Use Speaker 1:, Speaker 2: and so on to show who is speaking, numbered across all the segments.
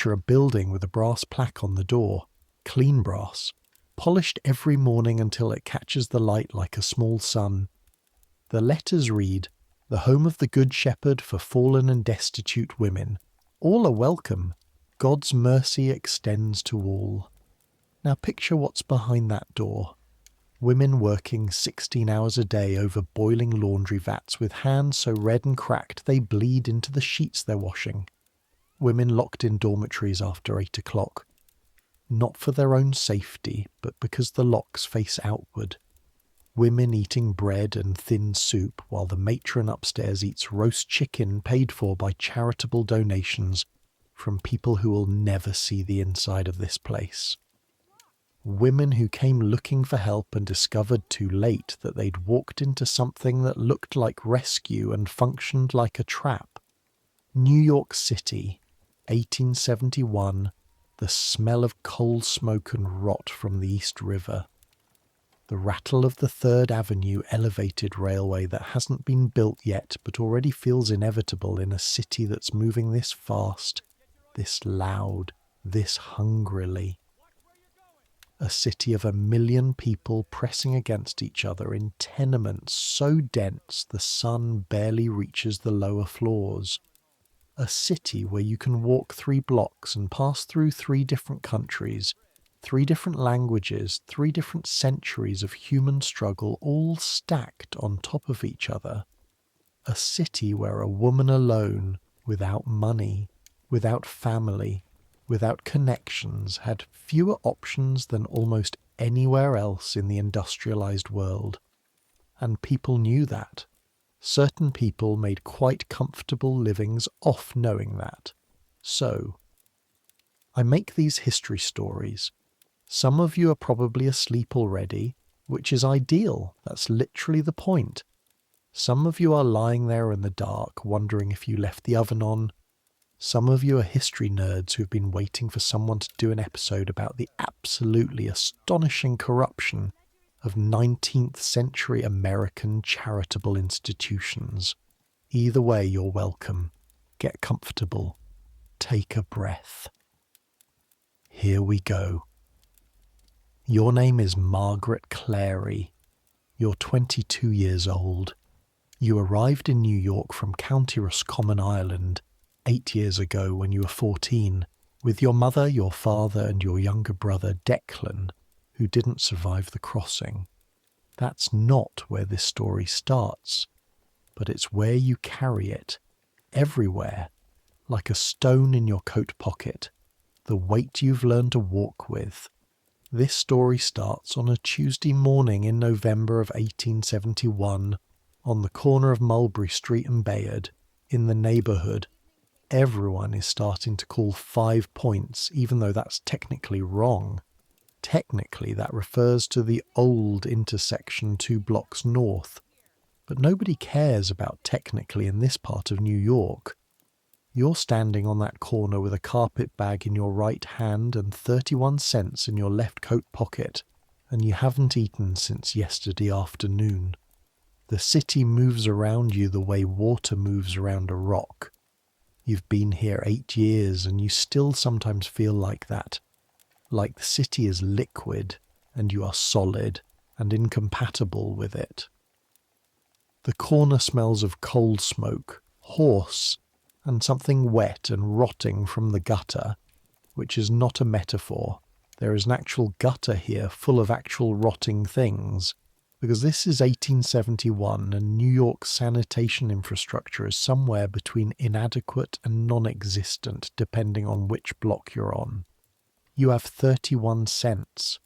Speaker 1: picture a building with a brass plaque on the door, clean brass, polished every morning until it catches the light like a small sun. The letters read, "The home of the Good Shepherd for fallen and destitute women. All are welcome. God's mercy extends to all." Now picture what's behind that door. Women working 16 hours a day over boiling laundry vats with hands so red and cracked they bleed into the sheets they're washing. Women locked in dormitories after 8 o'clock. Not for their own safety, but because the locks face outward. Women eating bread and thin soup while the matron upstairs eats roast chicken paid for by charitable donations from people who will never see the inside of this place. Women who came looking for help and discovered too late that they'd walked into something that looked like rescue and functioned like a trap. New York City, 1871, the smell of coal smoke and rot from the East River. The rattle of the Third Avenue elevated railway that hasn't been built yet but already feels inevitable in a city that's moving this fast, this loud, this hungrily. A city of 1 million people pressing against each other in tenements so dense the sun barely reaches the lower floors. A city where you can walk 3 blocks and pass through 3 different countries, 3 different languages, 3 different centuries of human struggle all stacked on top of each other. A city where a woman alone, without money, without family, without connections, had fewer options than almost anywhere else in the industrialized world. And people knew that. Certain people made quite comfortable livings off knowing that. So, I make these history stories. Some of you are probably asleep already, which is ideal. That's literally the point. Some of you are lying there in the dark, wondering if you left the oven on. Some of you are history nerds who've been waiting for someone to do an episode about the absolutely astonishing corruption of 19th century American charitable institutions. Either way, you're welcome. Get comfortable. Take a breath. Here we go. Your name is Margaret Clary. You're 22 years old. You arrived in New York from County Roscommon, Ireland, 8 years ago when you were 14, with your mother, your father, and your younger brother Declan, who didn't survive the crossing. That's not where this story starts, but it's where you carry it, everywhere, like a stone in your coat pocket, the weight you've learned to walk with. This story starts on a Tuesday morning in November of 1871, on the corner of Mulberry Street and Bayard, in the neighbourhood everyone is starting to call 5 Points, even though that's technically wrong. Technically, that refers to the old intersection 2 blocks north. But nobody cares about technically in this part of New York. You're standing on that corner with a carpet bag in your right hand and 31 cents in your left coat pocket, and you haven't eaten since yesterday afternoon. The city moves around you the way water moves around a rock. You've been here 8 years and you still sometimes feel like that. Like the city is liquid and you are solid and incompatible with it. The corner smells of coal smoke, horse, and something wet and rotting from the gutter, which is not a metaphor. There is an actual gutter here full of actual rotting things. Because this is 1871 and New York's sanitation infrastructure is somewhere between inadequate and non-existent depending on which block you're on. You have 31 cents.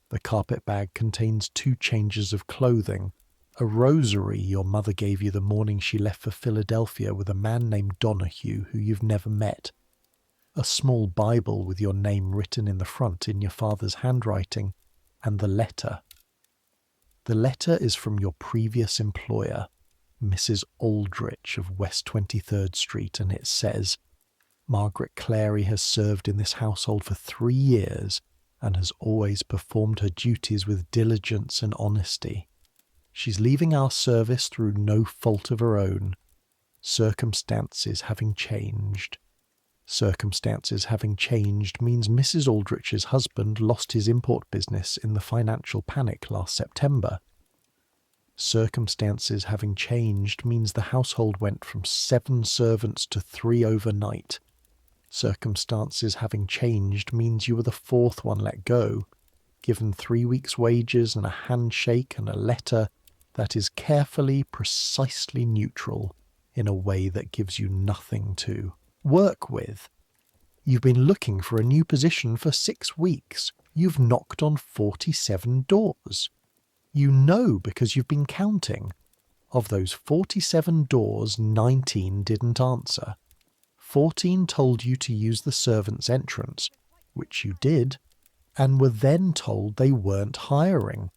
Speaker 1: The carpet bag contains 2 changes of clothing, a rosary your mother gave you the morning she left for Philadelphia with a man named Donahue who you've never met, a small Bible with your name written in the front in your father's handwriting, and the letter. The letter is from your previous employer, Mrs. Aldrich of West 23rd Street, and it says, "Margaret Clary has served in this household for 3 years and has always performed her duties with diligence and honesty. She's leaving our service through no fault of her own, circumstances having changed. Circumstances having changed means Mrs. Aldrich's husband lost his import business in the financial panic last September. Circumstances having changed means the household went from 7 servants to 3 overnight. Circumstances having changed means you were the 4th one let go, given 3 weeks' wages and a handshake and a letter that is carefully, precisely neutral in a way that gives you nothing to work with. You've been looking for a new position for 6 weeks. You've knocked on 47 doors. You know because you've been counting. Of those 47 doors, 19 didn't answer. 14 told you to use the servants' entrance, which you did, and were then told they weren't hiring.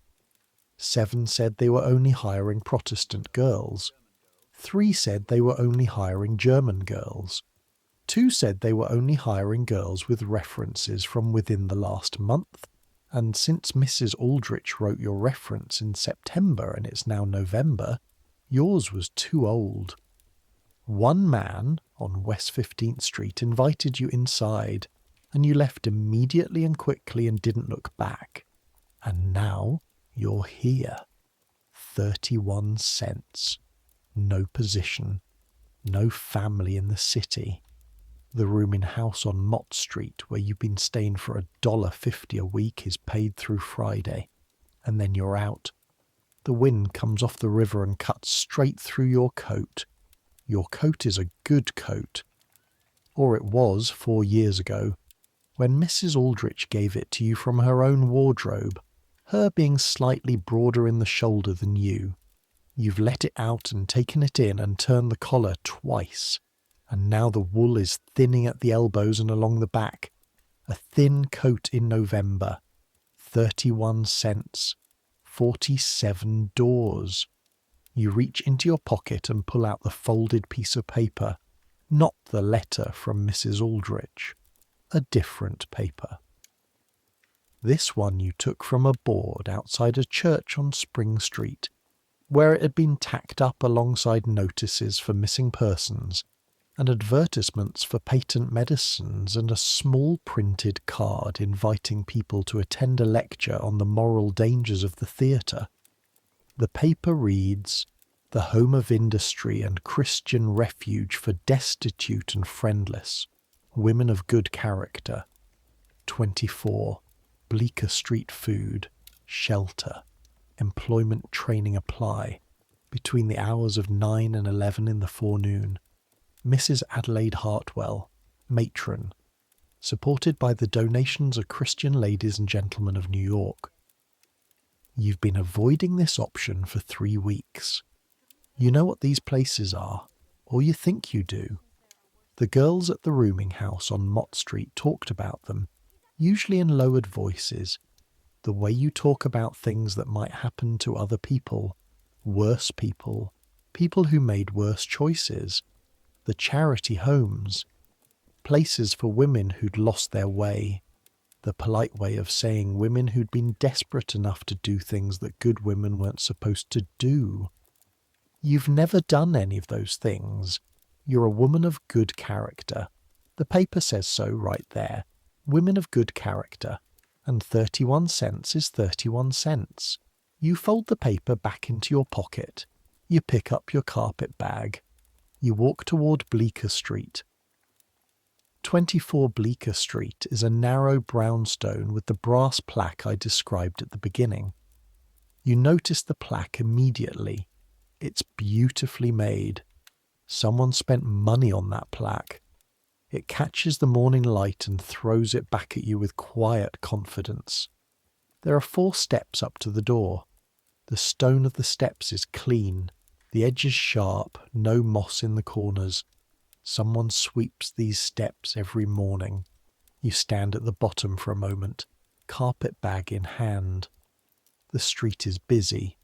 Speaker 1: 7 said they were only hiring Protestant girls. 3 said they were only hiring German girls. 2 said they were only hiring girls with references from within the last month. And since Mrs. Aldrich wrote your reference in September and it's now November, yours was too old. 1 man on West 15th Street invited you inside, and you left immediately and quickly and didn't look back. And now you're here. 31 cents. No position. No family in the city. The room in house on Mott Street where you've been staying for $1.50 a week is paid through Friday, and then you're out. The wind comes off the river and cuts straight through your coat. Your coat is a good coat. Or it was 4 years ago, when Mrs. Aldrich gave it to you from her own wardrobe, her being slightly broader in the shoulder than you. You've let it out and taken it in and turned the collar twice. And now the wool is thinning at the elbows and along the back. A thin coat in November. 31 cents. 47 doors. You reach into your pocket and pull out the folded piece of paper. Not the letter from Mrs. Aldrich. A different paper. This one you took from a board outside a church on Spring Street, where it had been tacked up alongside notices for missing persons and advertisements for patent medicines and a small printed card inviting people to attend a lecture on the moral dangers of the theatre. The paper reads, "The Home of Industry and Christian Refuge for Destitute and Friendless, Women of Good Character. 24. Bleecker Street Food, Shelter, Employment Training Apply, between the hours of 9 and 11 in the forenoon. Mrs. Adelaide Hartwell, matron, supported by the donations of Christian ladies and gentlemen of New York." You've been avoiding this option for 3 weeks. You know what these places are, or you think you do. The girls at the rooming house on Mott Street talked about them, usually in lowered voices, the way you talk about things that might happen to other people, worse people, people who made worse choices. The charity homes, places for women who'd lost their way, the polite way of saying women who'd been desperate enough to do things that good women weren't supposed to do. You've never done any of those things. You're a woman of good character. The paper says so right there. Women of good character. And 31 cents is 31 cents. You fold the paper back into your pocket. You pick up your carpet bag. You walk toward Bleecker Street. 24 Bleecker Street is a narrow brownstone with the brass plaque I described at the beginning. You notice the plaque immediately. It's beautifully made. Someone spent money on that plaque. It catches the morning light and throws it back at you with quiet confidence. There are 4 steps up to the door. The stone of the steps is clean. The edges sharp, no moss in the corners. Someone sweeps these steps every morning. You stand at the bottom for a moment, carpet bag in hand. The street is busy.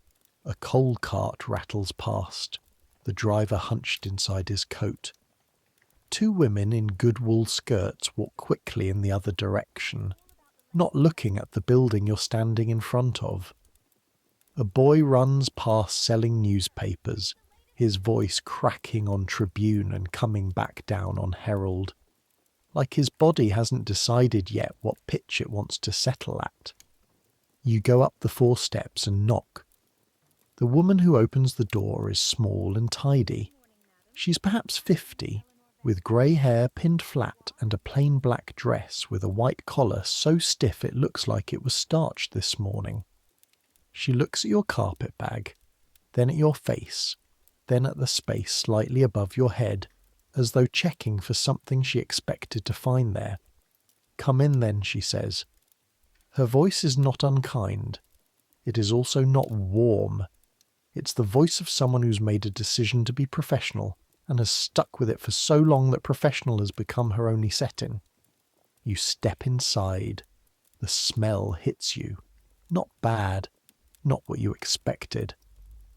Speaker 1: A coal cart rattles past, the driver hunched inside his coat. 2 women in good wool skirts walk quickly in the other direction, not looking at the building you're standing in front of. A boy runs past selling newspapers, his voice cracking on Tribune and coming back down on Herald. like his body hasn't decided yet what pitch it wants to settle at. You go up the 4 steps and knock. The woman who opens the door is small and tidy. She's perhaps 50, with grey hair pinned flat and a plain black dress with a white collar so stiff it looks like it was starched this morning. She looks at your carpet bag, then at your face, then at the space slightly above your head, as though checking for something she expected to find there. "Come in then," she says. Her voice is not unkind. It is also not warm. It's the voice of someone who's made a decision to be professional and has stuck with it for so long that professional has become her only setting. You step inside. The smell hits you. Not bad. Not what you expected.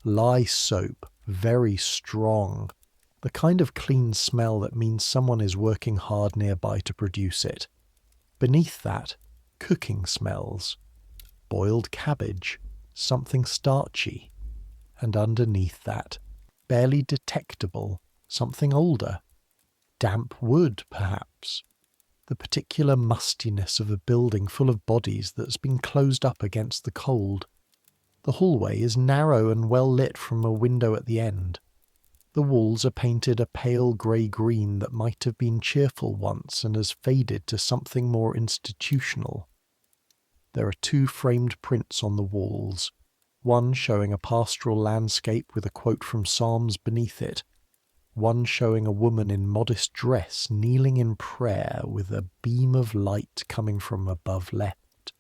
Speaker 1: Lye soap, very strong. The kind of clean smell that means someone is working hard nearby to produce it. Beneath that, cooking smells. Boiled cabbage, something starchy. And underneath that, barely detectable, something older. Damp wood, perhaps. The particular mustiness of a building full of bodies that's been closed up against the cold. The hallway is narrow and well lit from a window at the end. The walls are painted a pale grey-green that might have been cheerful once and has faded to something more institutional. There are 2 framed prints on the walls, one showing a pastoral landscape with a quote from Psalms beneath it, one showing a woman in modest dress kneeling in prayer with a beam of light coming from above left.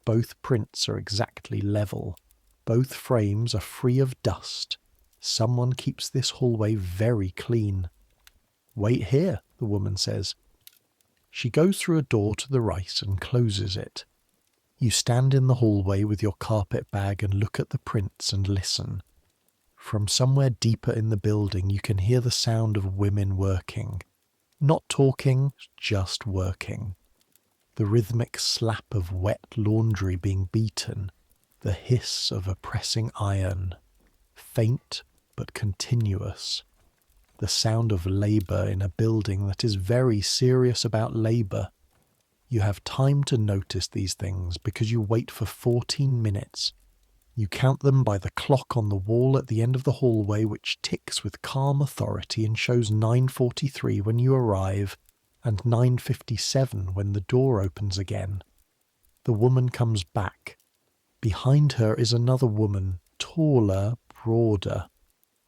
Speaker 1: Both prints are exactly level. Both frames are free of dust. Someone keeps this hallway very clean. "Wait here," the woman says. She goes through a door to the right and closes it. You stand in the hallway with your carpet bag and look at the prints and listen. From somewhere deeper in the building you can hear the sound of women working. Not talking, just working. The rhythmic slap of wet laundry being beaten. The hiss of a pressing iron. Faint but continuous. The sound of labour in a building that is very serious about labour. You have time to notice these things because you wait for 14 minutes. You count them by the clock on the wall at the end of the hallway, which ticks with calm authority and shows 9:43 when you arrive and 9:57 when the door opens again. The woman comes back. Behind her is another woman, taller, broader,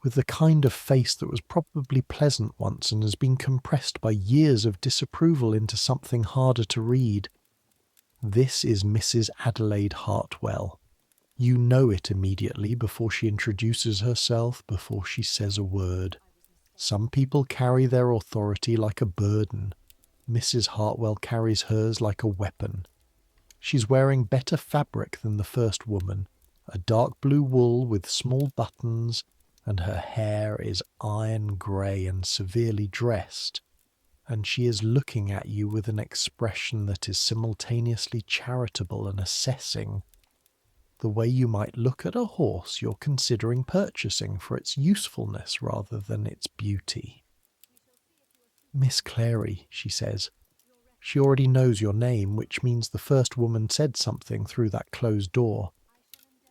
Speaker 1: with the kind of face that was probably pleasant once and has been compressed by years of disapproval into something harder to read. This is Mrs. Adelaide Hartwell. You know it immediately before she introduces herself, before she says a word. Some people carry their authority like a burden. Mrs. Hartwell carries hers like a weapon. She's wearing better fabric than the first woman, a dark blue wool with small buttons, and her hair is iron grey and severely dressed, and she is looking at you with an expression that is simultaneously charitable and assessing, the way you might look at a horse you're considering purchasing for its usefulness rather than its beauty. "Miss Clary," she says. She already knows your name, which means the first woman said something through that closed door.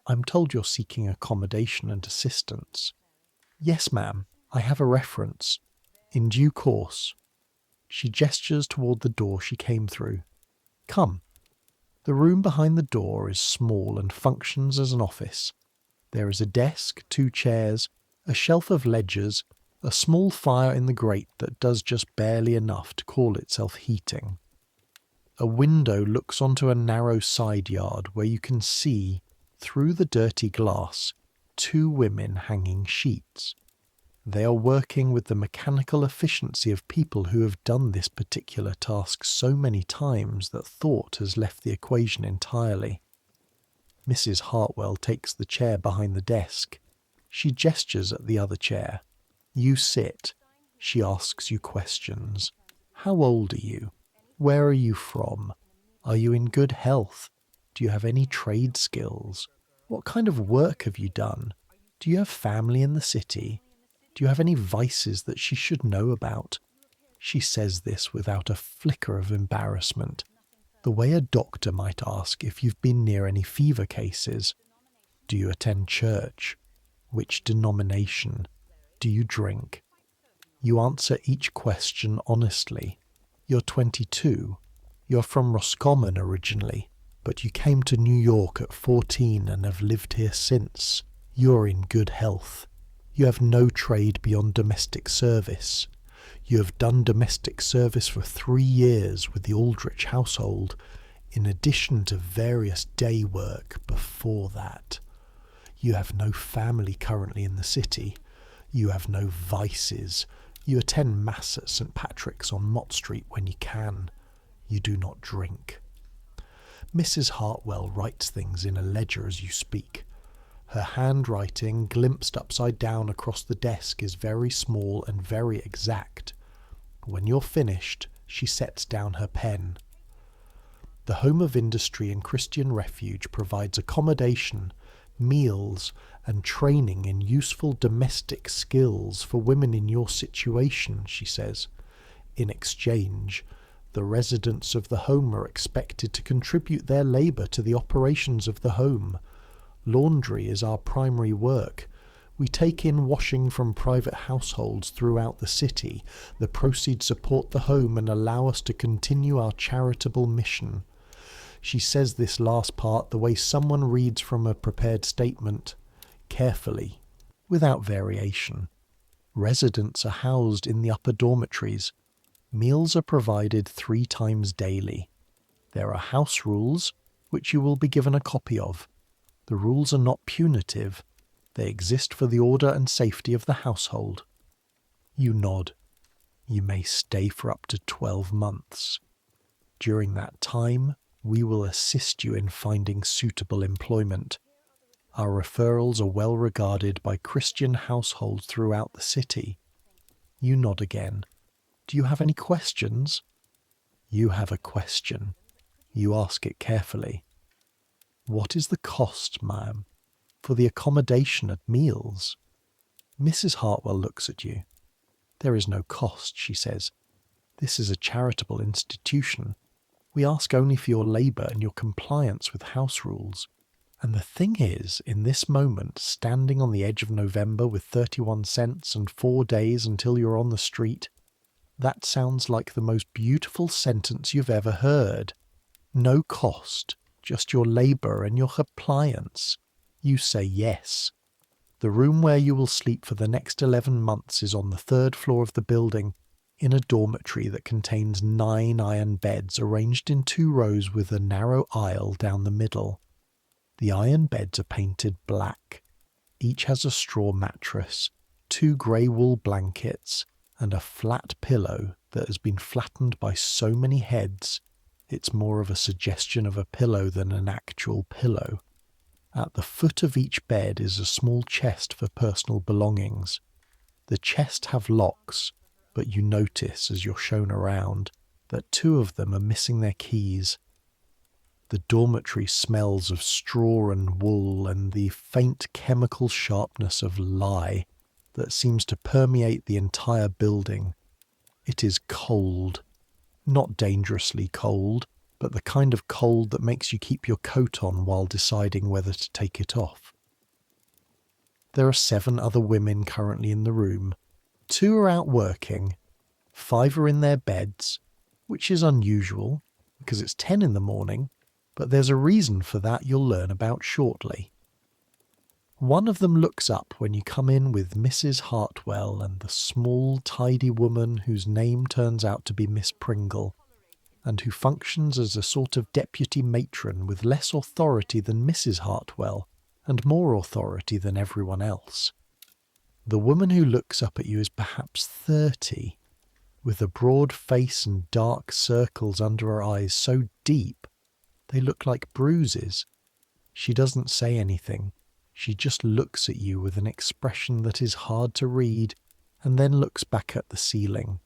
Speaker 1: "I'm told you're seeking accommodation and assistance." "Yes, ma'am, I have a reference. In due course." She gestures toward the door she came through. "Come." The room behind the door is small and functions as an office. There is a desk, 2 chairs, a shelf of ledgers, a small fire in the grate that does just barely enough to call itself heating. A window looks onto a narrow side yard where you can see, through the dirty glass, 2 women hanging sheets. They are working with the mechanical efficiency of people who have done this particular task so many times that thought has left the equation entirely. Mrs. Hartwell takes the chair behind the desk. She gestures at the other chair. You sit. She asks you questions. How old are you? Where are you from? Are you in good health? Do you have any trade skills? What kind of work have you done? Do you have family in the city? Do you have any vices that she should know about? She says this without a flicker of embarrassment, the way a doctor might ask if you've been near any fever cases. Do you attend church? Which denomination? Do you drink? You answer each question honestly. You're 22. You're from Roscommon originally, but you came to New York at 14 and have lived here since. You're in good health. You have no trade beyond domestic service. You have done domestic service for 3 years with the Aldrich household, in addition to various day work before that. You have no family currently in the city. You have no vices. You attend Mass at St. Patrick's on Mott Street when you can. You do not drink. Mrs. Hartwell writes things in a ledger as you speak. Her handwriting, glimpsed upside down across the desk, is very small and very exact. When you're finished, she sets down her pen. The Home of Industry and Christian Refuge provides accommodation, meals, and training in useful domestic skills for women in your situation, she says. In exchange, the residents of the home are expected to contribute their labour to the operations of the home. Laundry is our primary work. We take in washing from private households throughout the city. The proceeds support the home and allow us to continue our charitable mission. She says this last part the way someone reads from a prepared statement, carefully, without variation. Residents are housed in the upper dormitories. Meals are provided 3 times daily. There are house rules, which you will be given a copy of. The rules are not punitive. They exist for the order and safety of the household. You nod. You may stay for up to 12 months. During that time, we will assist you in finding suitable employment. Our referrals are well regarded by Christian households throughout the city. You nod again. Do you have any questions? You have a question. You ask it carefully. What is the cost, ma'am, for the accommodation and meals? Mrs. Hartwell looks at you. There is no cost, she says. This is a charitable institution. We ask only for your labour and your compliance with house rules. And the thing is, in this moment, standing on the edge of November with 31 cents and 4 days until you're on the street, that sounds like the most beautiful sentence you've ever heard. No cost, just your labour and your compliance. You say yes. The room where you will sleep for the next 11 months is on the 3rd floor of the building, in a dormitory that contains 9 iron beds arranged in 2 rows with a narrow aisle down the middle. The iron beds are painted black. Each has a straw mattress, 2 grey wool blankets, and a flat pillow that has been flattened by so many heads, it's more of a suggestion of a pillow than an actual pillow. At the foot of each bed is a small chest for personal belongings. The chests have locks, but you notice as you're shown around that 2 of them are missing their keys. The dormitory smells of straw and wool and the faint chemical sharpness of lye that seems to permeate the entire building. It is cold. Not dangerously cold, but the kind of cold that makes you keep your coat on while deciding whether to take it off. There are 7 other women currently in the room. 2 are out working. 5 are in their beds, which is unusual because it's 10 in the morning, but there's a reason for that you'll learn about shortly. One of them looks up when you come in with Mrs. Hartwell and the small, tidy woman whose name turns out to be Miss Pringle, and who functions as a sort of deputy matron with less authority than Mrs. Hartwell and more authority than everyone else. The woman who looks up at you is perhaps 30, with a broad face and dark circles under her eyes so deep they look like bruises. She doesn't say anything. She just looks at you with an expression that is hard to read and then looks back at the ceiling.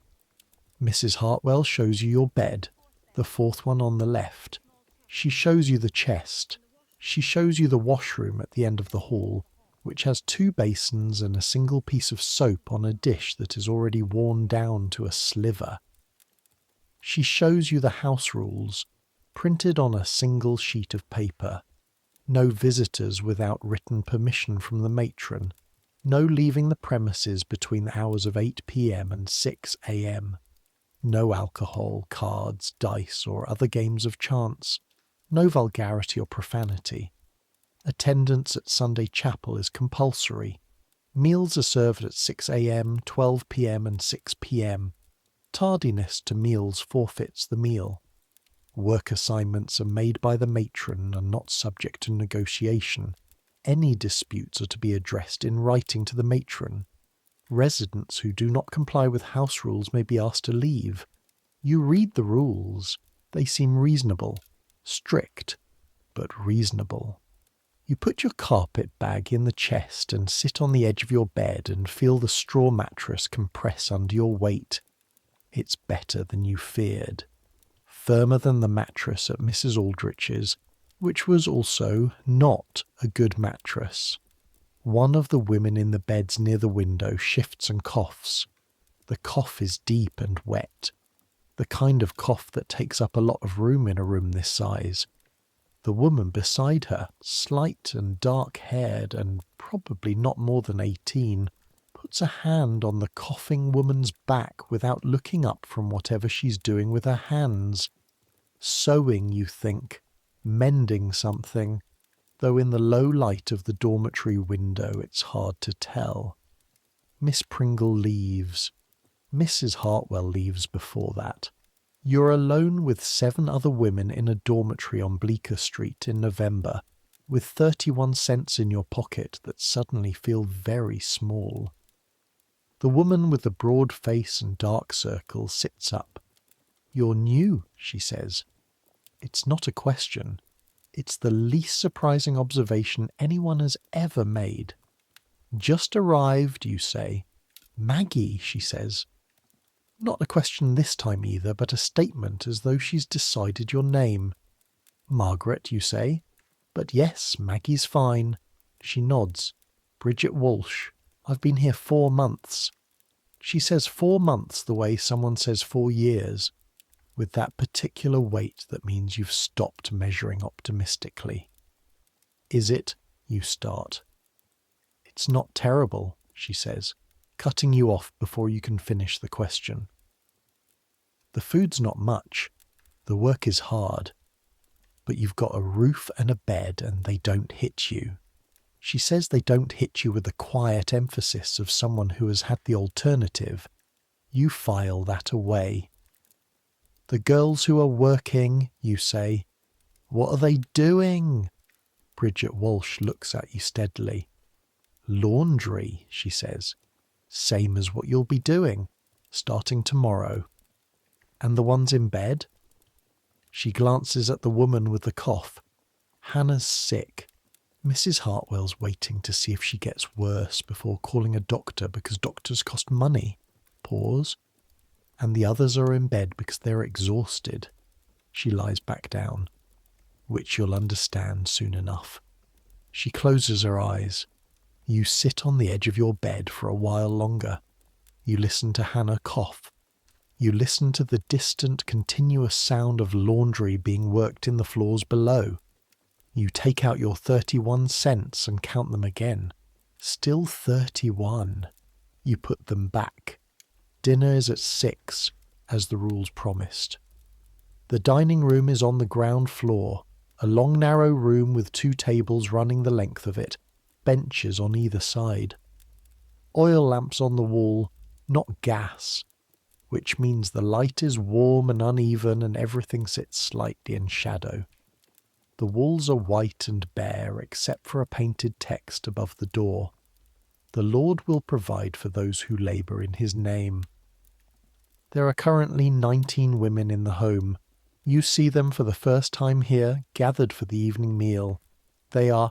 Speaker 1: Mrs. Hartwell shows you your bed, the 4th one on the left. She shows you the chest. She shows you the washroom at the end of the hall, which has 2 basins and a single piece of soap on a dish that is already worn down to a sliver. She shows you the house rules, printed on a single sheet of paper. No visitors without written permission from the matron. No leaving the premises between the hours of 8 p.m. and 6 a.m. No alcohol, cards, dice, or other games of chance. No vulgarity or profanity. Attendance at Sunday chapel is compulsory. Meals are served at 6 a.m., 12 p.m. and 6 p.m. Tardiness to meals forfeits the meal. Work assignments are made by the matron and not subject to negotiation. Any disputes are to be addressed in writing to the matron. Residents who do not comply with house rules may be asked to leave. You read the rules. They seem reasonable. Strict, but reasonable. You put your carpet bag in the chest and sit on the edge of your bed and feel the straw mattress compress under your weight. It's better than you feared. Firmer than the mattress at Mrs. Aldrich's, which was also not a good mattress. One of the women in the beds near the window shifts and coughs. The cough is deep and wet, the kind of cough that takes up a lot of room in a room this size. The woman beside her, slight and dark-haired and probably not more than 18, puts a hand on the coughing woman's back without looking up from whatever she's doing with her hands. Sewing, you think, mending something, though in the low light of the dormitory window it's hard to tell. Miss Pringle leaves. Mrs. Hartwell leaves before that. You're alone with 7 other women in a dormitory on Bleecker Street in November, with 31 cents in your pocket that suddenly feel very small. The woman with the broad face and dark circles sits up. You're new, she says. It's not a question. It's the least surprising observation anyone has ever made. Just arrived, you say. Maggie, she says. Not a question this time either, but a statement as though she's decided your name. Margaret, you say. But yes, Maggie's fine. She nods. Bridget Walsh. I've been here 4 months. She says 4 months the way someone says 4 years, with that particular weight that means you've stopped measuring optimistically. Is it? You start. It's not terrible, she says, cutting you off before you can finish the question. The food's not much. The work is hard. But you've got a roof and a bed and they don't hit you. She says they don't hit you with the quiet emphasis of someone who has had the alternative. You file that away. The girls who are working, you say. What are they doing? Bridget Walsh looks at you steadily. Laundry, she says. Same as what you'll be doing, starting tomorrow. And the ones in bed? She glances at the woman with the cough. Hannah's sick. Mrs. Hartwell's waiting to see if she gets worse before calling a doctor because doctors cost money. Pause. And the others are in bed because they're exhausted. She lies back down, which you'll understand soon enough. She closes her eyes. You sit on the edge of your bed for a while longer. You listen to Hannah cough. You listen to the distant, continuous sound of laundry being worked in the floors below. You take out your 31 cents and count them again. Still 31. You put them back. Dinner is at 6, as the rules promised. The dining room is on the ground floor, a long narrow room with 2 tables running the length of it, benches on either side. Oil lamps on the wall, not gas, which means the light is warm and uneven and everything sits slightly in shadow. The walls are white and bare except for a painted text above the door. The Lord will provide for those who labour in his name. There are currently 19 women in the home. You see them for the first time here, gathered for the evening meal. They are...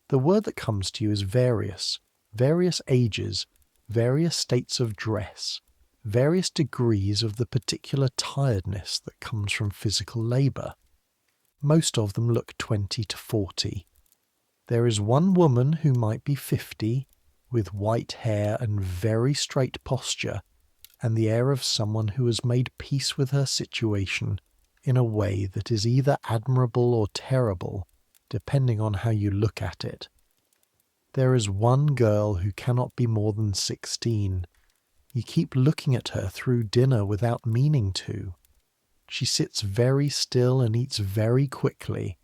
Speaker 1: The word that comes to you is various ages, various states of dress, various degrees of the particular tiredness that comes from physical labour. Most of them look 20 to 40. There is one woman who might be 50, with white hair and very straight posture, and the air of someone who has made peace with her situation in a way that is either admirable or terrible, depending on how you look at it. There is one girl who cannot be more than 16. You keep looking at her through dinner without meaning to. She sits very still and eats very quickly,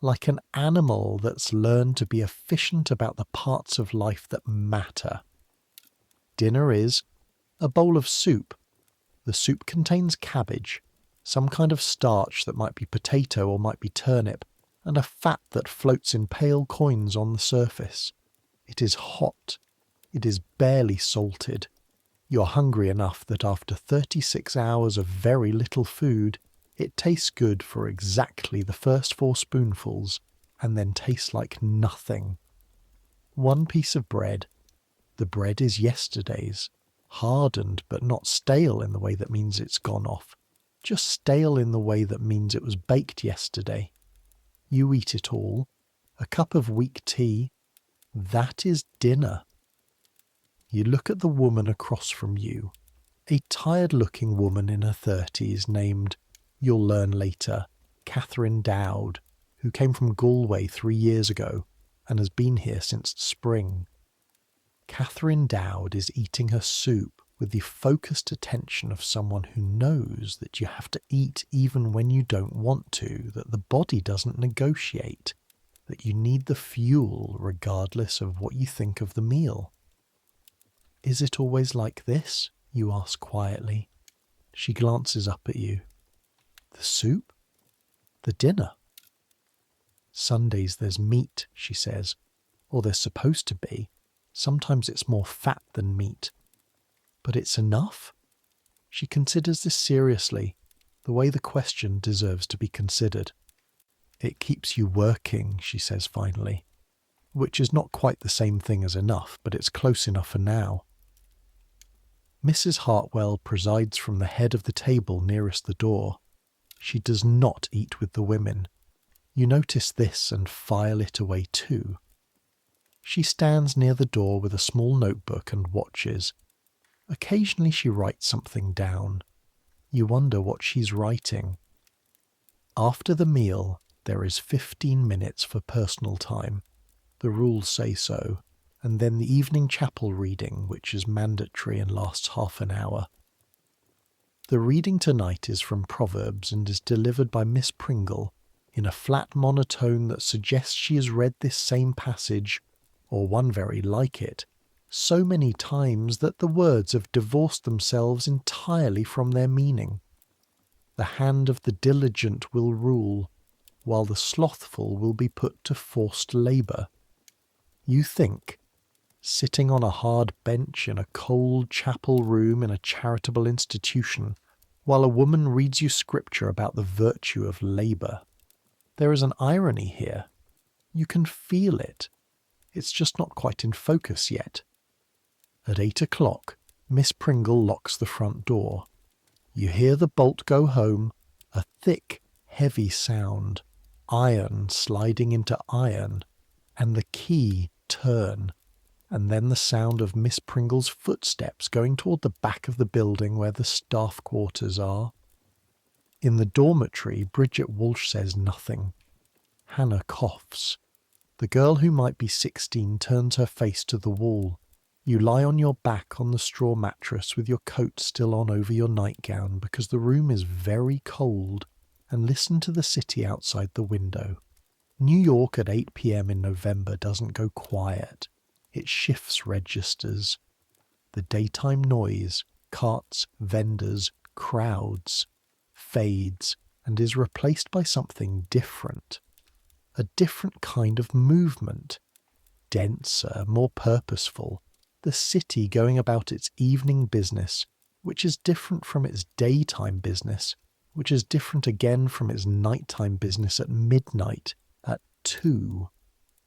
Speaker 1: like an animal that's learned to be efficient about the parts of life that matter. Dinner is a bowl of soup. The soup contains cabbage, some kind of starch that might be potato or might be turnip, and a fat that floats in pale coins on the surface. It is hot. It is barely salted. You're hungry enough that after 36 hours of very little food, it tastes good for exactly the first 4 spoonfuls, and then tastes like nothing. One piece of bread. The bread is yesterday's, hardened but not stale in the way that means it's gone off, just stale in the way that means it was baked yesterday. You eat it all. A cup of weak tea. That is dinner. You look at the woman across from you, a tired-looking woman in her 30s named, you'll learn later, Catherine Dowd, who came from Galway 3 years ago and has been here since spring. Catherine Dowd is eating her soup with the focused attention of someone who knows that you have to eat even when you don't want to, that the body doesn't negotiate, that you need the fuel regardless of what you think of the meal. Is it always like this? You ask quietly. She glances up at you. The soup? The dinner? Sundays there's meat, she says, or there's supposed to be. Sometimes it's more fat than meat. But it's enough? She considers this seriously, the way the question deserves to be considered. It keeps you working, she says finally, which is not quite the same thing as enough, but it's close enough for now. Mrs. Hartwell presides from the head of the table nearest the door. She does not eat with the women. You notice this and file it away too. She stands near the door with a small notebook and watches. Occasionally she writes something down. You wonder what she's writing. After the meal, there is 15 minutes for personal time. The rules say so. And then the evening chapel reading, which is mandatory and lasts half an hour. The reading tonight is from Proverbs and is delivered by Miss Pringle in a flat monotone that suggests she has read this same passage, or one very like it, so many times that the words have divorced themselves entirely from their meaning. The hand of the diligent will rule, while the slothful will be put to forced labour. You think, sitting on a hard bench in a cold chapel room in a charitable institution, while a woman reads you scripture about the virtue of labour. There is an irony here. You can feel it. It's just not quite in focus yet. At 8 o'clock, Miss Pringle locks the front door. You hear the bolt go home, a thick, heavy sound, iron sliding into iron, and the key turn. And then the sound of Miss Pringle's footsteps going toward the back of the building where the staff quarters are. In the dormitory, Bridget Walsh says nothing. Hannah coughs. The girl who might be 16 turns her face to the wall. You lie on your back on the straw mattress with your coat still on over your nightgown because the room is very cold, and listen to the city outside the window. New York at 8 p.m. in November doesn't go quiet. It shifts registers. The daytime noise, carts, vendors, crowds, fades and is replaced by something different. A different kind of movement. Denser, more purposeful. The city going about its evening business, which is different from its daytime business, which is different again from its nighttime business at midnight, at 2,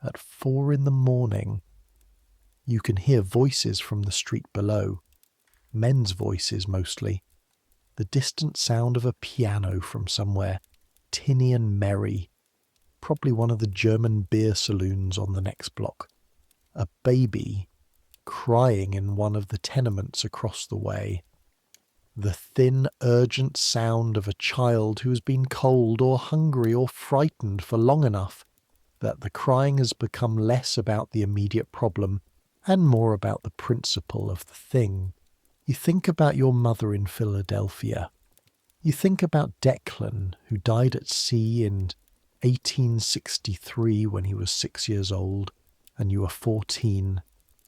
Speaker 1: at 4 in the morning. You can hear voices from the street below, men's voices mostly, the distant sound of a piano from somewhere, tinny and merry, probably one of the German beer saloons on the next block, a baby crying in one of the tenements across the way. The thin, urgent sound of a child who has been cold or hungry or frightened for long enough that the crying has become less about the immediate problem and more about the principle of the thing. You think about your mother in Philadelphia. You think about Declan, who died at sea in 1863 when he was 6 years old, and you were 14,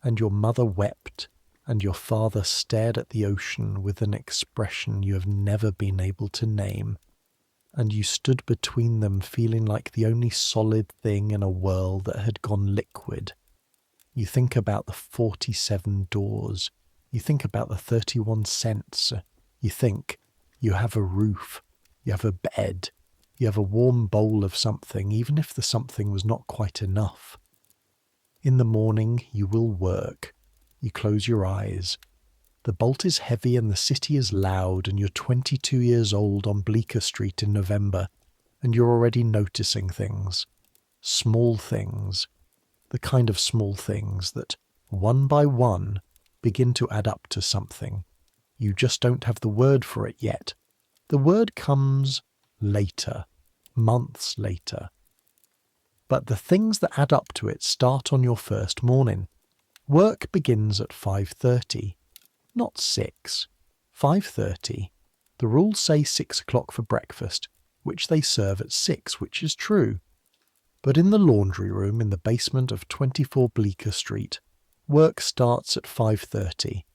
Speaker 1: and your mother wept, and your father stared at the ocean with an expression you have never been able to name, and you stood between them feeling like the only solid thing in a world that had gone liquid. You think about the 47 doors. You think about the 31 cents. You think you have a roof. You have a bed. You have a warm bowl of something, even if the something was not quite enough. In the morning, you will work. You close your eyes. The bolt is heavy and the city is loud, and you're 22 years old on Bleecker Street in November, and you're already noticing things. Small things. The kind of small things that, one by one, begin to add up to something. You just don't have the word for it yet. The word comes later, months later. But the things that add up to it start on your first morning. Work begins at 5:30, not 6. 5:30. The rules say 6 o'clock for breakfast, which they serve at 6, which is true. But in the laundry room in the basement of 24 Bleecker Street, work starts at 5:30,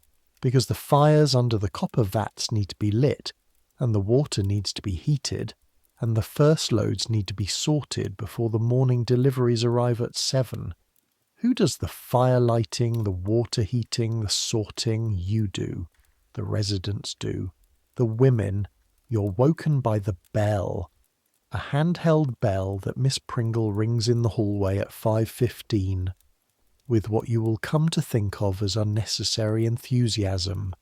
Speaker 1: because the fires under the copper vats need to be lit, and the water needs to be heated, and the first loads need to be sorted before the morning deliveries arrive at 7. Who does the fire lighting, the water heating, the sorting? You do. The residents do. The women, you're woken by the bell. A handheld bell that Miss Pringle rings in the hallway at 5:15, with what you will come to think of as unnecessary enthusiasm,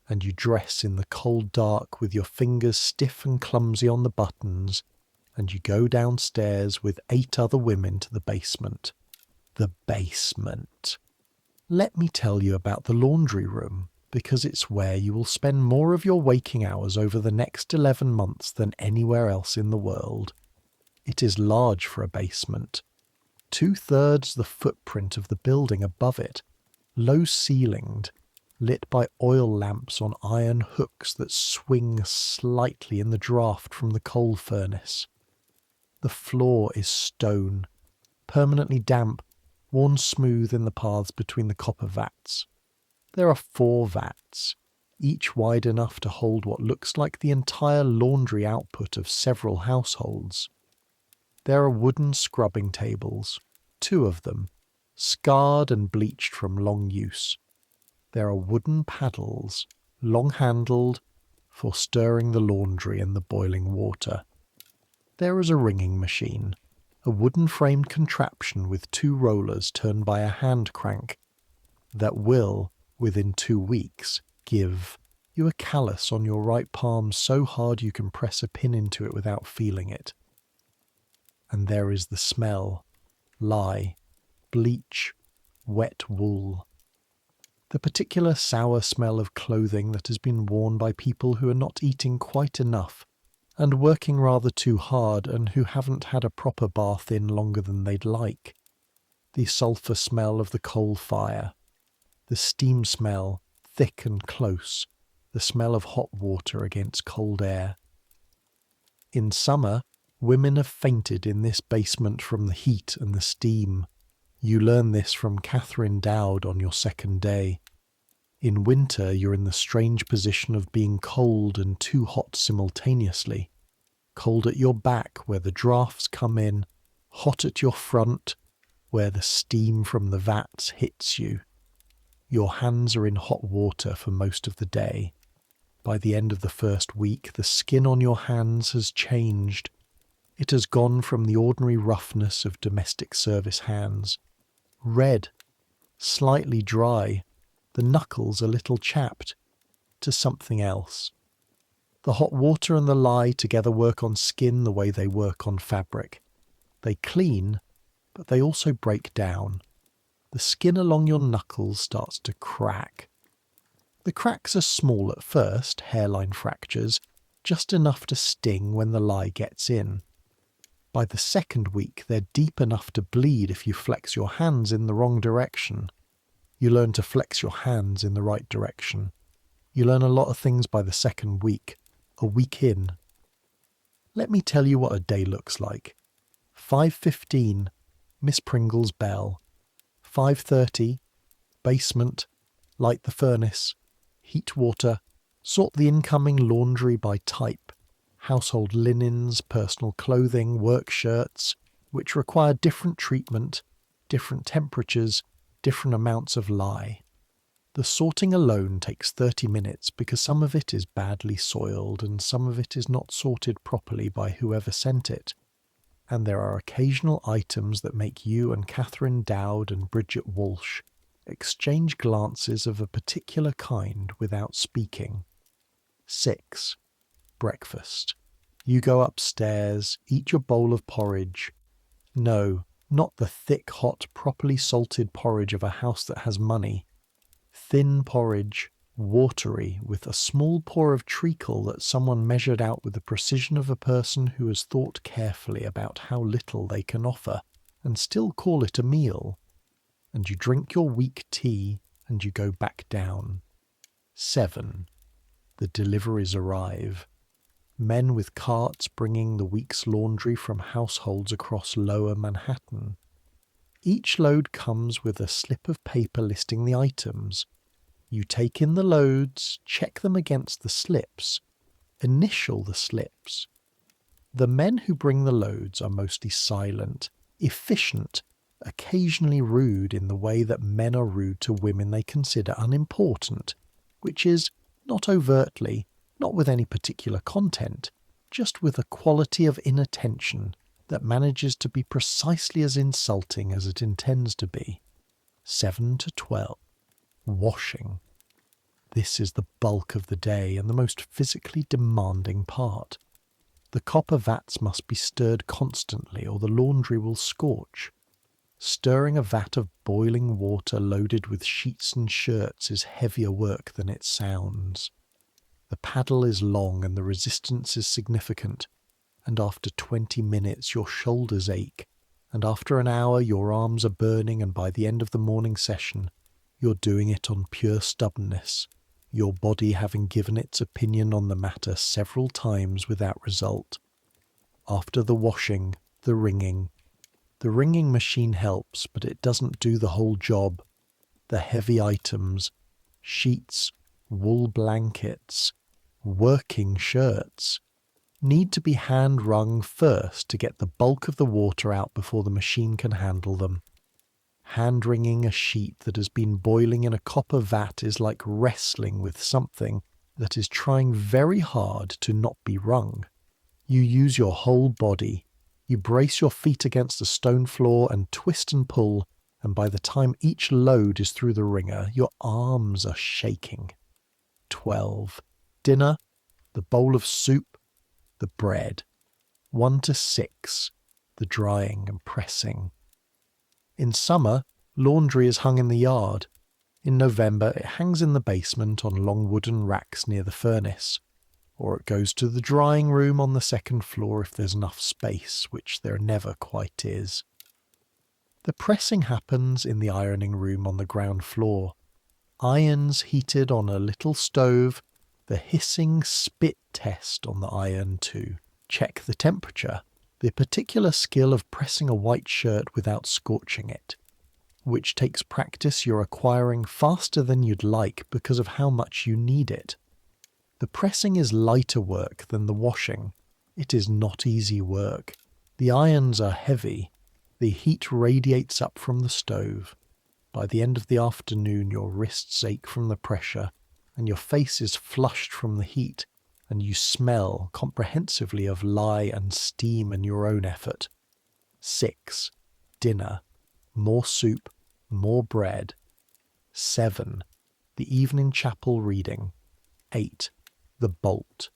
Speaker 1: and you dress in the cold dark with your fingers stiff and clumsy on the buttons, and you go downstairs with 8 other women to the basement. The basement. Let me tell you about the laundry room, because it's where you will spend more of your waking hours over the next 11 months than anywhere else in the world. It is large for a basement. 2/3 the footprint of the building above it, low-ceilinged, lit by oil lamps on iron hooks that swing slightly in the draught from the coal furnace. The floor is stone, permanently damp, worn smooth in the paths between the copper vats. There are 4 vats, each wide enough to hold what looks like the entire laundry output of several households. There are wooden scrubbing tables, 2 of them, scarred and bleached from long use. There are wooden paddles, long-handled, for stirring the laundry in the boiling water. There is a wringing machine, a wooden-framed contraption with 2 rollers turned by a hand crank, that will, within 2 weeks, give you a callus on your right palm so hard you can press a pin into it without feeling it. And there is the smell, lye, bleach, wet wool. The particular sour smell of clothing that has been worn by people who are not eating quite enough and working rather too hard and who haven't had a proper bath in longer than they'd like. The sulphur smell of the coal fire. The steam smell, thick and close. The smell of hot water against cold air. In summer, women have fainted in this basement from the heat and the steam. You learn this from Catherine Dowd on your second day. In winter, you're in the strange position of being cold and too hot simultaneously. Cold at your back, where the draughts come in, hot at your front, where the steam from the vats hits you. Your hands are in hot water for most of the day. By the end of the first week, the skin on your hands has changed. It has gone from the ordinary roughness of domestic service hands. Red, slightly dry, the knuckles a little chapped, to something else. The hot water and the lye together work on skin the way they work on fabric. They clean, but they also break down. The skin along your knuckles starts to crack. The cracks are small at first, hairline fractures, just enough to sting when the lie gets in. By the second week, they're deep enough to bleed if you flex your hands in the wrong direction. You learn to flex your hands in the right direction. You learn a lot of things by the second week, a week in. Let me tell you what a day looks like. 5:15, Miss Pringle's bell. 5:30, basement, light the furnace, heat water, sort the incoming laundry by type, household linens, personal clothing, work shirts, which require different treatment, different temperatures, different amounts of lye. The sorting alone takes 30 minutes because some of it is badly soiled and some of it is not sorted properly by whoever sent it. And there are occasional items that make you and Catherine Dowd and Bridget Walsh exchange glances of a particular kind without speaking. 6. Breakfast. You go upstairs, eat your bowl of porridge. No, not the thick, hot, properly salted porridge of a house that has money. Thin porridge, watery, with a small pour of treacle that someone measured out with the precision of a person who has thought carefully about how little they can offer, and still call it a meal. And you drink your weak tea, and you go back down. 7. The deliveries arrive. Men with carts bringing the week's laundry from households across lower Manhattan. Each load comes with a slip of paper listing the items. You take in the loads, check them against the slips, initial the slips. The men who bring the loads are mostly silent, efficient, occasionally rude in the way that men are rude to women they consider unimportant, which is, not overtly, not with any particular content, just with a quality of inattention that manages to be precisely as insulting as it intends to be. 7 to 12. Washing. This is the bulk of the day and the most physically demanding part. The copper vats must be stirred constantly or the laundry will scorch. Stirring a vat of boiling water loaded with sheets and shirts is heavier work than it sounds. The paddle is long and the resistance is significant, and after 20 minutes your shoulders ache, and after an hour your arms are burning, and by the end of the morning session you're doing it on pure stubbornness, your body having given its opinion on the matter several times without result. After the washing, the wringing. The wringing machine helps, but it doesn't do the whole job. The heavy items, sheets, wool blankets, working shirts, need to be hand-wrung first to get the bulk of the water out before the machine can handle them. Hand-wringing a sheet that has been boiling in a copper vat is like wrestling with something that is trying very hard to not be wrung. You use your whole body. You brace your feet against the stone floor and twist and pull, and by the time each load is through the wringer, your arms are shaking. 12. Dinner, the bowl of soup, the bread. 1 to 6. The drying and pressing. In summer, laundry is hung in the yard. In November, it hangs in the basement on long wooden racks near the furnace, or it goes to the drying room on the second floor if there's enough space, which there never quite is. The pressing happens in the ironing room on the ground floor. Irons heated on a little stove, the hissing spit test on the iron to check the temperature, the particular skill of pressing a white shirt without scorching it, which takes practice you're acquiring faster than you'd like because of how much you need it. The pressing is lighter work than the washing. It is not easy work. The irons are heavy. The heat radiates up from the stove. By the end of the afternoon your wrists ache from the pressure, and your face is flushed from the heat, and you smell comprehensively of lye and steam and your own effort. 6. Dinner. More soup, more bread. 7. The evening chapel reading. 8. The bolt.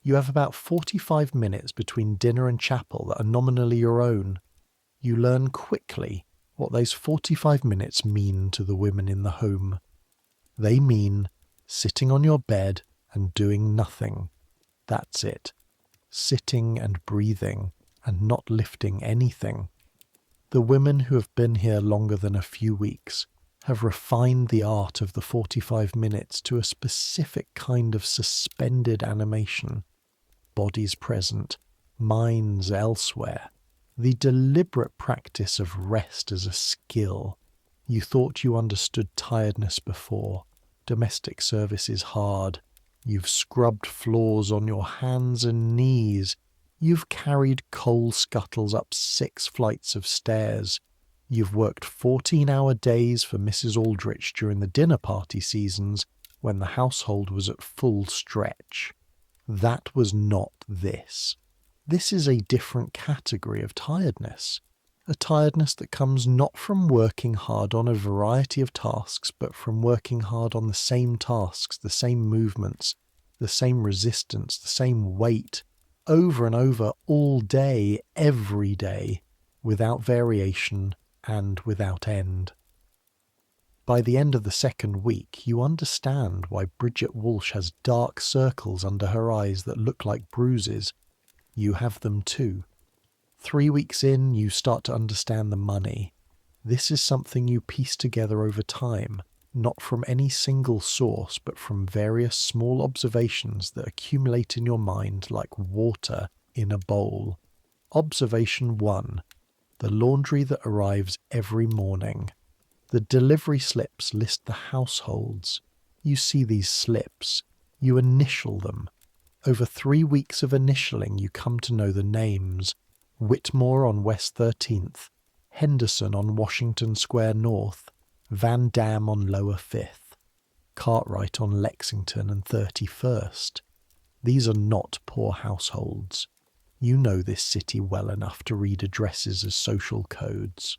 Speaker 1: You have about 45 minutes between dinner and chapel that are nominally your own. You learn quickly what those 45 minutes mean to the women in the home. They mean sitting on your bed and doing nothing. That's it. Sitting and breathing and not lifting anything. The women who have been here longer than a few weeks have refined the art of the 45 minutes to a specific kind of suspended animation. Bodies present, minds elsewhere. The deliberate practice of rest as a skill. You thought you understood tiredness before. Domestic service is hard. You've scrubbed floors on your hands and knees. You've carried coal scuttles up 6 flights of stairs. You've worked 14-hour days for Mrs. Aldrich during the dinner party seasons when the household was at full stretch. That was not this. This is a different category of tiredness. A tiredness that comes not from working hard on a variety of tasks, but from working hard on the same tasks, the same movements, the same resistance, the same weight, over and over all day, every day, without variation and without end. By the end of the second week, you understand why Bridget Walsh has dark circles under her eyes that look like bruises. You have them too. 3 weeks in, you start to understand the money. This is something you piece together over time, not from any single source, but from various small observations that accumulate in your mind like water in a bowl. Observation 1. The laundry that arrives every morning. The delivery slips list the households. You see these slips. You initial them. Over 3 weeks of initialing, you come to know the names. Whitmore on West 13th, Henderson on Washington Square North, Van Dam on Lower 5th, Cartwright on Lexington and 31st. These are not poor households. You know this city well enough to read addresses as social codes.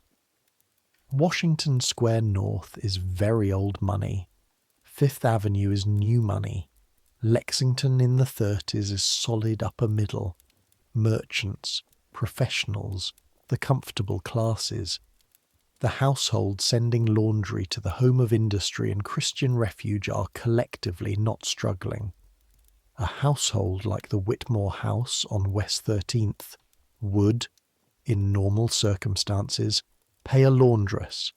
Speaker 1: Washington Square North is very old money. Fifth Avenue is new money. Lexington in the 30s is solid upper middle. Merchants, professionals, the comfortable classes. The household sending laundry to the home of industry and Christian refuge are collectively not struggling. A household like the Whitmore house on West 13th would, in normal circumstances, pay a laundress.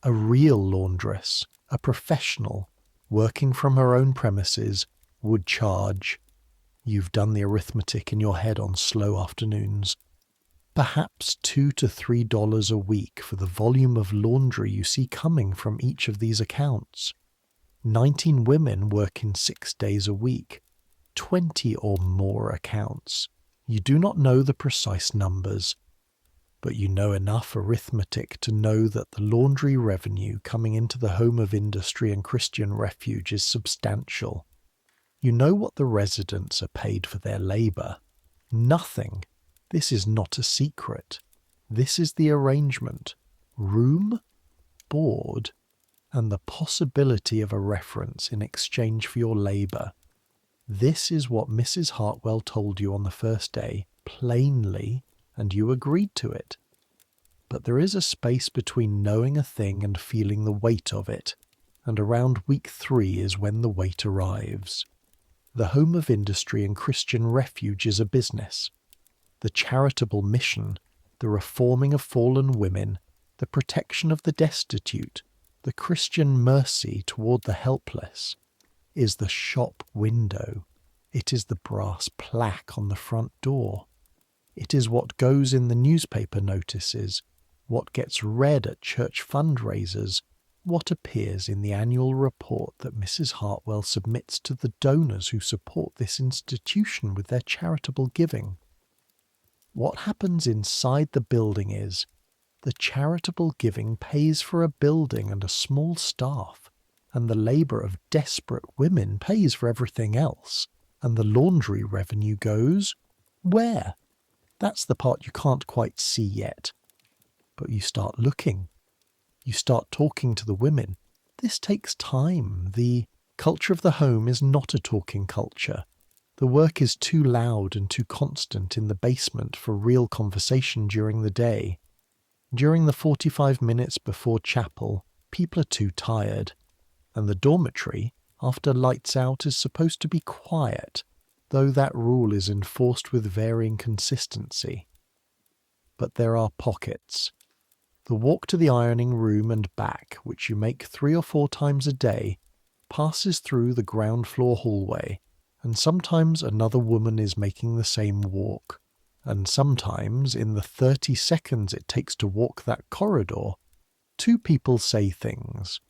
Speaker 1: A real laundress, a professional, working from her own premises, would charge. You've done the arithmetic in your head on slow afternoons. Perhaps $2 to $3 a week for the volume of laundry you see coming from each of these accounts. 19 women work in 6 days a week. 20 or more accounts. You do not know the precise numbers, but you know enough arithmetic to know that the laundry revenue coming into the home of industry and Christian refuge is substantial. You know what the residents are paid for their labour. Nothing. This is not a secret. This is the arrangement. Room, board, and the possibility of a reference in exchange for your labour. This is what Mrs. Hartwell told you on the first day, plainly, and you agreed to it. But there is a space between knowing a thing and feeling the weight of it, and around week 3 is when the weight arrives. The home of industry and Christian refuge is a business. The charitable mission, the reforming of fallen women, the protection of the destitute, the Christian mercy toward the helpless, is the shop window. It is the brass plaque on the front door. It is what goes in the newspaper notices, what gets read at church fundraisers, what appears in the annual report that Mrs. Hartwell submits to the donors who support this institution with their charitable giving. What happens inside the building is, the charitable giving pays for a building and a small staff, and the labour of desperate women pays for everything else, and the laundry revenue goes where? That's the part you can't quite see yet. But you start looking. You start talking to the women. This takes time. The culture of the home is not a talking culture. The work is too loud and too constant in the basement for real conversation during the day. During the 45 minutes before chapel, people are too tired. And the dormitory, after lights out is supposed to be quiet, though that rule is enforced with varying consistency. But there are pockets. The walk to the ironing room and back, which you make 3 or 4 times a day, passes through the ground floor hallway, and sometimes another woman is making the same walk, and sometimes, in the 30 seconds it takes to walk that corridor, 2 people say things.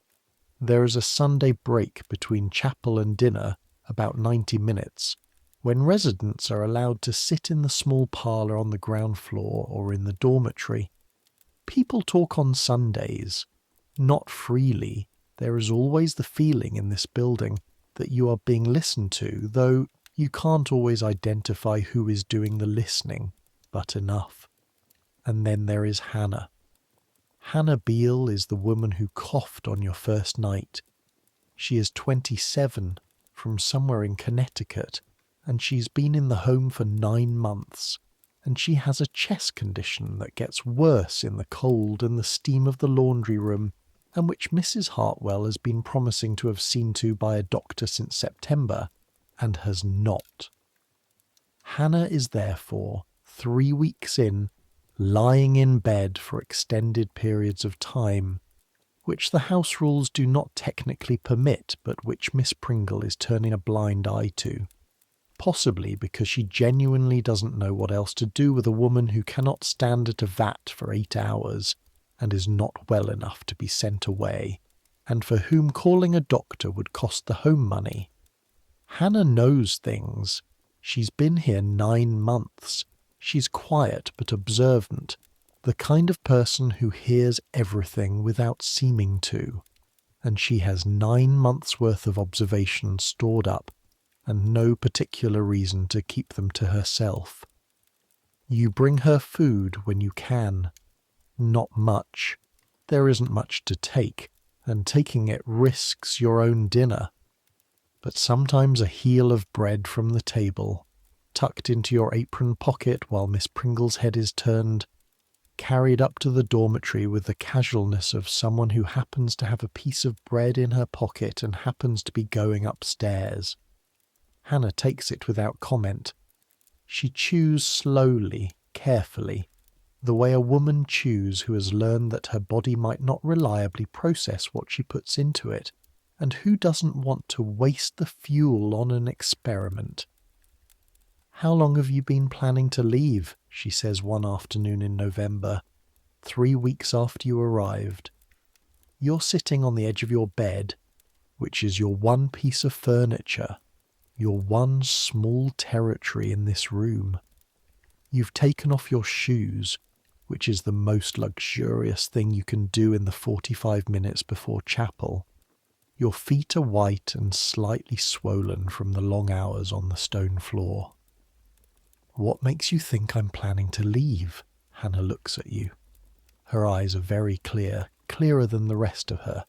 Speaker 1: There is a Sunday break between chapel and dinner, about 90 minutes, when residents are allowed to sit in the small parlour on the ground floor or in the dormitory. People talk on Sundays. Not freely. There is always the feeling in this building that you are being listened to, though you can't always identify who is doing the listening, but enough. And then there is Hannah. Hannah Beale is the woman who coughed on your first night. She is 27, from somewhere in Connecticut, and she's been in the home for 9 months, and she has a chest condition that gets worse in the cold and the steam of the laundry room, and which Mrs. Hartwell has been promising to have seen to by a doctor since September, and has not. Hannah is therefore 3 weeks in, lying in bed for extended periods of time, which the house rules do not technically permit, but which Miss Pringle is turning a blind eye to, possibly because she genuinely doesn't know what else to do with a woman who cannot stand at a vat for 8 hours and is not well enough to be sent away, and for whom calling a doctor would cost the home money. Hannah knows things. She's been here 9 months. She's quiet but observant, the kind of person who hears everything without seeming to, and she has 9 months' worth of observations stored up, and no particular reason to keep them to herself. You bring her food when you can. Not much. There isn't much to take, and taking it risks your own dinner. But sometimes a heel of bread from the table, tucked into your apron pocket while Miss Pringle's head is turned, carried up to the dormitory with the casualness of someone who happens to have a piece of bread in her pocket and happens to be going upstairs. Hannah takes it without comment. She chews slowly, carefully, the way a woman chews who has learned that her body might not reliably process what she puts into it, and who doesn't want to waste the fuel on an experiment. "How long have you been planning to leave?" she says one afternoon in November, 3 weeks after you arrived. You're sitting on the edge of your bed, which is your one piece of furniture, your one small territory in this room. You've taken off your shoes, which is the most luxurious thing you can do in the 45 minutes before chapel. Your feet are white and slightly swollen from the long hours on the stone floor. "What makes you think I'm planning to leave?" Hannah looks at you. Her eyes are very clear, clearer than the rest of her,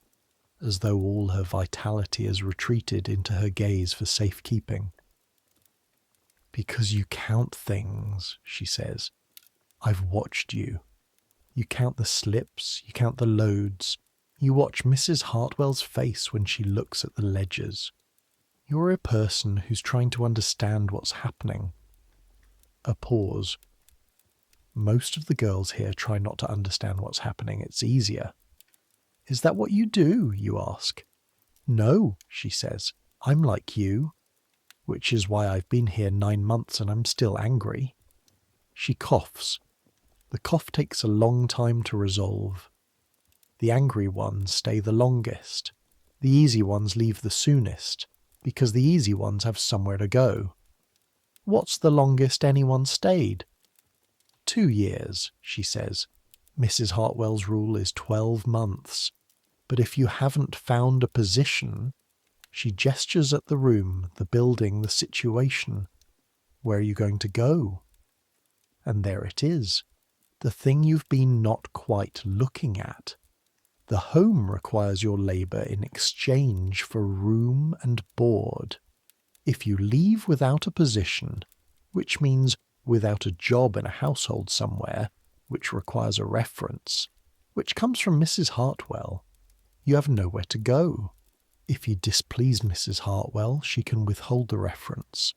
Speaker 1: as though all her vitality has retreated into her gaze for safekeeping. "Because you count things," she says. "I've watched you. You count the slips, you count the loads. You watch Mrs. Hartwell's face when she looks at the ledgers. You're a person who's trying to understand what's happening." A pause. "Most of the girls here try not to understand what's happening. It's easier." "Is that what you do?" you ask. "No," she says. "I'm like you. Which is why I've been here 9 months and I'm still angry." She coughs. The cough takes a long time to resolve. The angry ones stay the longest. The easy ones leave the soonest, because the easy ones have somewhere to go. What's the longest anyone stayed? 2 years, she says. Mrs. Hartwell's rule is 12 months. But if you haven't found a position, she gestures at the room, the building, the situation. Where are you going to go? And there it is, the thing you've been not quite looking at. The home requires your labour in exchange for room and board. If you leave without a position, which means without a job in a household somewhere, which requires a reference, which comes from Mrs. Hartwell, you have nowhere to go. If you displease Mrs. Hartwell, she can withhold the reference.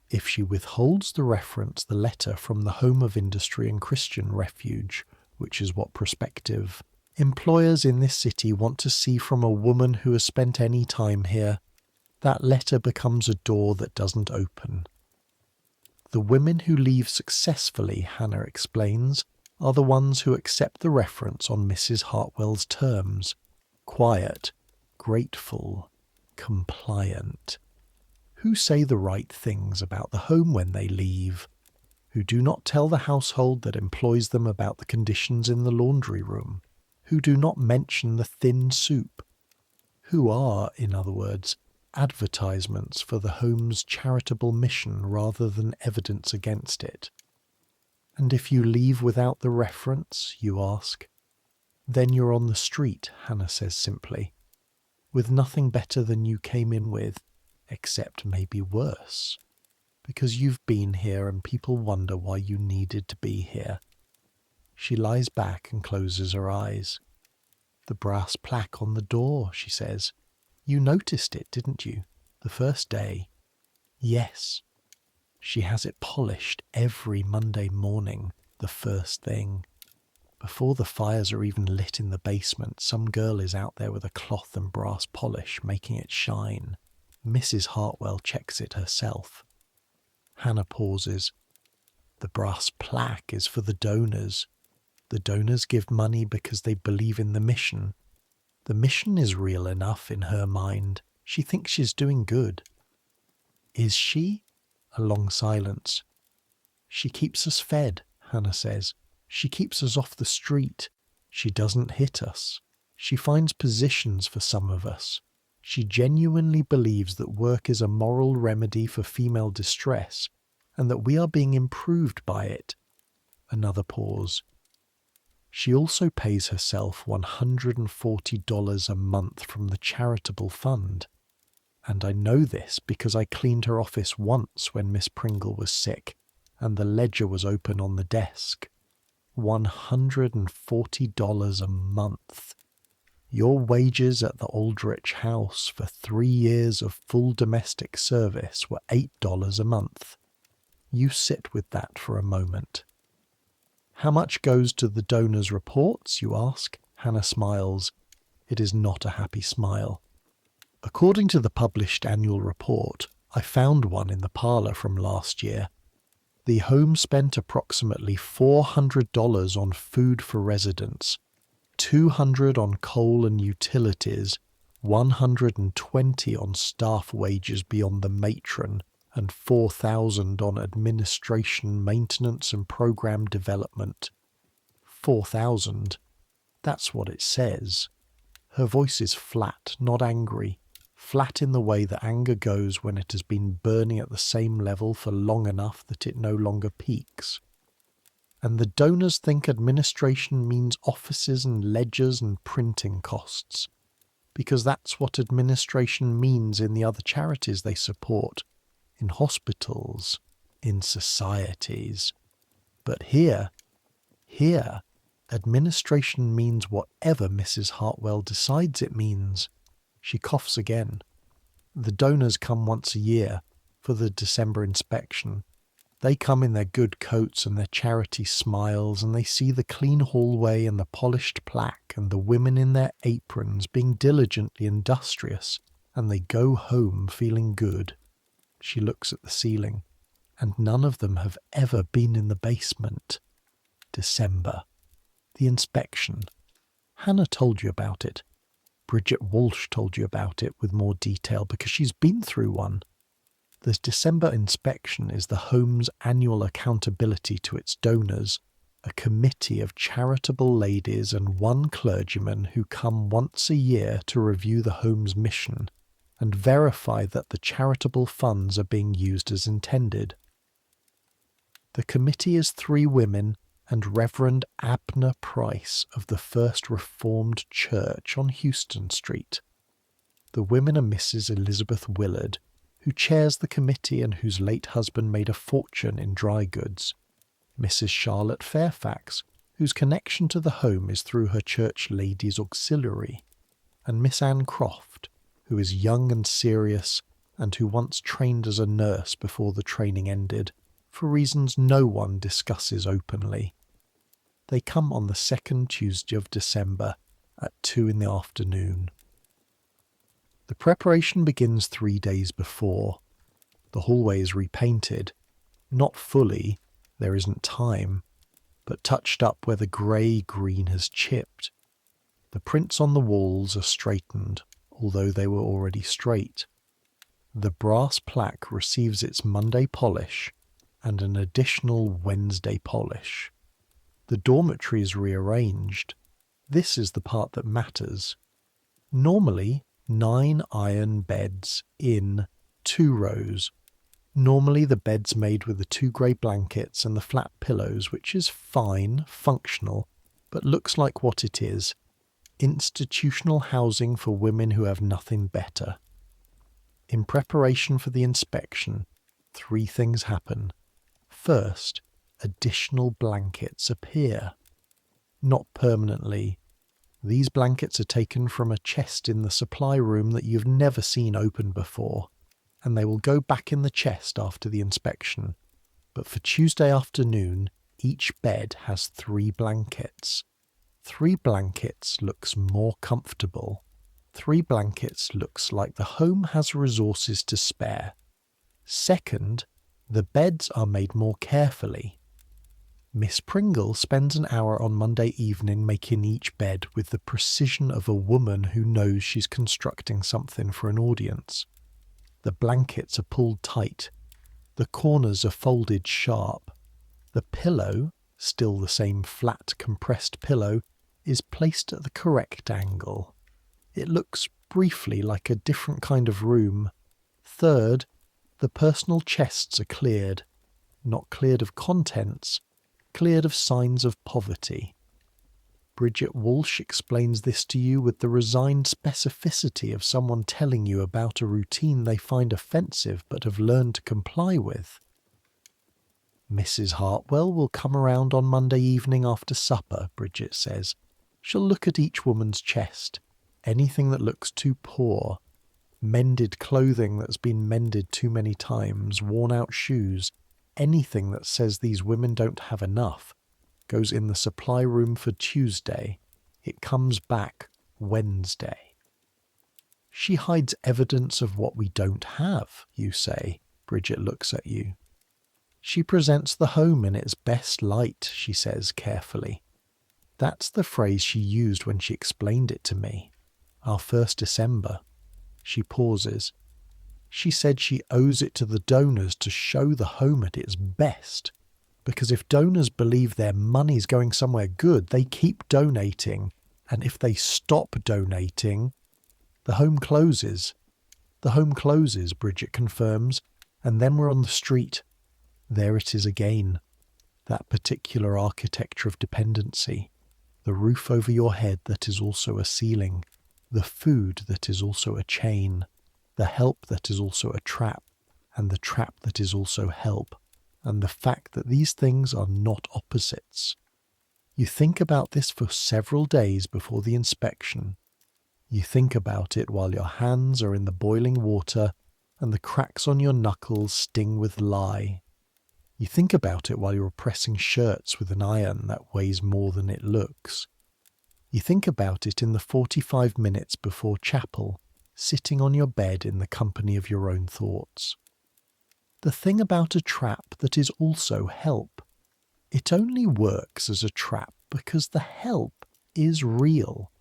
Speaker 1: If she withholds the reference, the letter from the Home of Industry and Christian Refuge, which is what prospective employers in this city want to see from a woman who has spent any time here, that letter becomes a door that doesn't open. The women who leave successfully, Hannah explains, are the ones who accept the reference on Mrs. Hartwell's terms. Quiet, grateful, compliant. Who say the right things about the home when they leave. Who do not tell the household that employs them about the conditions in the laundry room. Who do not mention the thin soup. Who are, in other words, advertisements for the home's charitable mission rather than evidence against it. And if you leave without the reference, you ask, then you're on the street, Hannah says simply, with nothing better than you came in with, except maybe worse, because you've been here and people wonder why you needed to be here. She lies back and closes her eyes. The brass plaque on the door, she says. You noticed it, didn't you, the first day? Yes. She has it polished every Monday morning, the first thing. Before the fires are even lit in the basement, some girl is out there with a cloth and brass polish, making it shine. Mrs. Hartwell checks it herself. Hannah pauses. The brass plaque is for the donors. The donors give money because they believe in the mission. The mission is real enough in her mind. She thinks she's doing good. Is she? A long silence. She keeps us fed, Hannah says. She keeps us off the street. She doesn't hit us. She finds positions for some of us. She genuinely believes that work is a moral remedy for female distress and that we are being improved by it. Another pause. She also pays herself $140 a month from the charitable fund. And I know this because I cleaned her office once when Miss Pringle was sick and the ledger was open on the desk. $140 a month. Your wages at the Aldrich house for 3 years of full domestic service were $8 a month. You sit with that for a moment. How much goes to the donors' reports, you ask? Hannah smiles. It is not a happy smile. According to the published annual report, I found one in the parlour from last year. The home spent approximately $400 on food for residents, $200 on coal and utilities, $120 on staff wages beyond the matron, and $4,000 on administration, maintenance and program development. $4,000. That's what it says. Her voice is flat, not angry. Flat in the way that anger goes when it has been burning at the same level for long enough that it no longer peaks. And the donors think administration means offices and ledgers and printing costs, because that's what administration means in the other charities they support, in hospitals, in societies. But here, administration means whatever Mrs. Hartwell decides it means. She coughs again. The donors come once a year for the December inspection. They come in their good coats and their charity smiles, and they see the clean hallway and the polished plaque and the women in their aprons being diligently industrious, and they go home feeling good. She looks at the ceiling, and none of them have ever been in the basement. December. The inspection. Hannah told you about it. Bridget Walsh told you about it with more detail because she's been through one. The December inspection is the home's annual accountability to its donors, a committee of charitable ladies and one clergyman who come once a year to review the home's mission and verify that the charitable funds are being used as intended. The committee is 3 women and Reverend Abner Price of the First Reformed Church on Houston Street. The women are Mrs. Elizabeth Willard, who chairs the committee and whose late husband made a fortune in dry goods, Mrs. Charlotte Fairfax, whose connection to the home is through her church ladies' auxiliary, and Miss Anne Croft, who is young and serious and who once trained as a nurse before the training ended, for reasons no one discusses openly. They come on the second Tuesday of December at 2 in the afternoon. The preparation begins 3 days before. The hallway is repainted, not fully, there isn't time, but touched up where the grey-green has chipped. The prints on the walls are straightened, although they were already straight. The brass plaque receives its Monday polish and an additional Wednesday polish. The dormitory is rearranged. This is the part that matters. Normally, 9 iron beds in 2 rows. Normally the bed's made with the 2 grey blankets and the flat pillows, which is fine, functional, but looks like what it is: institutional housing for women who have nothing better. In preparation for the inspection, 3 things happen. First, additional blankets appear. Not permanently. These blankets are taken from a chest in the supply room that you've never seen open before, and they will go back in the chest after the inspection. But for Tuesday afternoon, each bed has 3 blankets. 3 blankets looks more comfortable. 3 blankets looks like the home has resources to spare. Second, the beds are made more carefully. Miss Pringle spends an hour on Monday evening making each bed with the precision of a woman who knows she's constructing something for an audience. The blankets are pulled tight. The corners are folded sharp. The pillow, still the same flat compressed pillow, is placed at the correct angle. It looks briefly like a different kind of room. Third, the personal chests are cleared. Not cleared of contents, cleared of signs of poverty. Bridget Walsh explains this to you with the resigned specificity of someone telling you about a routine they find offensive but have learned to comply with. Mrs. Hartwell will come around on Monday evening after supper, Bridget says. She'll look at each woman's chest. Anything that looks too poor. Mended clothing that's been mended too many times, worn out shoes. Anything that says these women don't have enough goes in the supply room for Tuesday. It comes back Wednesday. She hides evidence of what we don't have, you say. Bridget looks at you. She presents the home in its best light, she says carefully. That's the phrase she used when she explained it to me. Our first December. She pauses. She said she owes it to the donors to show the home at its best. Because if donors believe their money's going somewhere good, they keep donating. And if they stop donating, the home closes. The home closes, Bridget confirms, and then we're on the street. There it is again. That particular architecture of dependency. The roof over your head that is also a ceiling. The food that is also a chain. The help that is also a trap. And the trap that is also help. And the fact that these things are not opposites. You think about this for several days before the inspection. You think about it while your hands are in the boiling water and the cracks on your knuckles sting with lye. You think about it while you're pressing shirts with an iron that weighs more than it looks. You think about it in the 45 minutes before chapel, sitting on your bed in the company of your own thoughts. The thing about a trap that is also help. It only works as a trap because the help is real.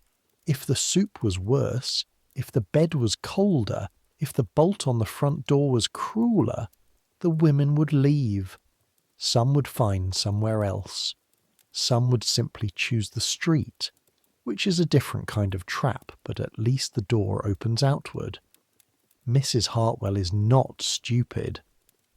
Speaker 1: If the soup was worse, if the bed was colder, if the bolt on the front door was crueler, the women would leave. Some would find somewhere else. Some would simply choose the street, which is a different kind of trap, but at least the door opens outward. Mrs. Hartwell is not stupid.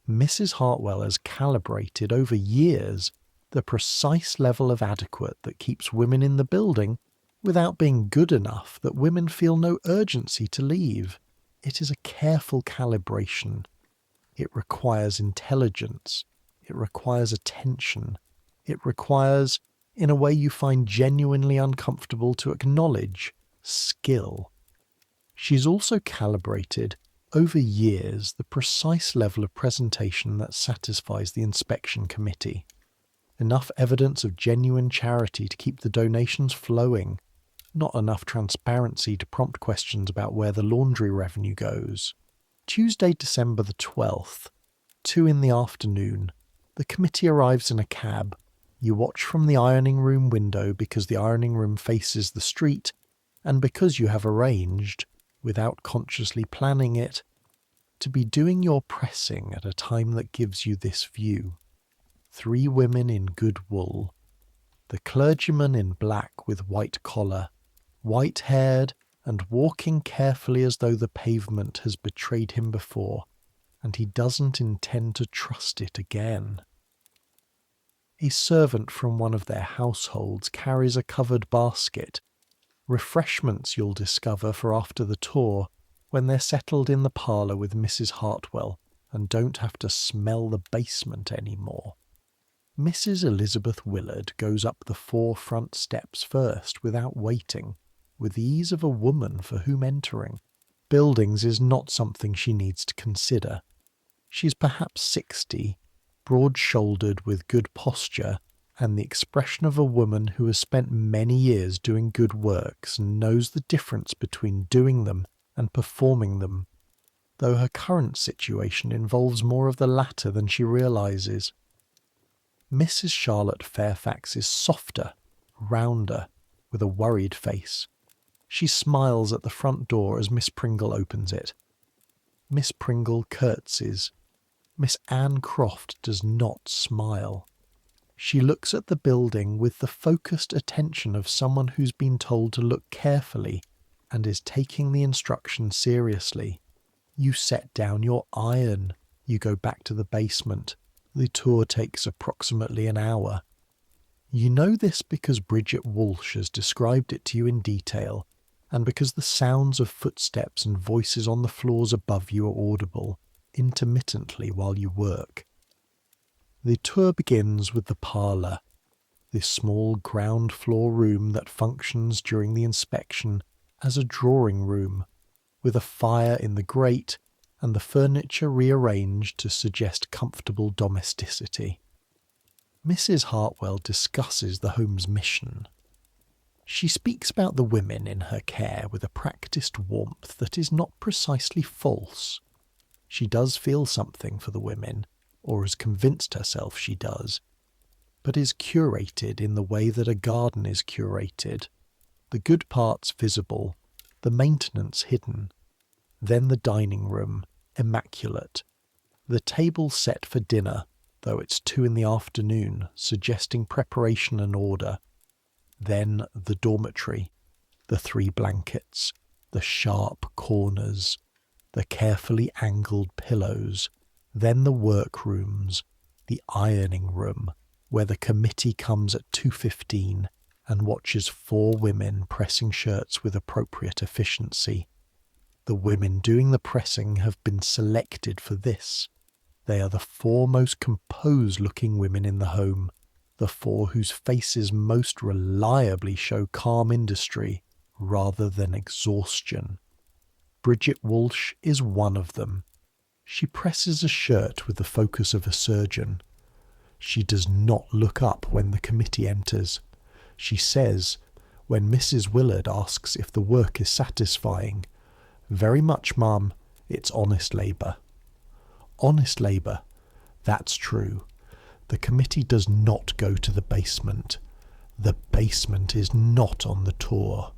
Speaker 1: Mrs. Hartwell has calibrated over years the precise level of adequate that keeps women in the building without being good enough that women feel no urgency to leave. It is a careful calibration. It requires intelligence. It requires attention. It requires, in a way you find genuinely uncomfortable to acknowledge, skill. She's also calibrated, over years, the precise level of presentation that satisfies the inspection committee. Enough evidence of genuine charity to keep the donations flowing, not enough transparency to prompt questions about where the laundry revenue goes. Tuesday, December the 12th, 2 in the afternoon, the committee arrives in a cab. You watch from the ironing room window because the ironing room faces the street, and because you have arranged, without consciously planning it, to be doing your pressing at a time that gives you this view. 3 women in good wool. The clergyman in black with white collar, white-haired and walking carefully as though the pavement has betrayed him before, and he doesn't intend to trust it again. A servant from one of their households carries a covered basket, refreshments you'll discover for after the tour when they're settled in the parlour with Mrs. Hartwell and don't have to smell the basement anymore. Mrs. Elizabeth Willard goes up the 4 front steps first without waiting, with the ease of a woman for whom entering buildings is not something she needs to consider. She's perhaps 60, broad-shouldered with good posture, and the expression of a woman who has spent many years doing good works and knows the difference between doing them and performing them, though her current situation involves more of the latter than she realises. Mrs. Charlotte Fairfax is softer, rounder, with a worried face. She smiles at the front door as Miss Pringle opens it. Miss Pringle curtsies. Miss Anne Croft does not smile. She looks at the building with the focused attention of someone who's been told to look carefully and is taking the instructions seriously. You set down your iron. You go back to the basement. The tour takes approximately an hour. You know this because Bridget Walsh has described it to you in detail, and because the sounds of footsteps and voices on the floors above you are audible, intermittently while you work. The tour begins with the parlour, this small ground floor room that functions during the inspection as a drawing room, with a fire in the grate and the furniture rearranged to suggest comfortable domesticity. Mrs. Hartwell discusses the home's mission. She speaks about the women in her care with a practised warmth that is not precisely false. She does feel something for the women, or has convinced herself she does, but is curated in the way that a garden is curated, the good parts visible, the maintenance hidden. Then the dining room, immaculate. The table set for dinner, though it's 2 in the afternoon, suggesting preparation and order. Then the dormitory, the 3 blankets, the sharp corners, the carefully angled pillows. Then the workrooms, the ironing room, where the committee comes at 2:15 and watches 4 women pressing shirts with appropriate efficiency. The women doing the pressing have been selected for this. They are the 4 most composed-looking women in the home, the 4 whose faces most reliably show calm industry rather than exhaustion. Bridget Walsh is one of them. She presses a shirt with the focus of a surgeon. She does not look up when the committee enters. She says, when Mrs. Willard asks if the work is satisfying, "Very much, ma'am. It's honest labour." Honest labour. That's true. The committee does not go to the basement. The basement is not on the tour.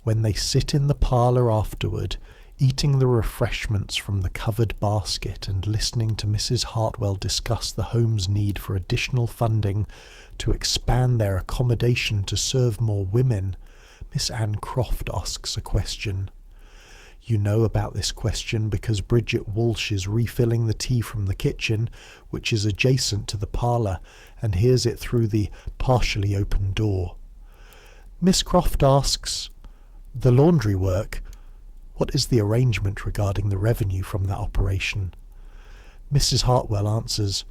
Speaker 1: When they sit in the parlour afterward, eating the refreshments from the covered basket and listening to Mrs. Hartwell discuss the home's need for additional funding to expand their accommodation to serve more women, Miss Anne Croft asks a question. You know about this question because Bridget Walsh is refilling the tea from the kitchen, which is adjacent to the parlour, and hears it through the partially open door. Miss Croft asks, "The laundry work, what is the arrangement regarding the revenue from that operation?" Mrs. Hartwell answers,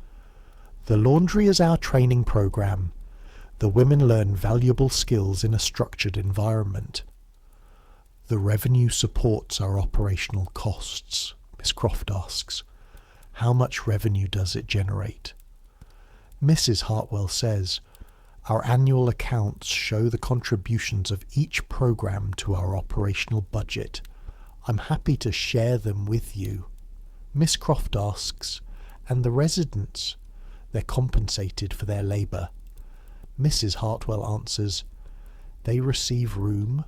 Speaker 1: "The laundry is our training programme. The women learn valuable skills in a structured environment." The revenue supports our operational costs, Miss Croft asks. How much revenue does it generate? Mrs. Hartwell says, our annual accounts show the contributions of each program to our operational budget. I'm happy to share them with you. Miss Croft asks, and the residents? They're compensated for their labour. Mrs. Hartwell answers, they receive room,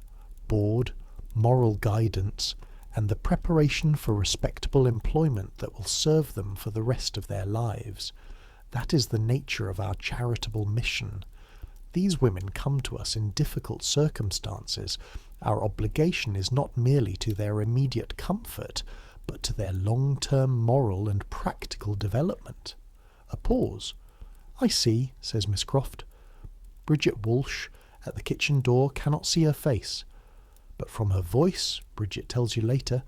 Speaker 1: board, moral guidance, and the preparation for respectable employment that will serve them for the rest of their lives. That is the nature of our charitable mission. These women come to us in difficult circumstances. Our obligation is not merely to their immediate comfort, but to their long-term moral and practical development. A pause. I see, says Miss Croft. Bridget Walsh, at the kitchen door, cannot see her face. But from her voice, Bridget tells you later,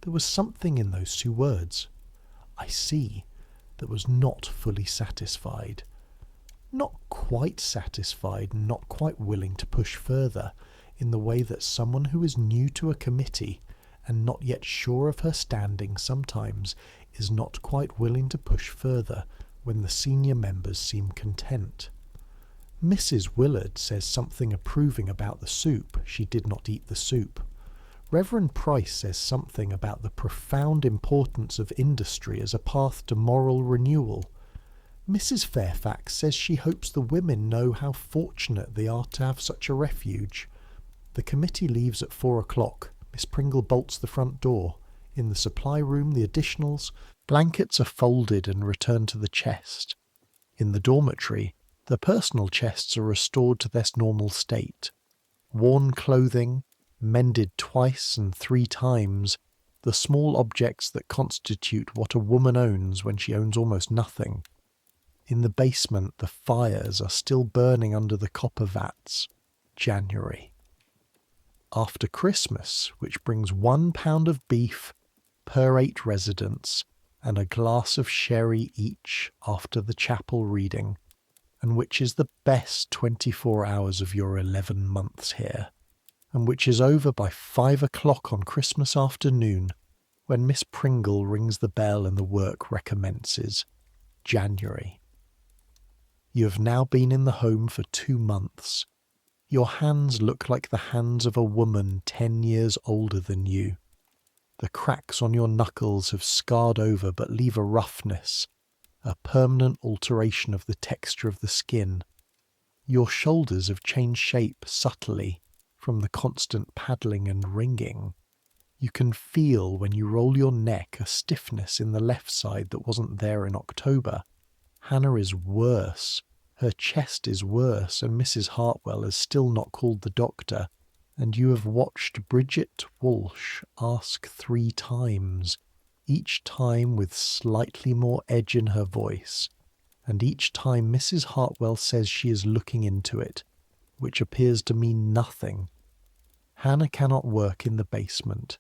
Speaker 1: there was something in those 2 words, I see, that was not fully satisfied. Not quite satisfied, not quite willing to push further, in the way that someone who is new to a committee and not yet sure of her standing sometimes is not quite willing to push further when the senior members seem content. Mrs. Willard says something approving about the soup. She did not eat the soup. Reverend Price says something about the profound importance of industry as a path to moral renewal. Mrs. Fairfax says she hopes the women know how fortunate they are to have such a refuge. The committee leaves at 4 o'clock. Miss Pringle bolts the front door. In the supply room, the additionals, blankets are folded and returned to the chest. In the dormitory, the personal chests are restored to their normal state. Worn clothing, mended twice and 3 times, the small objects that constitute what a woman owns when she owns almost nothing. In the basement, the fires are still burning under the copper vats. January. After Christmas, which brings 1 pound of beef per 8 residents and a glass of sherry each after the chapel reading, and which is the best 24 hours of your 11 months here, and which is over by 5 o'clock on Christmas afternoon, when Miss Pringle rings the bell and the work recommences. January. You have now been in the home for 2 months. Your hands look like the hands of a woman 10 years older than you. The cracks on your knuckles have scarred over but leave a roughness, a permanent alteration of the texture of the skin. Your shoulders have changed shape subtly from the constant paddling and wringing. You can feel when you roll your neck a stiffness in the left side that wasn't there in October. Hannah is worse. Her chest is worse, and Mrs. Hartwell has still not called the doctor, and you have watched Bridget Walsh ask 3 times, each time with slightly more edge in her voice, and each time Mrs. Hartwell says she is looking into it, which appears to mean nothing. Hannah cannot work in the basement.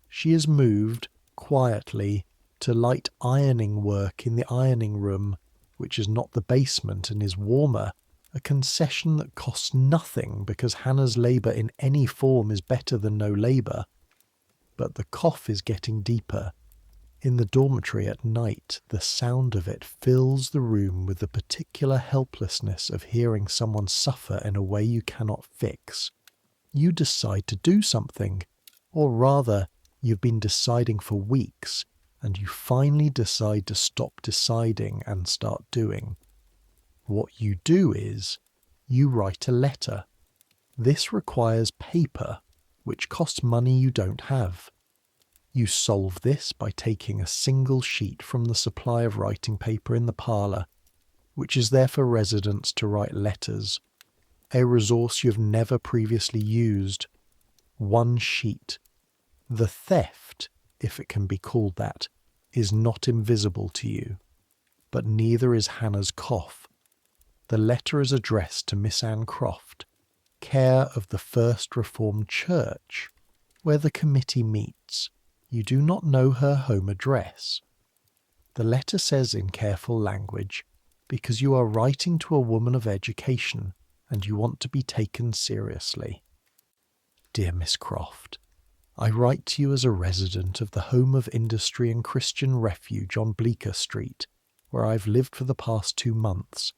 Speaker 1: She is moved, quietly, to light ironing work in the ironing room, which is not the basement and is warmer, a concession that costs nothing because Hannah's labour in any form is better than no labour. But the cough is getting deeper. In the dormitory at night, the sound of it fills the room with the particular helplessness of hearing someone suffer in a way you cannot fix. You decide to do something, or rather, you've been deciding for weeks, and you finally decide to stop deciding and start doing. What you do is, you write a letter. This requires paper, which costs money you don't have. You solve this by taking a single sheet from the supply of writing paper in the parlour, which is there for residents to write letters, a resource you've never previously used. 1 sheet. The theft, if it can be called that, is not invisible to you, but neither is Hannah's cough. The letter is addressed to Miss Anne Croft, care of the First Reformed Church, where the committee meets. You do not know her home address. The letter says in careful language, because you are writing to a woman of education, and you want to be taken seriously. Dear Miss Croft, I write to you as a resident of the Home of Industry and Christian Refuge on Bleecker Street, where I've lived for the past 2 months.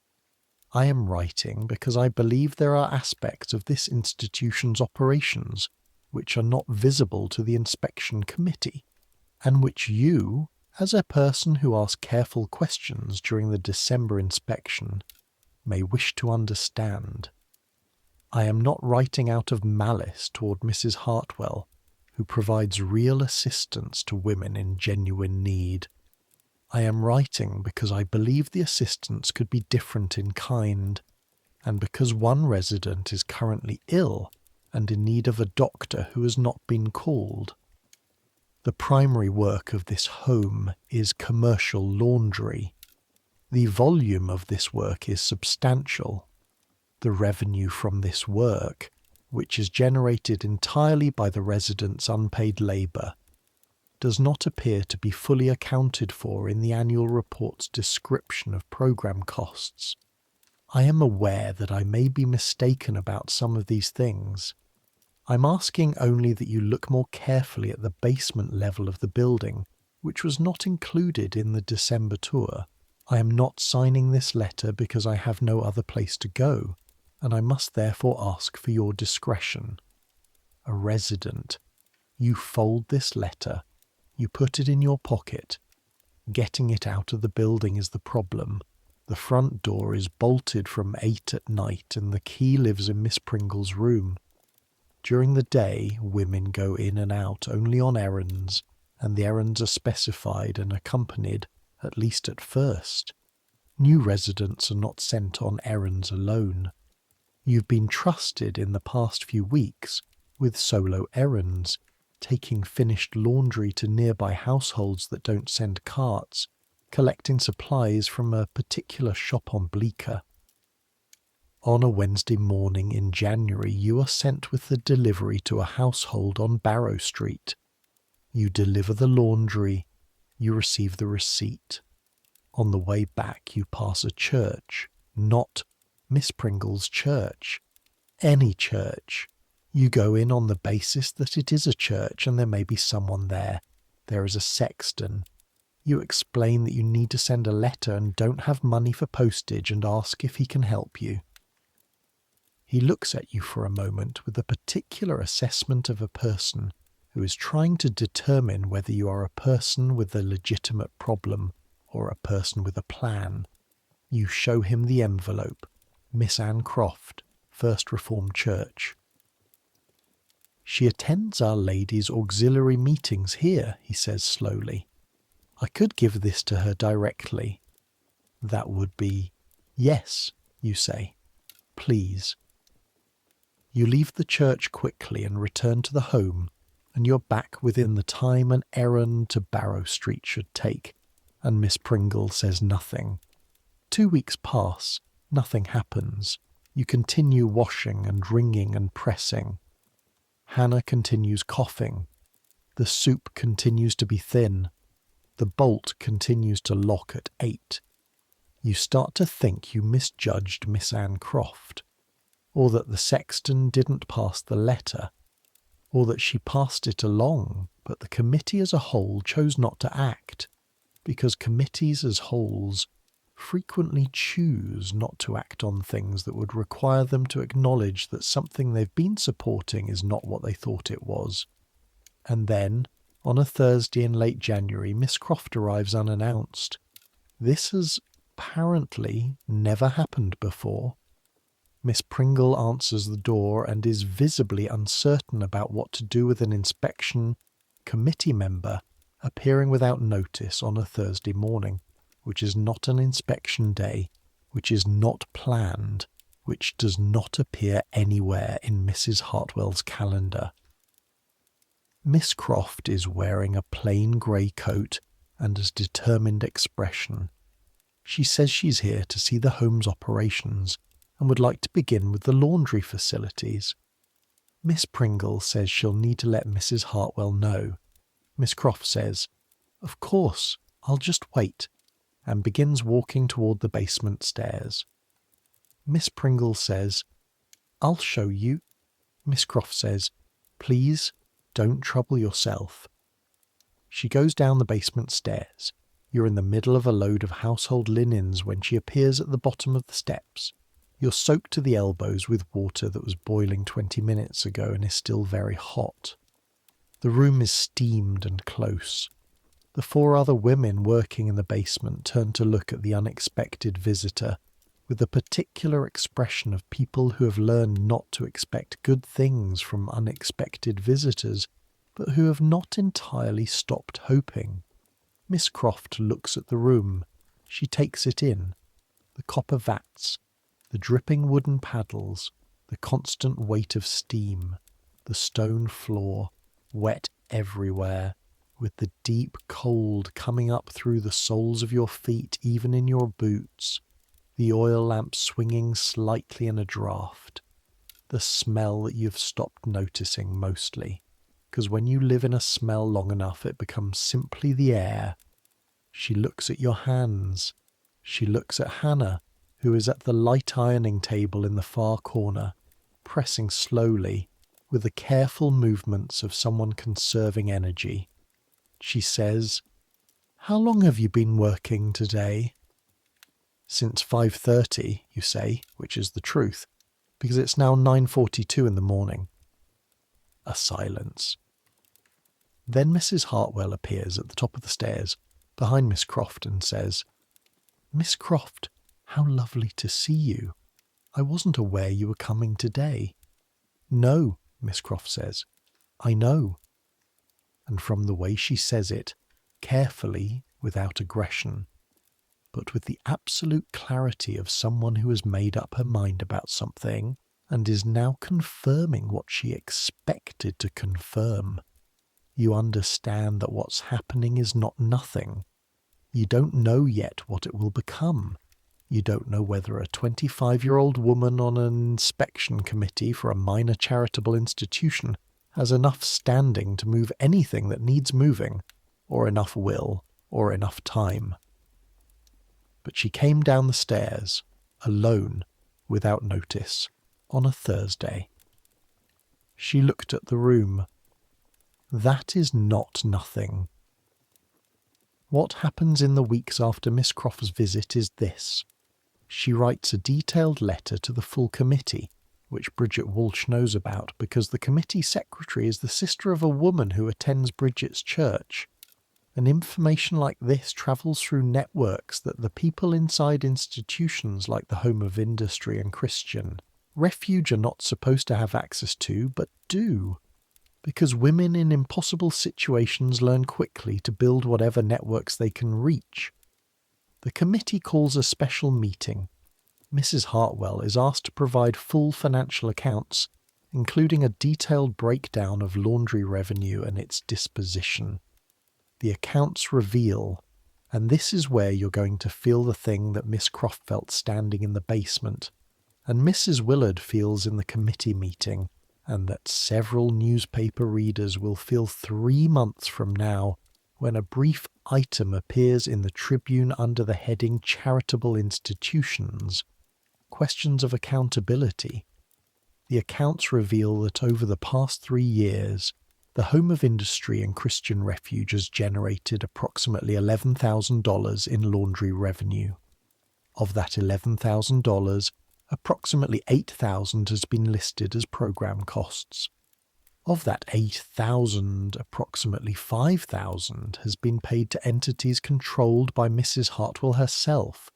Speaker 1: I am writing because I believe there are aspects of this institution's operations which are not visible to the inspection committee, and which you, as a person who asks careful questions during the December inspection, may wish to understand. I am not writing out of malice toward Mrs. Hartwell, who provides real assistance to women in genuine need. I am writing because I believe the assistance could be different in kind, and because one resident is currently ill and in need of a doctor who has not been called. The primary work of this home is commercial laundry. The volume of this work is substantial. The revenue from this work, which is generated entirely by the residents' unpaid labour, does not appear to be fully accounted for in the annual report's description of programme costs. I am aware that I may be mistaken about some of these things. I'm asking only that you look more carefully at the basement level of the building, which was not included in the December tour. I am not signing this letter because I have no other place to go, and I must therefore ask for your discretion. A resident. You fold this letter. You put it in your pocket. Getting it out of the building is the problem. The front door is bolted from 8 at night and the key lives in Miss Pringle's room. During the day, women go in and out only on errands, and the errands are specified and accompanied, at least at first. New residents are not sent on errands alone. You've been trusted in the past few weeks with solo errands, taking finished laundry to nearby households that don't send carts, collecting supplies from a particular shop on Bleecker. On a Wednesday morning in January, you are sent with the delivery to a household on Barrow Street. You deliver the laundry. You receive the receipt. On the way back, you pass a church, not Miss Pringle's church, any church. You go in on the basis that it is a church and there may be someone there. There is a sexton. You explain that you need to send a letter and don't have money for postage and ask if he can help you. He looks at you for a moment with a particular assessment of a person who is trying to determine whether you are a person with a legitimate problem or a person with a plan. You show him the envelope. Miss Anne Croft, First Reformed Church. She attends Our Lady's auxiliary meetings here, he says slowly. I could give this to her directly. That would be, yes, you say. Please. You leave the church quickly and return to the home, and you're back within the time an errand to Barrow Street should take, and Miss Pringle says nothing. 2 weeks pass, nothing happens. You continue washing and wringing and pressing. Hannah continues coughing. The soup continues to be thin. The bolt continues to lock at 8. You start to think you misjudged Miss Anne Croft, or that the sexton didn't pass the letter, or that she passed it along, but the committee as a whole chose not to act, because committees as wholes frequently choose not to act on things that would require them to acknowledge that something they've been supporting is not what they thought it was. And then, on a Thursday in late January, Miss Croft arrives unannounced. This has apparently never happened before. Miss Pringle answers the door and is visibly uncertain about what to do with an inspection committee member appearing without notice on a Thursday morning, which is not an inspection day, which is not planned, which does not appear anywhere in Mrs. Hartwell's calendar. Miss Croft is wearing a plain grey coat and a determined expression. She says she's here to see the home's operations and would like to begin with the laundry facilities. Miss Pringle says she'll need to let Mrs. Hartwell know. Miss Croft says, "Of course, I'll just wait," and begins walking toward the basement stairs. Miss Pringle says, "I'll show you." Miss Croft says, "Please, Don't trouble yourself. She goes down the basement stairs. You're in the middle of a load of household linens when she appears at the bottom of the steps. You're soaked to the elbows with water that was boiling 20 minutes ago and is still very hot. The room is steamed and close. The 4 other women working in the basement turn to look at the unexpected visitor with the particular expression of people who have learned not to expect good things from unexpected visitors, but who have not entirely stopped hoping. Miss Croft looks at the room. She takes it in. The copper vats, the dripping wooden paddles, the constant weight of steam, the stone floor, wet everywhere, with the deep cold coming up through the soles of your feet, even in your boots, the oil lamp swinging slightly in a draught, the smell that you've stopped noticing mostly, because when you live in a smell long enough it becomes simply the air. She looks at your hands. She looks at Hannah, who is at the light ironing table in the far corner, pressing slowly, with the careful movements of someone conserving energy. She says, "How long have you been working today?" "Since 5:30, you say, which is the truth, because it's now 9:42 in the morning. A silence. Then Mrs. Hartwell appears at the top of the stairs, behind Miss Croft, and says, "Miss Croft, how lovely to see you. I wasn't aware you were coming today." "No," Miss Croft says, "I know." And from the way she says it, carefully, without aggression, but with the absolute clarity of someone who has made up her mind about something and is now confirming what she expected to confirm, you understand that what's happening is not nothing. You don't know yet what it will become. You don't know whether a 25-year-old woman on an inspection committee for a minor charitable institution has enough standing to move anything that needs moving, or enough will, or enough time. But she came down the stairs, alone, without notice, on a Thursday. She looked at the room. That is not nothing. What happens in the weeks after Miss Croft's visit is this. She writes a detailed letter to the full committee, which Bridget Walsh knows about because the committee secretary is the sister of a woman who attends Bridget's church. And information like this travels through networks that the people inside institutions like the Home of Industry and Christian Refuge are not supposed to have access to, but do. Because women in impossible situations learn quickly to build whatever networks they can reach. The committee calls a special meeting. Mrs. Hartwell is asked to provide full financial accounts, including a detailed breakdown of laundry revenue and its disposition. The accounts reveal, and this is where you're going to feel the thing that Miss Croft felt standing in the basement, and Mrs. Willard feels in the committee meeting, and that several newspaper readers will feel 3 months from now when a brief item appears in the Tribune under the heading Charitable Institutions, Questions of Accountability. The accounts reveal that over the past 3 years, the Home of Industry and Christian Refuge has generated approximately $11,000 in laundry revenue. Of that $11,000, approximately $8,000 has been listed as program costs. Of that $8,000, approximately $5,000 has been paid to entities controlled by Mrs. Hartwell herself,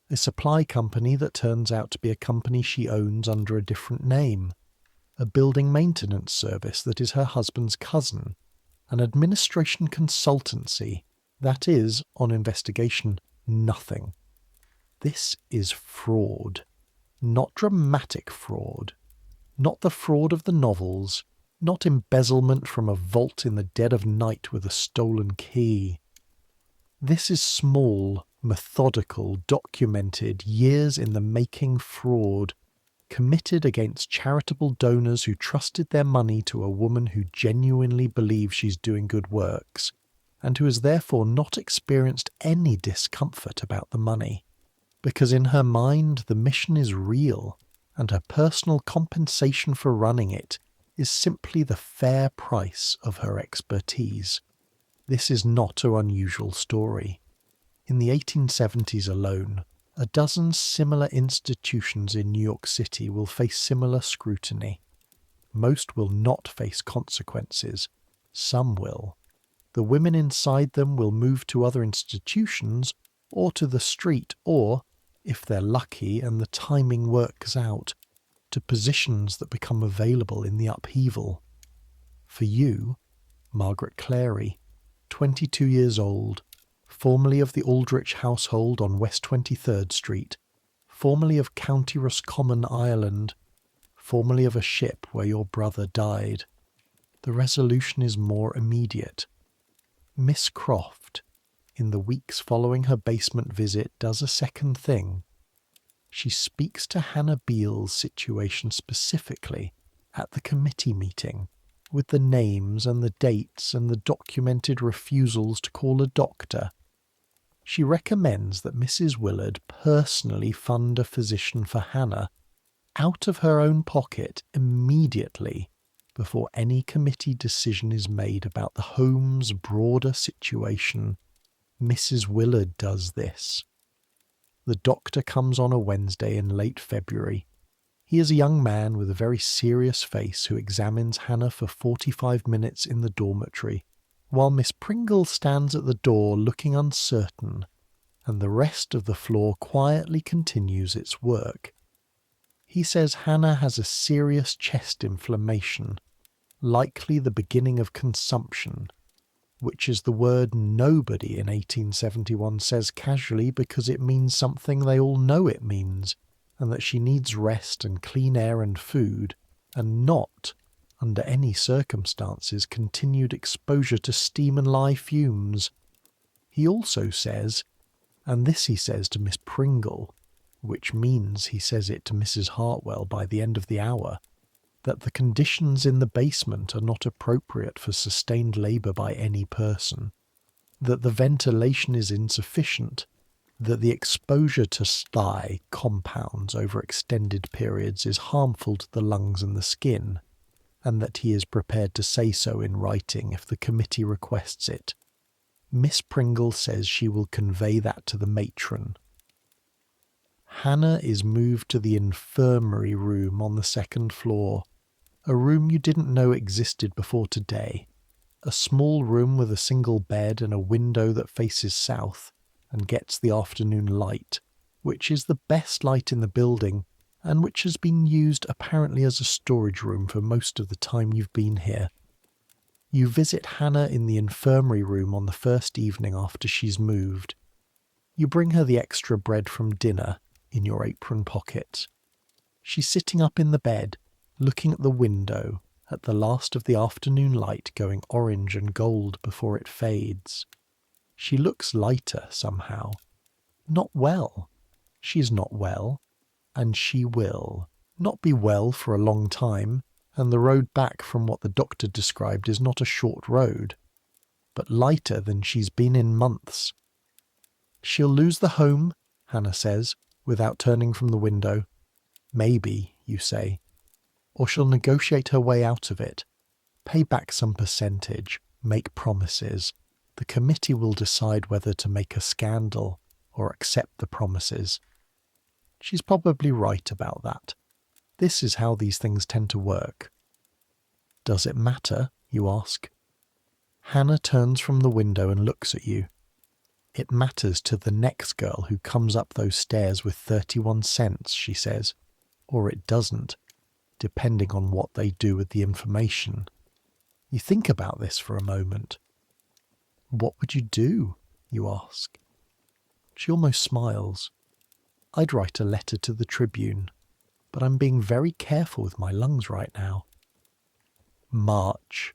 Speaker 1: a supply company that turns out to be a company she owns under a different name, a building maintenance service that is her husband's cousin, an administration consultancy that is, on investigation, nothing. This is fraud. Not dramatic fraud. Not the fraud of the novels. Not embezzlement from a vault in the dead of night with a stolen key. This is small, methodical, documented, years in the making fraud, committed against charitable donors who trusted their money to a woman who genuinely believes she's doing good works, and who has therefore not experienced any discomfort about the money, because in her mind the mission is real, and her personal compensation for running it is simply the fair price of her expertise. This is not an unusual story. In the 1870s alone, a dozen similar institutions in New York City will face similar scrutiny. Most will not face consequences. Some will. The women inside them will move to other institutions or to the street or, if they're lucky and the timing works out, to positions that become available in the upheaval. For you, Margaret Clary, 22 years old, formerly of the Aldrich household on West 23rd Street, formerly of County Roscommon, Ireland, formerly of a ship where your brother died. The resolution is more immediate. Miss Croft, in the weeks following her basement visit, does a second thing. She speaks to Hannah Beale's situation specifically at the committee meeting, with the names and the dates and the documented refusals to call a doctor. She recommends that Mrs. Willard personally fund a physician for Hannah out of her own pocket immediately before any committee decision is made about the home's broader situation. Mrs. Willard does this. The doctor comes on a Wednesday in late February. He is a young man with a very serious face who examines Hannah for 45 minutes in the dormitory, while Miss Pringle stands at the door looking uncertain, and the rest of the floor quietly continues its work. He says Hannah has a serious chest inflammation, likely the beginning of consumption, which is the word nobody in 1871 says casually because it means something they all know it means, and that she needs rest and clean air and food, and not, under any circumstances, continued exposure to steam and lye fumes. He also says, and this he says to Miss Pringle, which means he says it to Mrs. Hartwell by the end of the hour, that the conditions in the basement are not appropriate for sustained labour by any person, that the ventilation is insufficient, that the exposure to lye compounds over extended periods is harmful to the lungs and the skin, and that he is prepared to say so in writing if the committee requests it. Miss Pringle says she will convey that to the matron. Hannah is moved to the infirmary room on the second floor, a room you didn't know existed before today, a small room with a single bed and a window that faces south and gets the afternoon light, which is the best light in the building and which has been used apparently as a storage room for most of the time you've been here. You visit Hannah in the infirmary room on the first evening after she's moved. You bring her the extra bread from dinner in your apron pocket. She's sitting up in the bed, looking at the window, at the last of the afternoon light going orange and gold before it fades. She looks lighter somehow. Not well. She is not well, and she will not be well for a long time, and the road back from what the doctor described is not a short road, but lighter than she's been in months. She'll lose the home, Hannah says, without turning from the window. Maybe, you say. Or she'll negotiate her way out of it, pay back some percentage, make promises. The committee will decide whether to make a scandal or accept the promises. She's probably right about that. This is how these things tend to work. Does it matter, you ask? Hannah turns from the window and looks at you. It matters to the next girl who comes up those stairs with 31 cents, she says, or it doesn't, depending on what they do with the information. You think about this for a moment. What would you do, you ask? She almost smiles. I'd write a letter to the Tribune, but I'm being very careful with my lungs right now. March.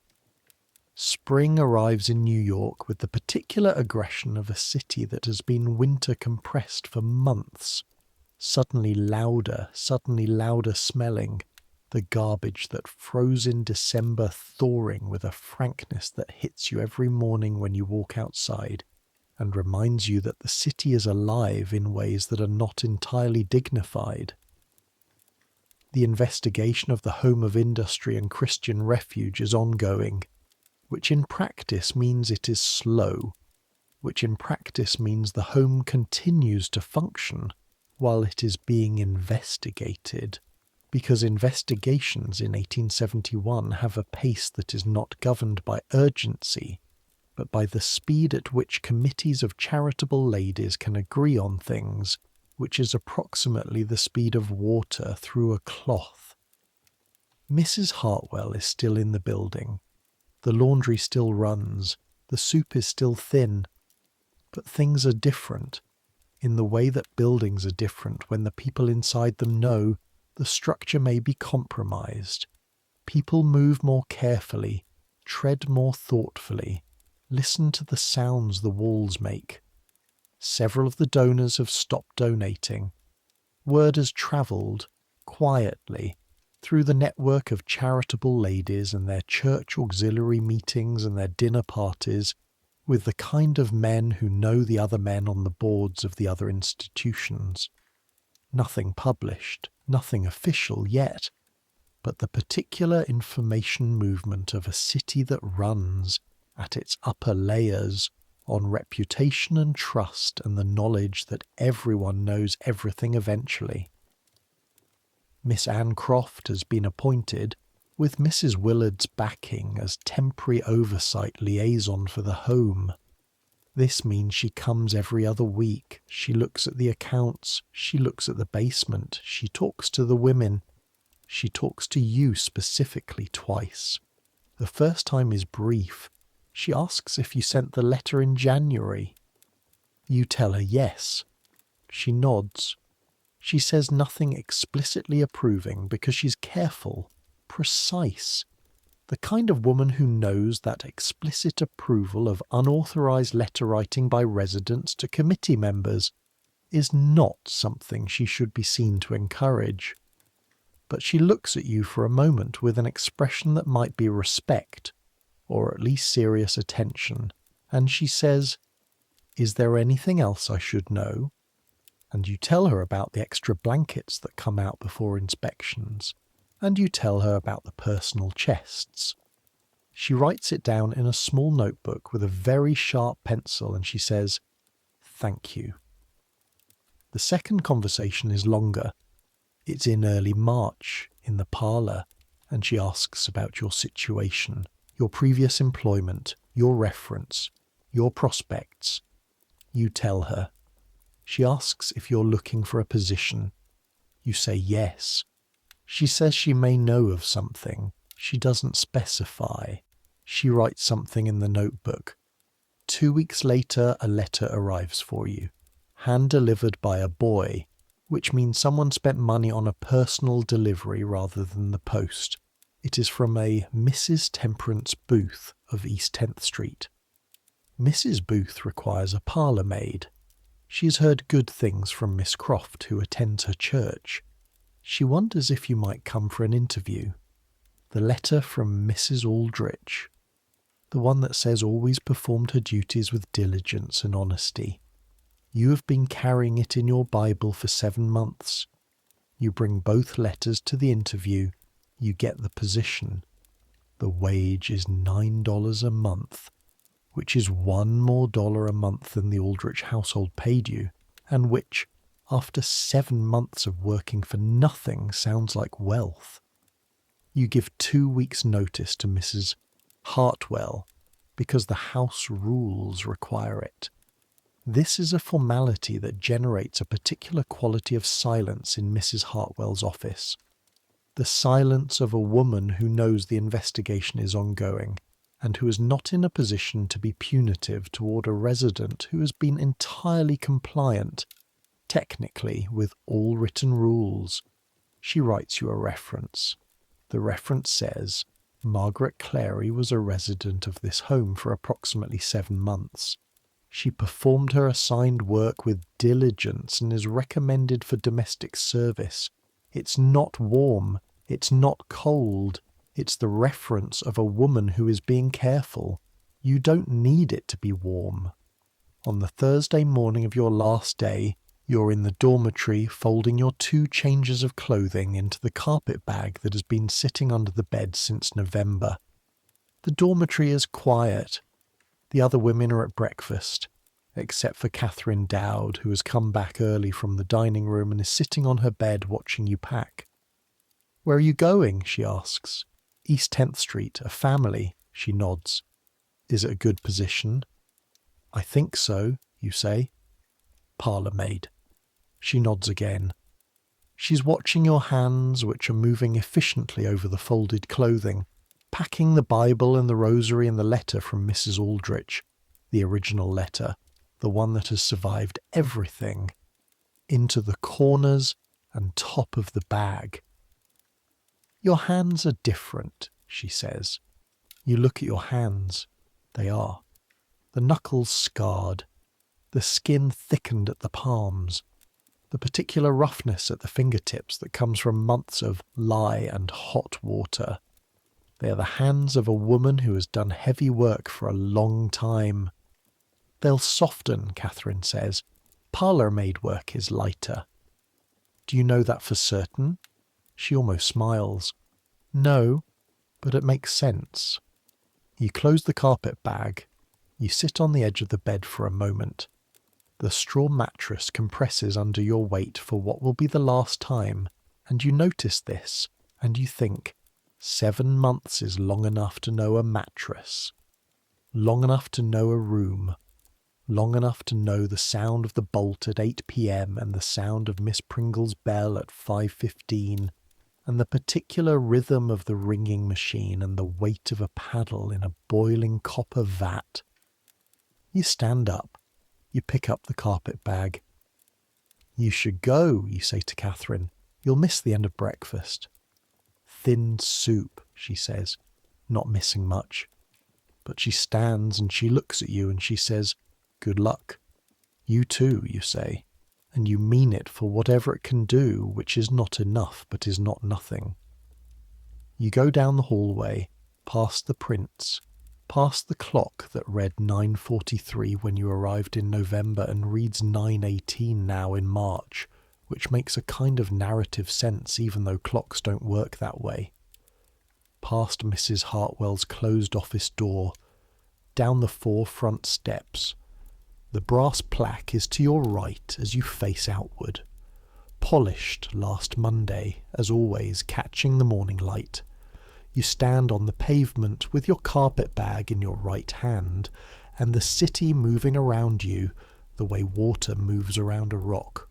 Speaker 1: Spring arrives in New York with the particular aggression of a city that has been winter compressed for months. Suddenly louder smelling, the garbage that froze in December thawing with a frankness that hits you every morning when you walk outside and reminds you that the city is alive in ways that are not entirely dignified. The investigation of the Home of Industry and Christian Refuge is ongoing, which in practice means it is slow, which in practice means the home continues to function while it is being investigated, because investigations in 1871 have a pace that is not governed by urgency, but by the speed at which committees of charitable ladies can agree on things, which is approximately the speed of water through a cloth. Mrs. Hartwell is still in the building. The laundry still runs. The soup is still thin. But things are different, in the way that buildings are different when the people inside them know the structure may be compromised. People move more carefully, tread more thoughtfully, listen to the sounds the walls make. Several of the donors have stopped donating. Word has travelled, quietly, through the network of charitable ladies and their church auxiliary meetings and their dinner parties, with the kind of men who know the other men on the boards of the other institutions. Nothing published, nothing official yet, but the particular information movement of a city that runs, at its upper layers, on reputation and trust and the knowledge that everyone knows everything eventually. Miss Anne Croft has been appointed, with Mrs. Willard's backing, as temporary oversight liaison for the home. This means she comes every other week. She looks at the accounts. She looks at the basement. She talks to the women. She talks to you specifically twice. The first time is brief. She asks if you sent the letter in January. You tell her yes. She nods. She says nothing explicitly approving because she's careful, precise, the kind of woman who knows that explicit approval of unauthorized letter writing by residents to committee members is not something she should be seen to encourage. But she looks at you for a moment with an expression that might be respect, or at least serious attention, and she says, "Is there anything else I should know?" And you tell her about the extra blankets that come out before inspections, and you tell her about the personal chests. She writes it down in a small notebook with a very sharp pencil, and she says, "Thank you." The second conversation is longer. It's in early March, in the parlour, and she asks about your situation, your previous employment, your reference, your prospects. You tell her. She asks if you're looking for a position. You say yes. She says she may know of something. She doesn't specify. She writes something in the notebook. 2 weeks later, a letter arrives for you, hand-delivered by a boy, which means someone spent money on a personal delivery rather than the post. It is from a Mrs. Temperance Booth of East 10th Street. Mrs. Booth requires a parlour maid. She has heard good things from Miss Croft, who attends her church. She wonders if you might come for an interview. The letter from Mrs. Aldrich, the one that says always performed her duties with diligence and honesty. You have been carrying it in your Bible for 7 months. You bring both letters to the interview. You get the position. The wage is $9 a month, which is $1 more a month than the Aldrich household paid you, and which, after 7 months of working for nothing, sounds like wealth. You give 2 weeks' notice to Mrs. Hartwell, because the house rules require it. This is a formality that generates a particular quality of silence in Mrs. Hartwell's office. The silence of a woman who knows the investigation is ongoing, and who is not in a position to be punitive toward a resident who has been entirely compliant, technically, with all written rules. She writes you a reference. The reference says, Margaret Clary was a resident of this home for approximately 7 months. She performed her assigned work with diligence and is recommended for domestic service. It's not warm. It's not cold. It's the reference of a woman who is being careful. You don't need it to be warm. On the Thursday morning of your last day, You're in the dormitory folding your 2 changes of clothing into the carpet bag that has been sitting under the bed since November. The dormitory is quiet. The other women are at breakfast, except for Catherine Dowd, who has come back early from the dining room and is sitting on her bed watching you pack. "Where are you going?" she asks. "East 10th Street, a family," she nods. "Is it a good position?" "I think so," you say. "Parlour maid." She nods again. She's watching your hands, which are moving efficiently over the folded clothing, packing the Bible and the rosary and the letter from Mrs. Aldrich, the original letter, the one that has survived everything, into the corners and top of the bag. "Your hands are different," she says. You look at your hands. They are. The knuckles scarred, the skin thickened at the palms, the particular roughness at the fingertips that comes from months of lye and hot water. They are the hands of a woman who has done heavy work for a long time. "They'll soften," Catherine says. "Parlour-maid work is lighter." "Do you know that for certain?" She almost smiles. "No, but it makes sense." You close the carpet bag. You sit on the edge of the bed for a moment. The straw mattress compresses under your weight for what will be the last time, and you notice this, and you think, 7 months is long enough to know a mattress, long enough to know a room, long enough to know the sound of the bolt at 8 p.m. and the sound of Miss Pringle's bell at 5:15, and the particular rhythm of the ringing machine and the weight of a paddle in a boiling copper vat. You stand up. You pick up the carpet bag. "You should go," you say to Catherine. "You'll miss the end of breakfast." "Thin soup," she says, not missing much. But she stands and she looks at you and she says, "Good luck." "You too," you say, and you mean it for whatever it can do, which is not enough but is not nothing. You go down the hallway, past the prints, past the clock that read 9:43 when you arrived in November and reads 9:18 now in March, which makes a kind of narrative sense even though clocks don't work that way. Past Mrs. Hartwell's closed office door, down the 4 front steps. The brass plaque is to your right as you face outward. Polished last Monday, as always, catching the morning light. You stand on the pavement with your carpet bag in your right hand, and the city moving around you the way water moves around a rock.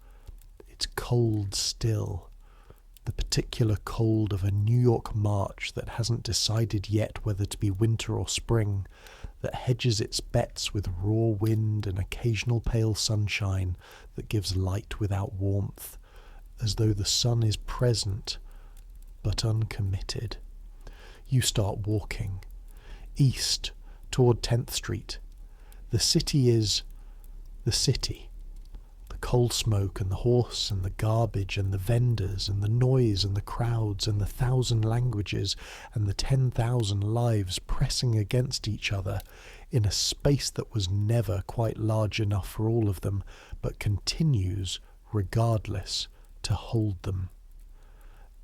Speaker 1: It's cold still, the particular cold of a New York March that hasn't decided yet whether to be winter or spring, that hedges its bets with raw wind and occasional pale sunshine that gives light without warmth, as though the sun is present but uncommitted. You start walking east toward 10th Street. The city is the city. The coal smoke and the horse and the garbage and the vendors and the noise and the crowds and the 1,000 languages and the 10,000 lives pressing against each other in a space that was never quite large enough for all of them, but continues, regardless, to hold them.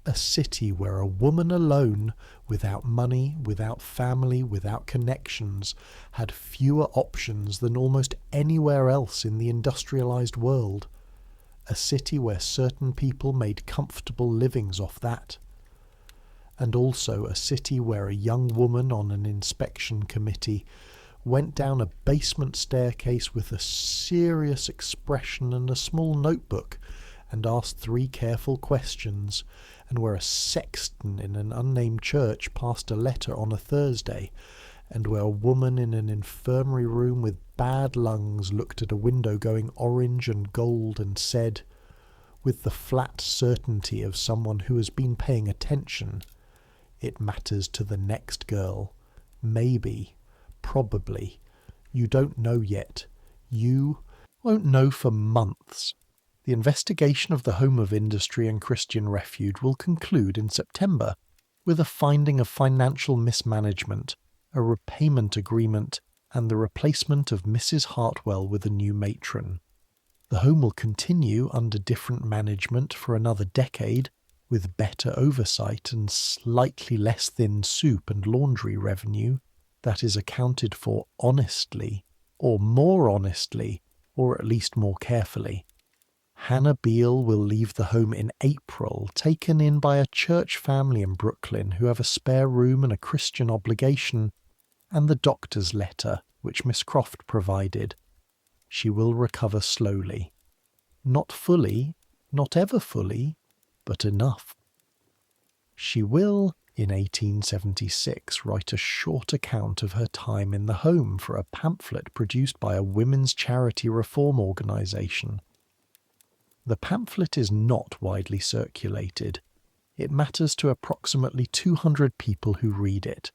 Speaker 1: A city where a woman alone, without money, without family, without connections, had fewer options than almost anywhere else in the industrialized world. A city where certain people made comfortable livings off that. And also a city where a young woman on an inspection committee went down a basement staircase with a serious expression and a small notebook and asked 3 careful questions, and where a sexton in an unnamed church passed a letter on a Thursday, and where a woman in an infirmary room with bad lungs looked at a window going orange and gold and said, with the flat certainty of someone who has been paying attention, "It matters to the next girl. Maybe, probably. You don't know yet. You won't know for months." The investigation of the Home of Industry and Christian Refuge will conclude in September with a finding of financial mismanagement, a repayment agreement, and the replacement of Mrs. Hartwell with a new matron. The home will continue under different management for another decade, with better oversight and slightly less thin soup and laundry revenue that is accounted for honestly, or more honestly, or at least more carefully. Hannah Beale will leave the home in April, taken in by a church family in Brooklyn who have a spare room and a Christian obligation, and the doctor's letter, which Miss Croft provided. She will recover slowly. Not fully, not ever fully, but enough. She will, in 1876, write a short account of her time in the home for a pamphlet produced by a women's charity reform organisation. The pamphlet is not widely circulated. It matters to approximately 200 people who read it.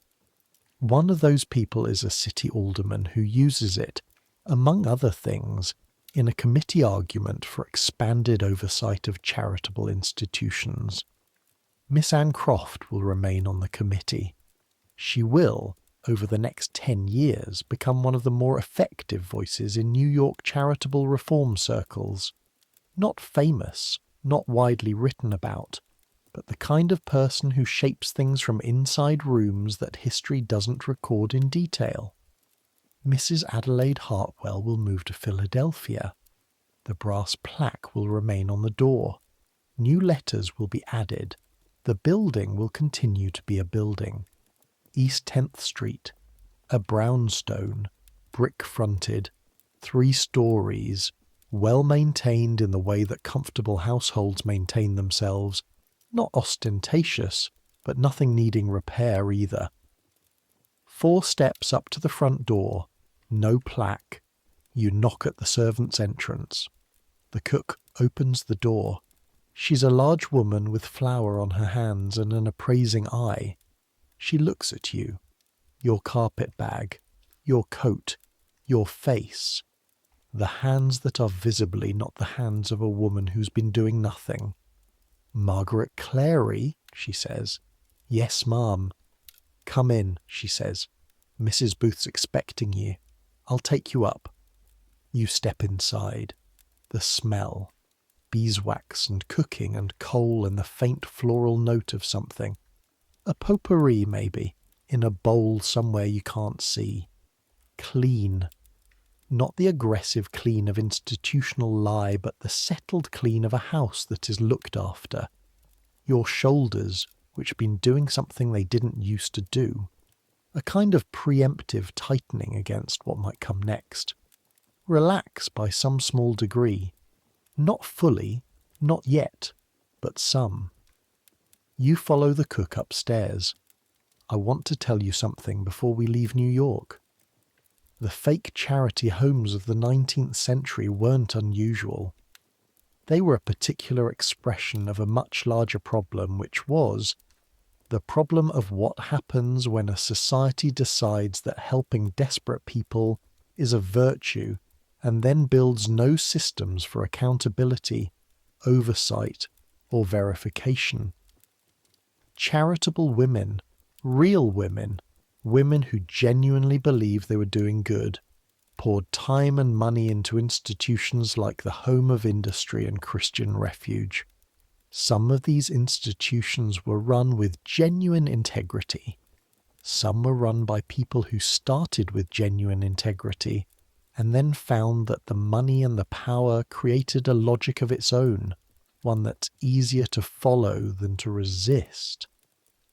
Speaker 1: One of those people is a city alderman who uses it, among other things, in a committee argument for expanded oversight of charitable institutions. Miss Anne Croft will remain on the committee. She will, over the next 10 years, become one of the more effective voices in New York charitable reform circles. Not famous, not widely written about, but the kind of person who shapes things from inside rooms that history doesn't record in detail. Mrs. Adelaide Hartwell will move to Philadelphia. The brass plaque will remain on the door. New letters will be added. The building will continue to be a building. East 10th Street, a brownstone, brick-fronted, 3 stories, well-maintained in the way that comfortable households maintain themselves, not ostentatious, but nothing needing repair either. 4 steps up to the front door, no plaque. You knock at the servant's entrance. The cook opens the door. She's a large woman with flour on her hands and an appraising eye. She looks at you, your carpet bag, your coat, your face, the hands that are visibly not the hands of a woman who's been doing nothing. "Margaret Clary," she says. "Yes, ma'am." "Come in," she says. "Mrs. Booth's expecting you. I'll take you up." You step inside. The smell. Beeswax and cooking and coal and the faint floral note of something. A potpourri, maybe, in a bowl somewhere you can't see. Clean. Not the aggressive clean of institutional lie, but the settled clean of a house that is looked after. Your shoulders, which have been doing something they didn't used to do. A kind of preemptive tightening against what might come next. Relax by some small degree. Not fully, not yet, but some. You follow the cook upstairs. "I want to tell you something before we leave New York." The fake charity homes of the 19th century weren't unusual. They were a particular expression of a much larger problem, which was the problem of what happens when a society decides that helping desperate people is a virtue and then builds no systems for accountability, oversight, or verification. Charitable women, real women, women who genuinely believed they were doing good, poured time and money into institutions like the Home of Industry and Christian Refuge. Some of these institutions were run with genuine integrity. Some were run by people who started with genuine integrity and then found that the money and the power created a logic of its own, one that's easier to follow than to resist.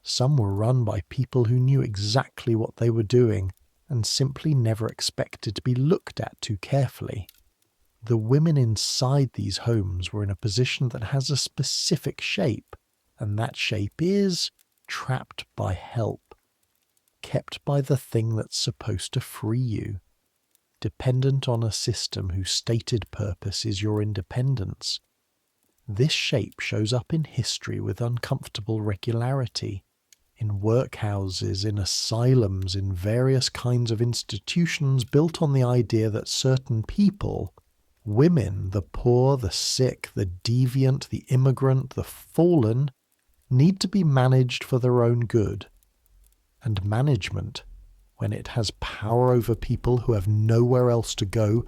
Speaker 1: Some were run by people who knew exactly what they were doing and simply never expected to be looked at too carefully. The women inside these homes were in a position that has a specific shape, and that shape is trapped by help, kept by the thing that's supposed to free you, dependent on a system whose stated purpose is your independence. This shape shows up in history with uncomfortable regularity, in workhouses, in asylums, in various kinds of institutions built on the idea that certain people, women, the poor, the sick, the deviant, the immigrant, the fallen, need to be managed for their own good. And management, when it has power over people who have nowhere else to go,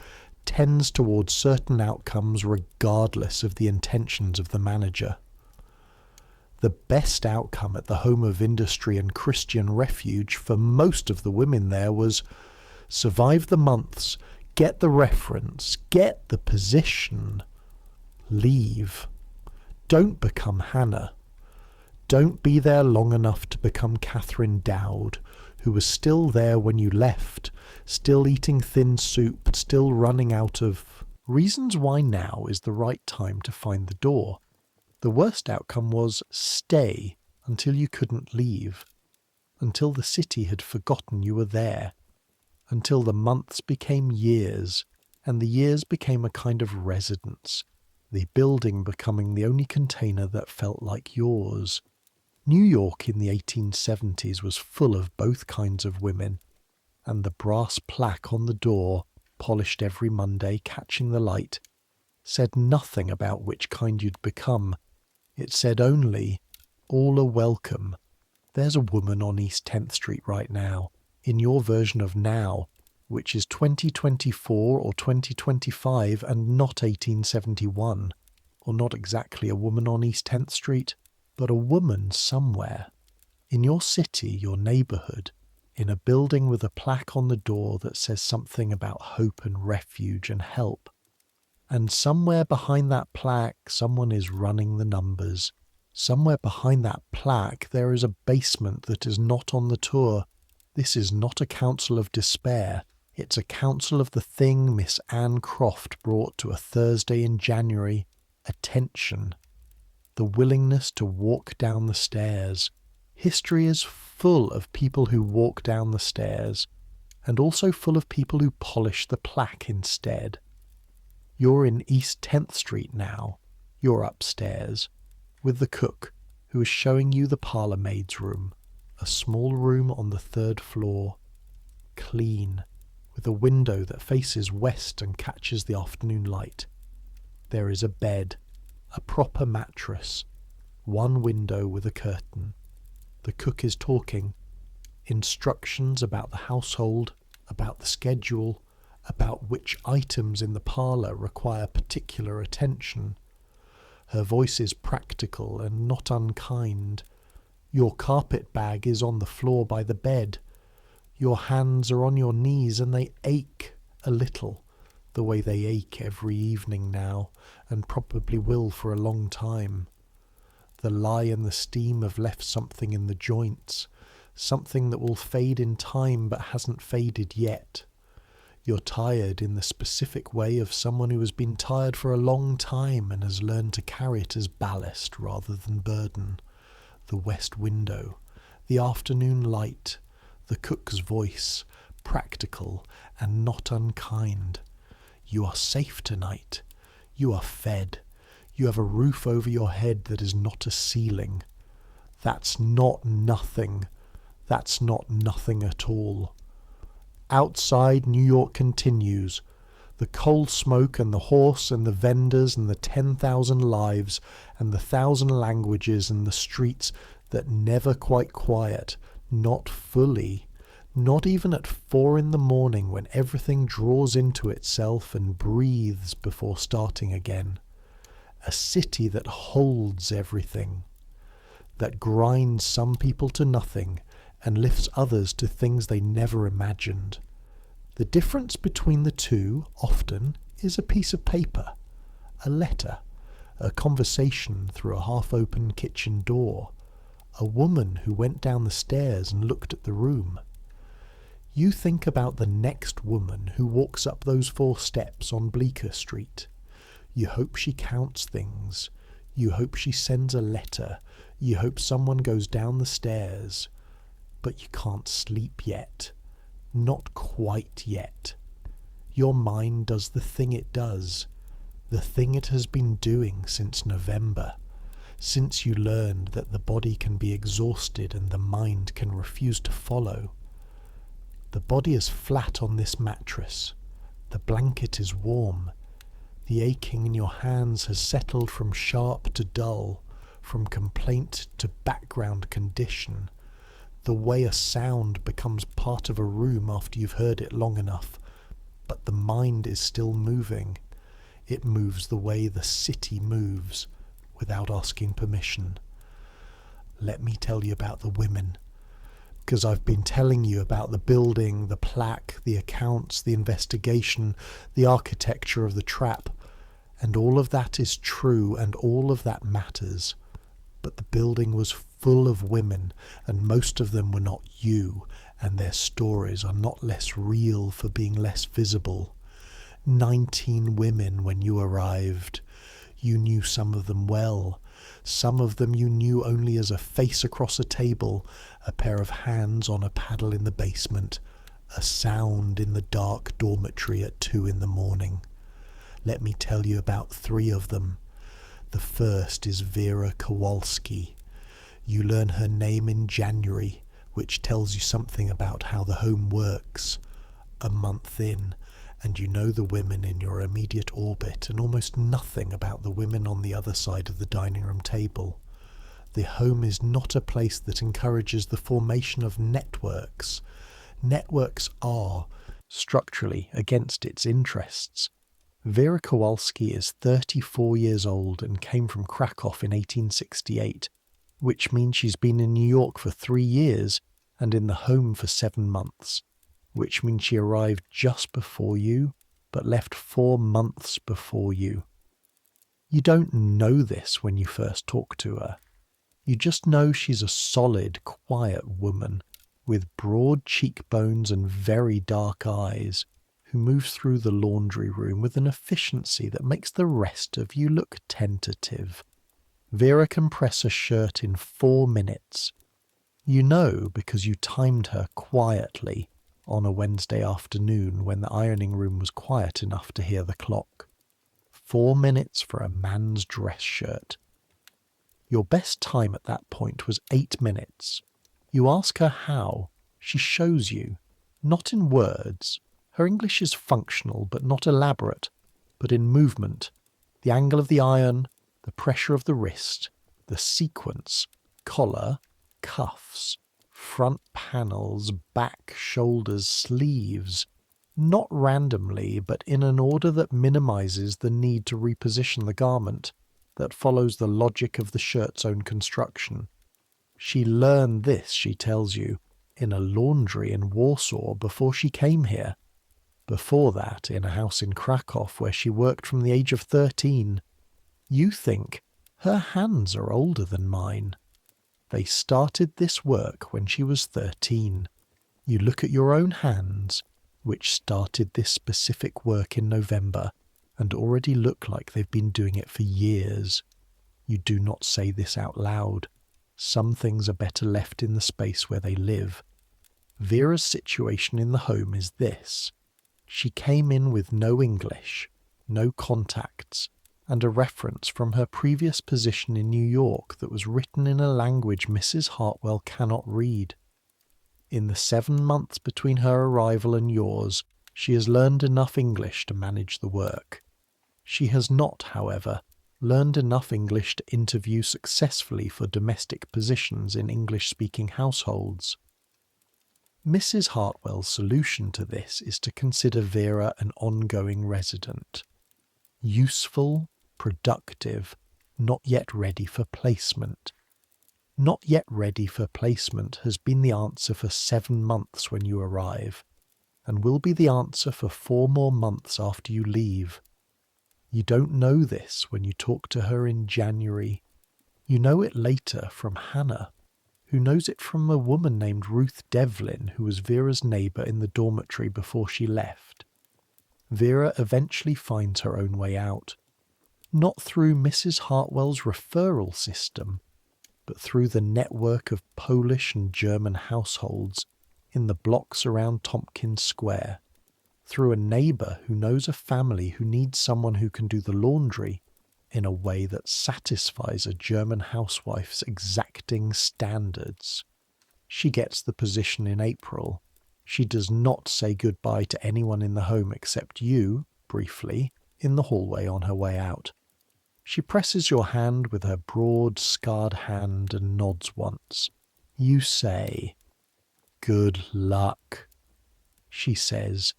Speaker 1: tends towards certain outcomes regardless of the intentions of the manager. The best outcome at the Home of Industry and Christian Refuge for most of the women there was survive the months, get the reference, get the position, leave. Don't become Hannah. Don't be there long enough to become Catherine Dowd, who was still there when you left, still eating thin soup, still running out of reasons why now is the right time to find the door. The worst outcome was stay until you couldn't leave, until the city had forgotten you were there, until the months became years, and the years became a kind of residence, the building becoming the only container that felt like yours. New York in the 1870s was full of both kinds of women, and the brass plaque on the door, polished every Monday, catching the light, said nothing about which kind you'd become. It said only, all are welcome. There's a woman on East 10th Street right now, in your version of now, which is 2024 or 2025 and not 1871, or not exactly a woman on East 10th Street, but a woman somewhere, in your city, your neighbourhood, in a building with a plaque on the door that says something about hope and refuge and help. And somewhere behind that plaque, someone is running the numbers. Somewhere behind that plaque, there is a basement that is not on the tour. This is not a counsel of despair. It's a counsel of the thing Miss Anne Croft brought to a Thursday in January. Attention. The willingness to walk down the stairs. History is full of people who walk down the stairs, and also full of people who polish the plaque instead. You're in East 10th Street now. You're upstairs, with the cook, who is showing you the parlour maid's room, a small room on the 3rd floor, clean, with a window that faces west and catches the afternoon light. There is a bed, a proper mattress, one window with a curtain. The cook is talking. Instructions about the household, about the schedule, about which items in the parlour require particular attention. Her voice is practical and not unkind. Your carpet bag is on the floor by the bed. Your hands are on your knees and they ache a little, the way they ache every evening now, and probably will for a long time. The lye and the steam have left something in the joints, something that will fade in time but hasn't faded yet. You're tired in the specific way of someone who has been tired for a long time and has learned to carry it as ballast rather than burden. The west window, the afternoon light, the cook's voice, practical and not unkind. You are safe tonight. You are fed. You have a roof over your head that is not a ceiling. That's not nothing. That's not nothing at all. Outside, New York continues. The coal smoke and the horse and the vendors and the 10,000 lives and the 1,000 languages and the streets that never quite quiet, not fully, not even at 4 a.m. when everything draws into itself and breathes before starting again. A city that holds everything, that grinds some people to nothing and lifts others to things they never imagined. The difference between the two, often, is a piece of paper, a letter, a conversation through a half-open kitchen door, a woman who went down the stairs and looked at the room. You think about the next woman who walks up those 4 steps on Bleecker Street. You hope she counts things. You hope she sends a letter. You hope someone goes down the stairs. But you can't sleep yet. Not quite yet. Your mind does the thing it does. The thing it has been doing since November. Since you learned that the body can be exhausted and the mind can refuse to follow. The body is flat on this mattress. The blanket is warm. The aching in your hands has settled from sharp to dull, from complaint to background condition. The way a sound becomes part of a room after you've heard it long enough. But the mind is still moving. It moves the way the city moves, without asking permission. Let me tell you about the women. Because I've been telling you about the building, the plaque, the accounts, the investigation, the architecture of the trap. And all of that is true, and all of that matters. But the building was full of women, and most of them were not you, and their stories are not less real for being less visible. 19 women when you arrived. You knew some of them well. Some of them you knew only as a face across a table, a pair of hands on a paddle in the basement, a sound in the dark dormitory at 2 a.m. Let me tell you about 3 of them. The first is Vera Kowalski. You learn her name in January, which tells you something about how the home works. A month in, and you know the women in your immediate orbit and almost nothing about the women on the other side of the dining room table. The home is not a place that encourages the formation of networks. Networks are, structurally, against its interests. Vera Kowalski is 34 years old and came from Krakow in 1868, which means she's been in New York for 3 years and in the home for 7 months. Which means she arrived just before you, but left 4 months before you. You don't know this when you first talk to her. You just know she's a solid, quiet woman with broad cheekbones and very dark eyes, who moves through the laundry room with an efficiency that makes the rest of you look tentative. Vera can press a shirt in 4 minutes. You know because you timed her quietly on a Wednesday afternoon when the ironing room was quiet enough to hear the clock. 4 minutes for a man's dress shirt. Your best time at that point was 8 minutes. You ask her how. She shows you. Not in words. Her English is functional but not elaborate, but in movement. The angle of the iron, the pressure of the wrist, the sequence, collar, cuffs, front panels, back, shoulders, sleeves, not randomly, but in an order that minimizes the need to reposition the garment, that follows the logic of the shirt's own construction. She learned this, she tells you, in a laundry in Warsaw before she came here. Before that, in a house in Krakow where she worked from the age of 13. You think, her hands are older than mine. They started this work when she was 13. You look at your own hands, which started this specific work in November, and already look like they've been doing it for years. You do not say this out loud. Some things are better left in the space where they live. Vera's situation in the home is this. She came in with no English, no contacts, and a reference from her previous position in New York that was written in a language Mrs. Hartwell cannot read. In the 7 months between her arrival and yours, she has learned enough English to manage the work. She has not, however, learned enough English to interview successfully for domestic positions in English-speaking households. Mrs. Hartwell's solution to this is to consider Vera an ongoing resident. Useful, productive, not yet ready for placement. Not yet ready for placement has been the answer for 7 months when you arrive, and will be the answer for 4 more months after you leave. You don't know this when you talk to her in January. You know it later from Hannah, who knows it from a woman named Ruth Devlin, who was Vera's neighbour in the dormitory before she left. Vera eventually finds her own way out. Not through Mrs. Hartwell's referral system, but through the network of Polish and German households in the blocks around Tompkins Square, through a neighbour who knows a family who needs someone who can do the laundry in a way that satisfies a German housewife's exacting standards. She gets the position in April. She does not say goodbye to anyone in the home except you, briefly, in the hallway on her way out. She presses your hand with her broad, scarred hand and nods once. You say, "Good luck." She says,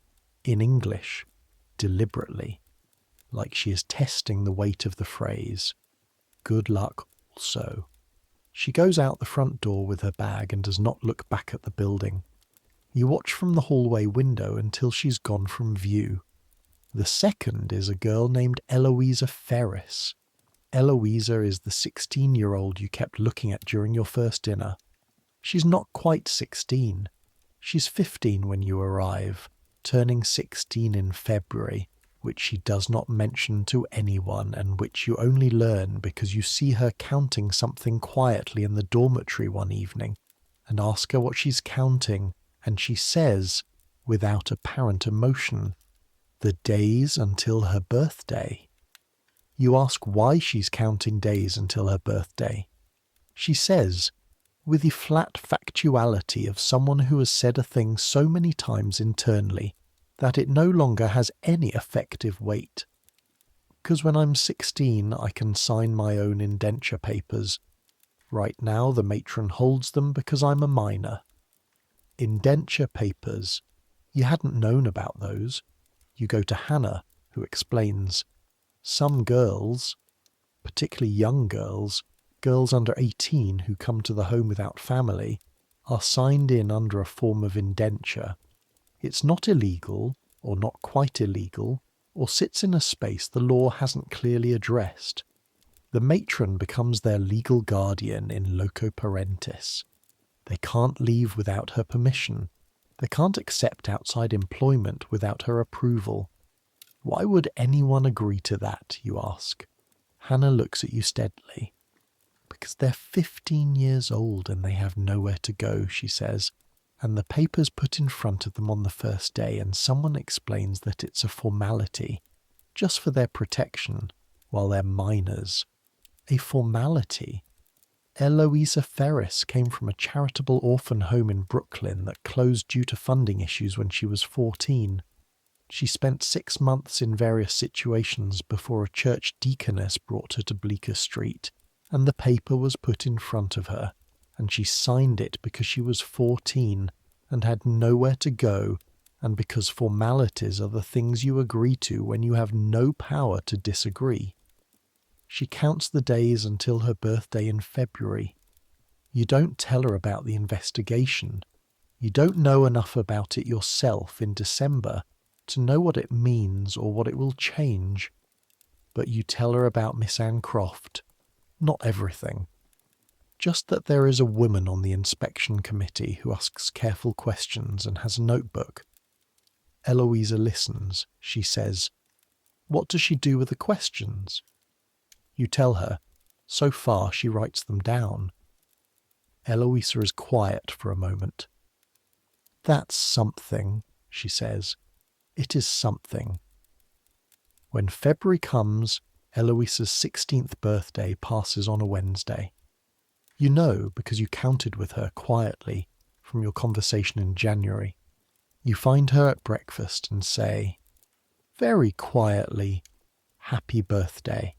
Speaker 1: in English, deliberately, like she is testing the weight of the phrase. Good luck also. She goes out the front door with her bag and does not look back at the building. You watch from the hallway window until she's gone from view. The second is a girl named Eloisa Ferris. Eloisa is the 16-year-old you kept looking at during your first dinner. She's not quite 16. She's 15 when you arrive, turning 16 in February, which she does not mention to anyone and which you only learn because you see her counting something quietly in the dormitory one evening and ask her what she's counting, and she says, without apparent emotion, the days until her birthday. You ask why she's counting days until her birthday. She says, with the flat factuality of someone who has said a thing so many times internally that it no longer has any effective weight. Because when I'm 16, I can sign my own indenture papers. Right now, the matron holds them because I'm a minor. Indenture papers. You hadn't known about those. You go to Hannah, who explains, some girls, particularly young girls, girls under 18 who come to the home without family, are signed in under a form of indenture. It's not illegal, or not quite illegal, or sits in a space the law hasn't clearly addressed. The matron becomes their legal guardian in loco parentis. They can't leave without her permission. They can't accept outside employment without her approval. Why would anyone agree to that, you ask? Hannah looks at you steadily. Because they're 15 years old and they have nowhere to go, she says, and the paper's put in front of them on the first day, and someone explains that it's a formality, just for their protection, while they're minors. A formality? Eloisa Ferris came from a charitable orphan home in Brooklyn that closed due to funding issues when she was 14. She spent 6 months in various situations before a church deaconess brought her to Bleecker Street, and the paper was put in front of her, and she signed it because she was 14 and had nowhere to go, and because formalities are the things you agree to when you have no power to disagree. She counts the days until her birthday in February. You don't tell her about the investigation. You don't know enough about it yourself in December to know what it means or what it will change. But you tell her about Miss Anne Croft. Not everything. Just that there is a woman on the inspection committee who asks careful questions and has a notebook. Eloisa listens. She says, "What does she do with the questions?" You tell her. So far, she writes them down. Eloisa is quiet for a moment. "That's something," she says. "It is something." When February comes, Eloisa's 16th birthday passes on a Wednesday. You know because you counted with her quietly from your conversation in January. You find her at breakfast and say, very quietly, "Happy birthday."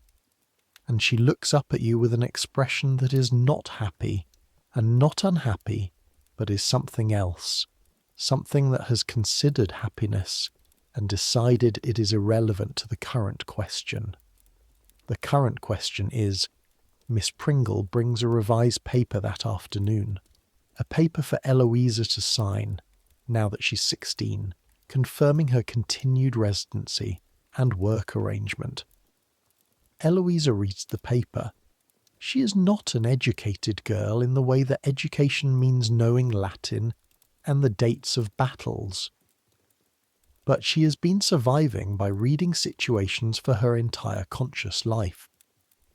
Speaker 1: And she looks up at you with an expression that is not happy and not unhappy, but is something else, something that has considered happiness and decided it is irrelevant to the current question. The current question is, Miss Pringle brings a revised paper that afternoon, a paper for Eloisa to sign, now that she's 16, confirming her continued residency and work arrangement. Eloisa reads the paper. She is not an educated girl in the way that education means knowing Latin and the dates of battles. But she has been surviving by reading situations for her entire conscious life,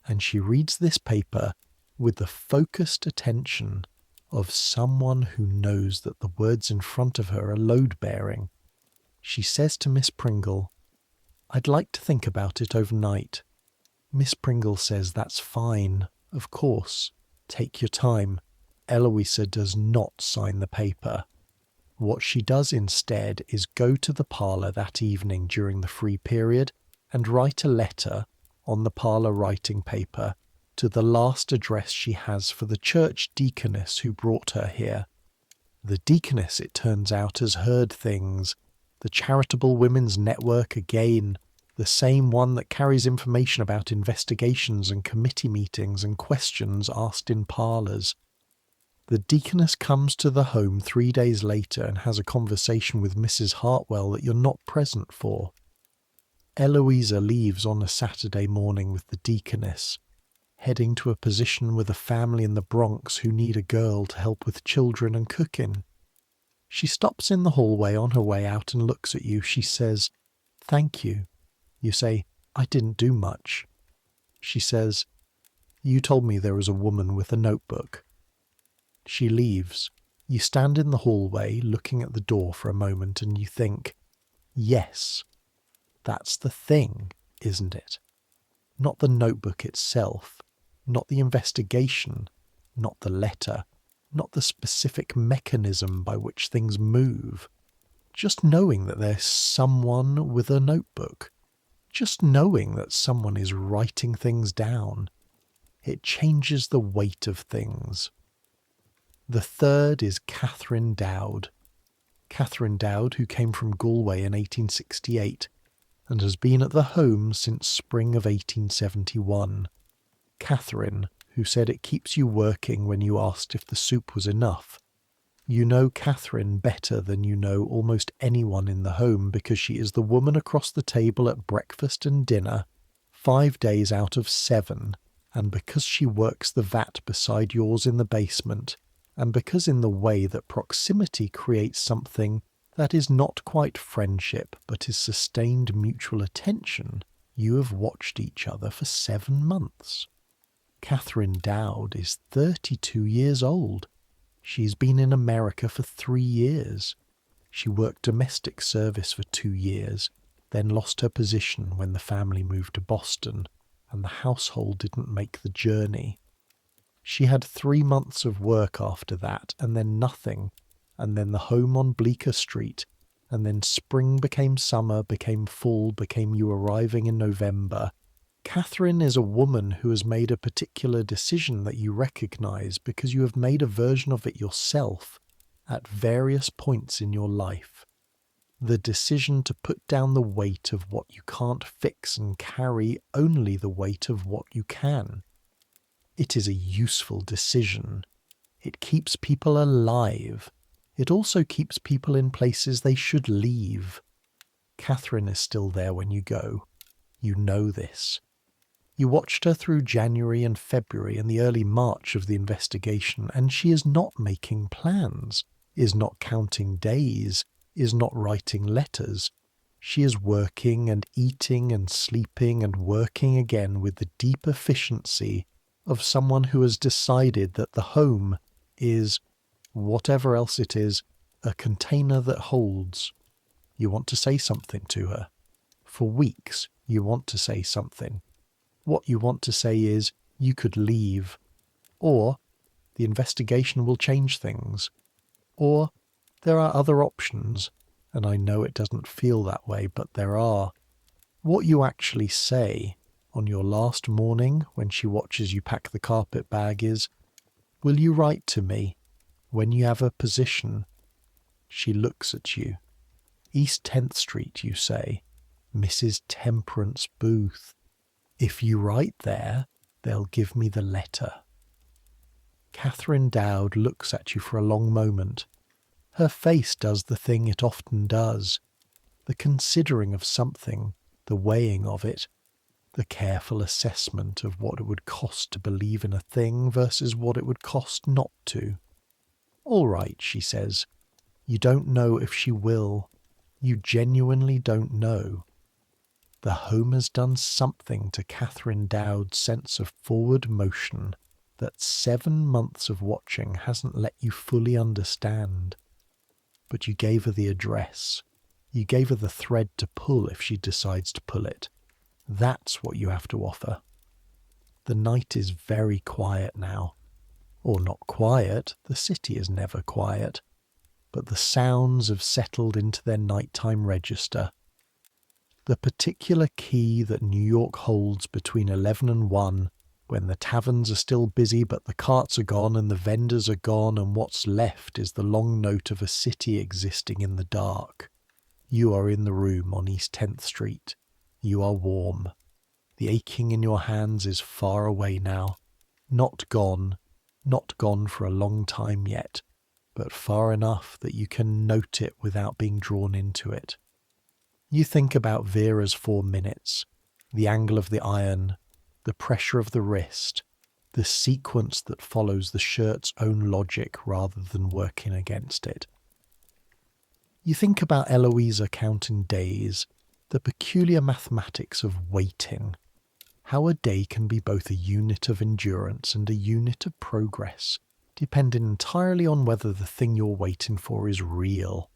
Speaker 1: and she reads this paper with the focused attention of someone who knows that the words in front of her are load-bearing. She says to Miss Pringle, "I'd like to think about it overnight." Miss Pringle says that's fine, of course. Take your time. Eloisa does not sign the paper. What she does instead is go to the parlour that evening during the free period and write a letter on the parlour writing paper to the last address she has for the church deaconess who brought her here. The deaconess, it turns out, has heard things The Charitable Women's Network again, the same one that carries information about investigations and committee meetings and questions asked in parlours. The deaconess comes to the home 3 days later and has a conversation with Mrs. Hartwell that you're not present for. Eloisa leaves on a Saturday morning with the deaconess, heading to a position with a family in the Bronx who need a girl to help with children and cooking. She stops in the hallway on her way out and looks at you. She says, "Thank you." You say, "I didn't do much." She says, "You told me there was a woman with a notebook." She leaves. You stand in the hallway looking at the door for a moment and you think, yes, that's the thing, isn't it? Not the notebook itself, not the investigation, not the letter, not the specific mechanism by which things move. Just knowing that there's someone with a notebook. Just knowing that someone is writing things down. It changes the weight of things. The third is Catherine Dowd. Catherine Dowd, who came from Galway in 1868 and has been at the home since spring of 1871. Catherine, who said it keeps you working when you asked if the soup was enough. You know Catherine better than you know almost anyone in the home because she is the woman across the table at breakfast and dinner 5 days out of 7, and because she works the vat beside yours in the basement, and because in the way that proximity creates something that is not quite friendship but is sustained mutual attention, you have watched each other for 7 months. Catherine Dowd is 32 years old. She's been in America for 3 years. She worked domestic service for 2 years, then lost her position when the family moved to Boston, and the household didn't make the journey. She had 3 months of work after that, and then nothing, and then the home on Bleecker Street, and then spring became summer, became fall, became you arriving in November. Catherine is a woman who has made a particular decision that you recognise because you have made a version of it yourself at various points in your life. The decision to put down the weight of what you can't fix and carry only the weight of what you can. It is a useful decision. It keeps people alive. It also keeps people in places they should leave. Catherine is still there when you go. You know this. You watched her through January and February and the early March of the investigation, and she is not making plans, is not counting days, is not writing letters. She is working and eating and sleeping and working again with the deep efficiency of someone who has decided that the home is, whatever else it is, a container that holds. You want to say something to her. For weeks, you want to say something. What you want to say is, you could leave. Or, the investigation will change things. Or, there are other options, and I know it doesn't feel that way, but there are. What you actually say on your last morning when she watches you pack the carpet bag is, "Will you write to me when you have a position?" She looks at you. "East 10th Street, you say. Mrs. Temperance Booth. If you write there, they'll give me the letter." Catherine Dowd looks at you for a long moment. Her face does the thing it often does. The considering of something, the weighing of it, the careful assessment of what it would cost to believe in a thing versus what it would cost not to. "All right," she says. You don't know if she will. You genuinely don't know. The home has done something to Catherine Dowd's sense of forward motion that 7 months of watching hasn't let you fully understand. But you gave her the address. You gave her the thread to pull if she decides to pull it. That's what you have to offer. The night is very quiet now. Or not quiet, the city is never quiet. But the sounds have settled into their nighttime register. The particular key that New York holds between 11 and 1, when the taverns are still busy but the carts are gone and the vendors are gone and what's left is the long note of a city existing in the dark. You are in the room on East 10th Street. You are warm. The aching in your hands is far away now. Not gone for a long time yet, but far enough that you can note it without being drawn into it. You think about Vera's 4 minutes, the angle of the iron, the pressure of the wrist, the sequence that follows the shirt's own logic rather than working against it. You think about Eloisa counting days, the peculiar mathematics of waiting, how a day can be both a unit of endurance and a unit of progress, depending entirely on whether the thing you're waiting for is real.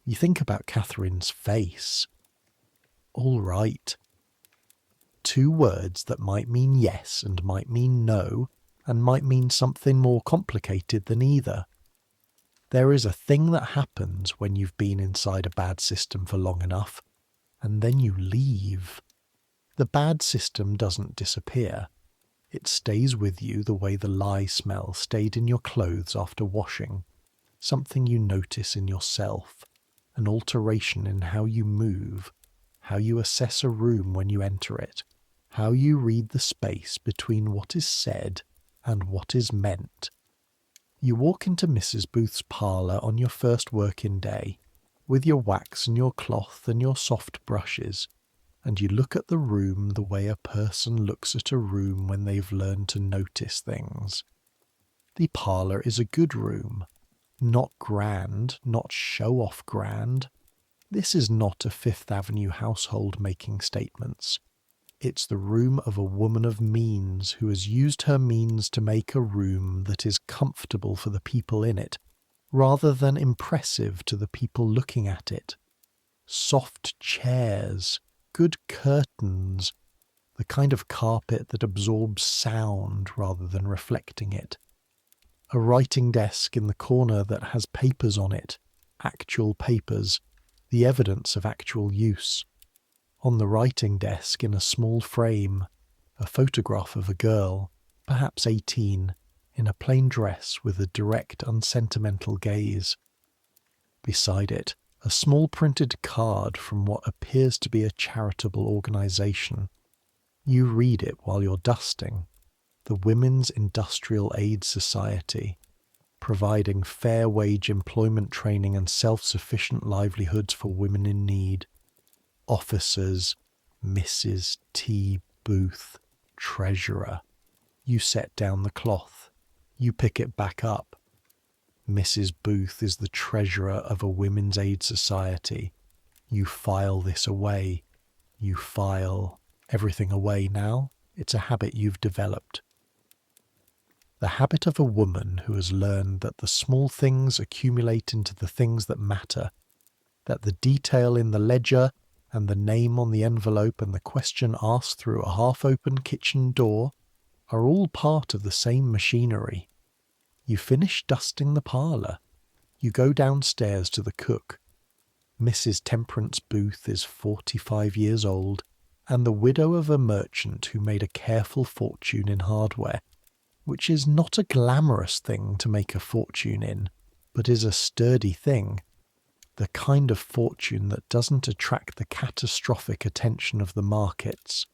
Speaker 1: You think about Catherine's face. All right. 2 words that might mean yes and might mean no, and might mean something more complicated than either. There is a thing that happens when you've been inside a bad system for long enough, and then you leave. The bad system doesn't disappear. It stays with you the way the lye smell stayed in your clothes after washing, something you notice in yourself, an alteration in how you move, how you assess a room when you enter it, how you read the space between what is said and what is meant. You walk into Mrs. Booth's parlour on your first working day, with your wax and your cloth and your soft brushes, and you look at the room the way a person looks at a room when they've learned to notice things. The parlour is a good room, not grand, not show-off grand. This is not a Fifth Avenue household making statements. It's the room of a woman of means who has used her means to make a room that is comfortable for the people in it, rather than impressive to the people looking at it. Soft chairs, good curtains, the kind of carpet that absorbs sound rather than reflecting it. A writing desk in the corner that has papers on it, actual papers, the evidence of actual use. On the writing desk in a small frame, a photograph of a girl, perhaps 18, in a plain dress with a direct, unsentimental gaze. Beside it, a small printed card from what appears to be a charitable organisation. You read it while you're dusting. The Women's Industrial Aid Society, providing fair wage employment training and self-sufficient livelihoods for women in need. Officers, Mrs. T. Booth, Treasurer. You set down the cloth. You pick it back up. Mrs. Booth is the treasurer of a Women's Aid Society. You file this away. You file everything away now. It's a habit you've developed. The habit of a woman who has learned that the small things accumulate into the things that matter, that the detail in the ledger and the name on the envelope and the question asked through a half-open kitchen door are all part of the same machinery. You finish dusting the parlour. You go downstairs to the cook. Mrs. Temperance Booth is 45 years old and the widow of a merchant who made a careful fortune in hardware, which is not a glamorous thing to make a fortune in, but is a sturdy thing. The kind of fortune that doesn't attract the catastrophic attention of the markets.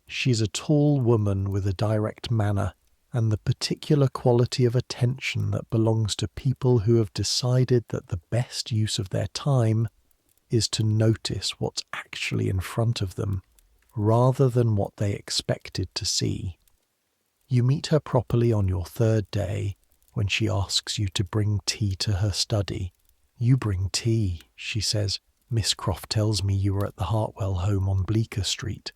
Speaker 1: She's a tall woman with a direct manner and the particular quality of attention that belongs to people who have decided that the best use of their time is to notice what's actually in front of them, rather than what they expected to see. You meet her properly on your 3rd day when she asks you to bring tea to her study. You bring tea, she says. Miss Croft tells me you were at the Hartwell home on Bleecker Street.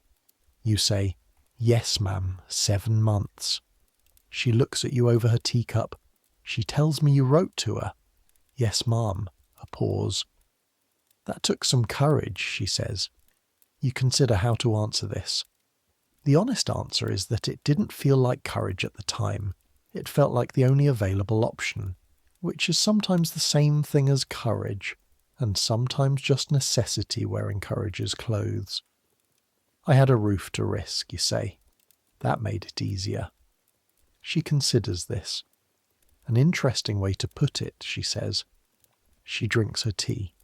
Speaker 1: You say, yes, ma'am, 7 months. She looks at you over her teacup. She tells me you wrote to her. Yes, ma'am. A pause. That took some courage, she says. You consider how to answer this. The honest answer is that it didn't feel like courage at the time. It felt like the only available option, which is sometimes the same thing as courage, and sometimes just necessity wearing courage's clothes. I had a roof to risk, you say. That made it easier. She considers this. An interesting way to put it, she says. She drinks her tea.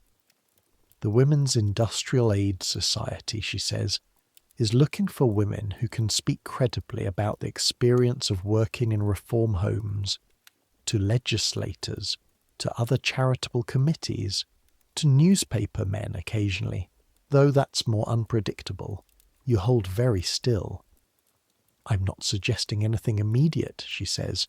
Speaker 1: The Women's Industrial Aid Society, she says, is looking for women who can speak credibly about the experience of working in reform homes, to legislators, to other charitable committees, to newspaper men occasionally, though that's more unpredictable. You hold very still. I'm not suggesting anything immediate, she says.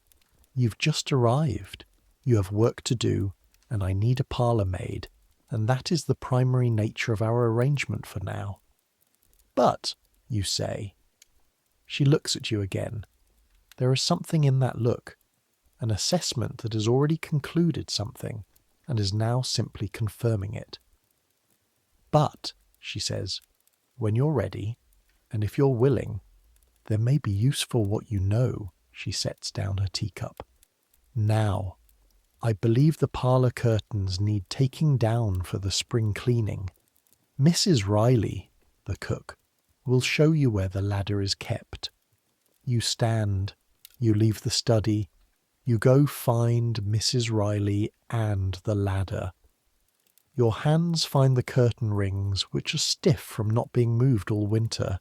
Speaker 1: You've just arrived. You have work to do, and I need a parlour maid, and that is the primary nature of our arrangement for now. But, you say. She looks at you again. There is something in that look, an assessment that has already concluded something and is now simply confirming it. But, she says, when you're ready, and if you're willing, there may be use for what you know. She sets down her teacup. Now, I believe the parlour curtains need taking down for the spring cleaning. Mrs. Riley, the cook, will show you where the ladder is kept. You stand, you leave the study, you go find Mrs. Riley and the ladder. Your hands find the curtain rings, which are stiff from not being moved all winter,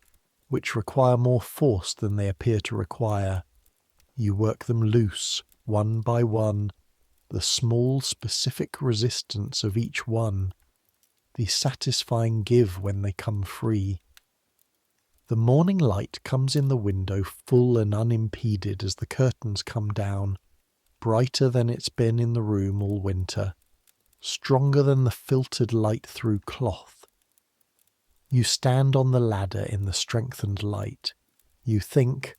Speaker 1: which require more force than they appear to require. You work them loose, one by one, the small specific resistance of each one, the satisfying give when they come free. The morning light comes in the window full and unimpeded as the curtains come down, brighter than it's been in the room all winter, stronger than the filtered light through cloth. You stand on the ladder in the strengthened light. You think,